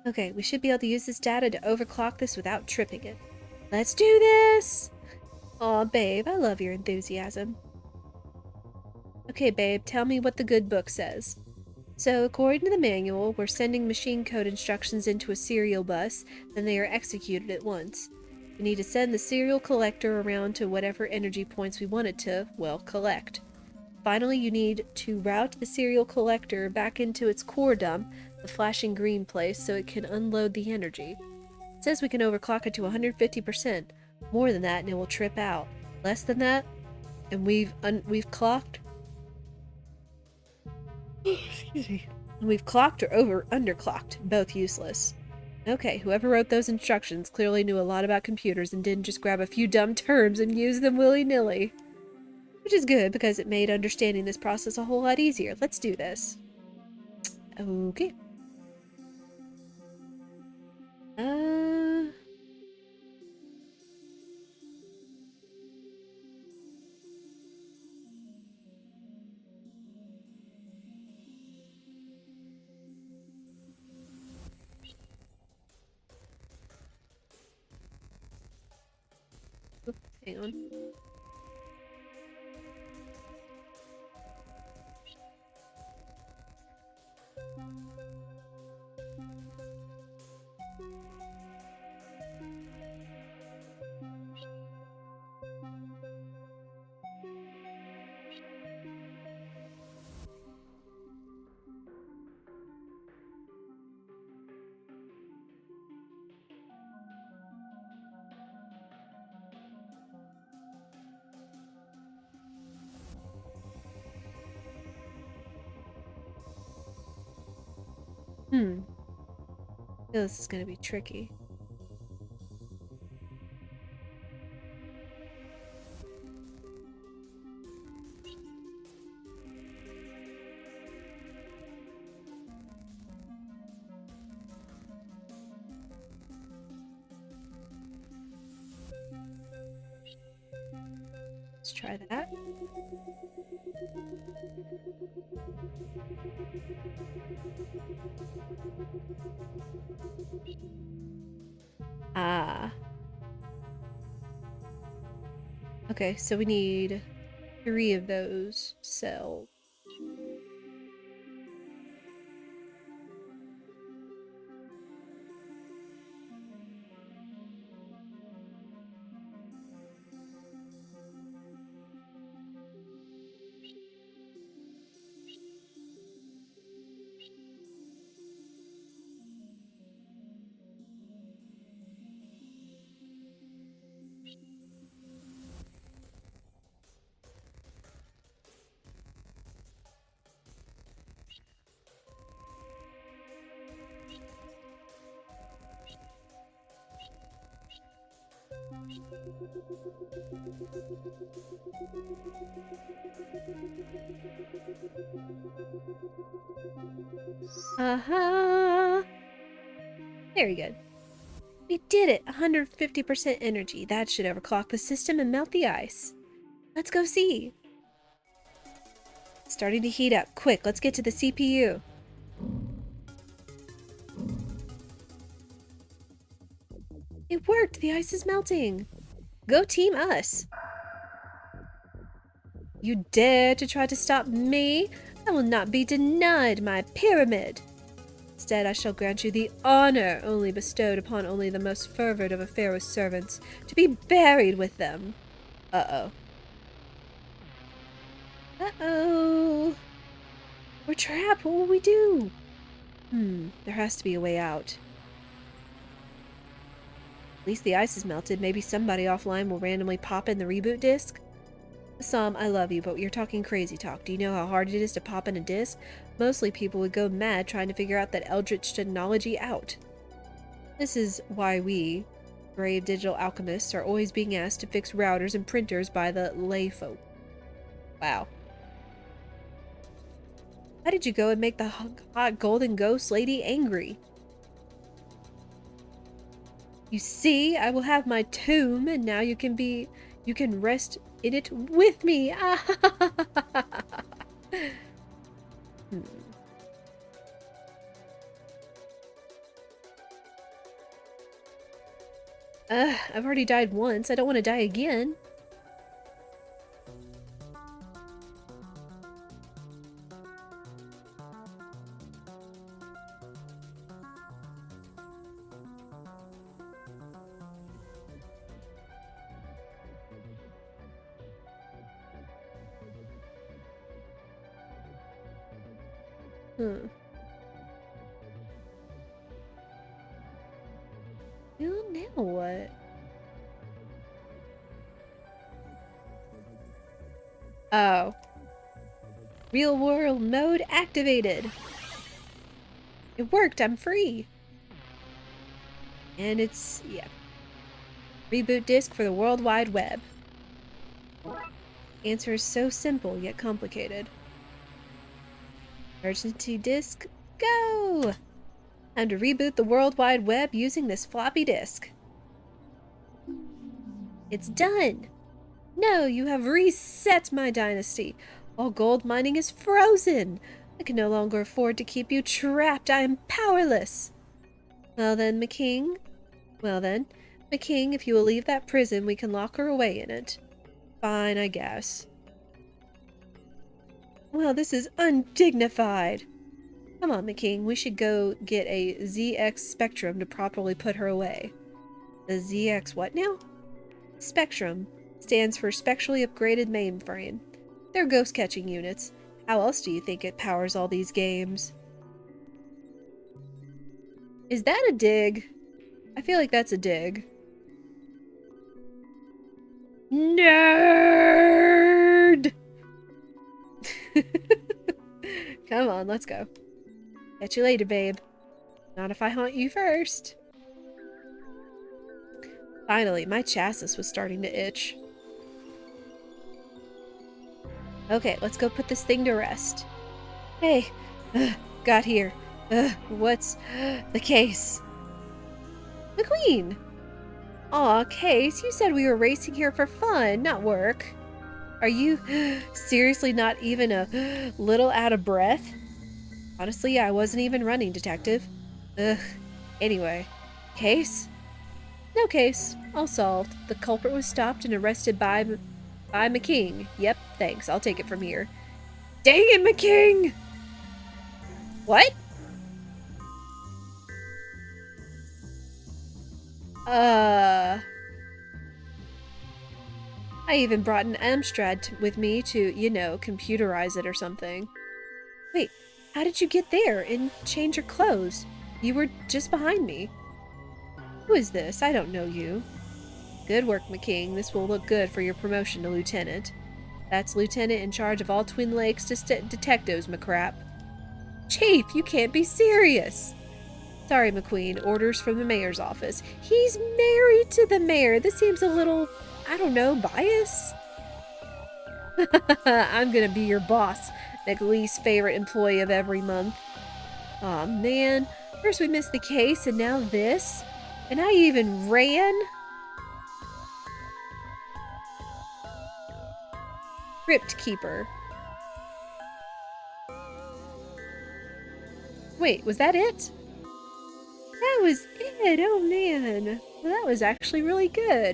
Okay, we should be able to use this data to overclock this without tripping it. Let's do this! Aw, babe, I love your enthusiasm. Okay, babe, tell me what the good book says. So, according to the manual, we're sending machine code instructions into a serial bus, then they are executed at once. We need to send the serial collector around to whatever energy points we want it to, well, collect. Finally, you need to route the serial collector back into its core dump, the flashing green place, so it can unload the energy. It says we can overclock it to 150%. More than that and it will trip out. Less than that, and we've clocked. Excuse me. We've clocked or underclocked, both useless. Okay, whoever wrote those instructions clearly knew a lot about computers and didn't just grab a few dumb terms and use them willy-nilly. Which is good, because it made understanding this process a whole lot easier. Let's do this. Okay. Uh... Hang on. I feel this is gonna be tricky. Let's try that. Ah. Okay, so we need 3 of those cells. Very good. We did it! 150% energy. That should overclock the system and melt the ice. Let's go see. Starting to heat up. Quick, let's get to the CPU. It worked! The ice is melting! Go team us! You dare to try to stop me? I will not be denied my pyramid! Instead, I shall grant you the honor only bestowed upon only the most fervent of a pharaoh's servants, to be buried with them. Uh-oh. Uh-oh. We're trapped. What will we do? There has to be a way out. At least the ice is melted. Maybe somebody offline will randomly pop in the reboot disc. Sam, I love you, but you're talking crazy talk. Do you know how hard it is to pop in a disc? Mostly people would go mad trying to figure out that eldritch technology out. This is why we, brave digital alchemists, are always being asked to fix routers and printers by the lay folk. Wow. How did you go and make the hot golden ghost lady angry? You see, I will have my tomb, and now you can rest in it with me. I've already died once. I don't want to die again. Well, now what? Oh. Real world mode activated. It worked, I'm free. And it's, yeah. Reboot disk for the World Wide Web. Answer is so simple, yet complicated. Emergency disk, go! Time to reboot the World Wide Web using this floppy disk. It's done! No, you have reset my dynasty. All gold mining is frozen. I can no longer afford to keep you trapped. I am powerless. Well then, McKing, if you will leave that prison, we can lock her away in it. Fine, I guess. Well, this is undignified. Come on, McKing, we should go get a ZX Spectrum to properly put her away. The ZX what now? Spectrum stands for Spectrally Upgraded Mainframe. They're ghost-catching units. How else do you think it powers all these games? Is that a dig? I feel like that's a dig. Nerd! Come on, let's go. Catch you later, babe. Not if I haunt you first. Finally, my chassis was starting to itch. Okay, let's go put this thing to rest. Hey, got here. What's the case? The Queen! Aw, Case, you said we were racing here for fun, not work. Are you seriously not even a little out of breath? Honestly, I wasn't even running, Detective. Anyway, Case? No case. All solved. The culprit was stopped and arrested by McKing. Yep, thanks. I'll take it from here. Dang it, McKing! What? I even brought an Amstrad with me to, you know, computerize it or something. Wait, how did you get there and change your clothes? You were just behind me. Who is this? I don't know you. Good work, McKing. This will look good for your promotion to lieutenant. That's lieutenant in charge of all Twin Lakes detectives, McCrap. Chief, you can't be serious. Sorry, McQueen. Orders from the mayor's office. He's married to the mayor. This seems a little, I don't know, biased? I'm gonna be your boss. The least favorite employee of every month. Aw, man. First we missed the case, and now this? And I even ran? Crypt Keeper. Wait, was that it? That was it! Oh man! Well, that was actually really good.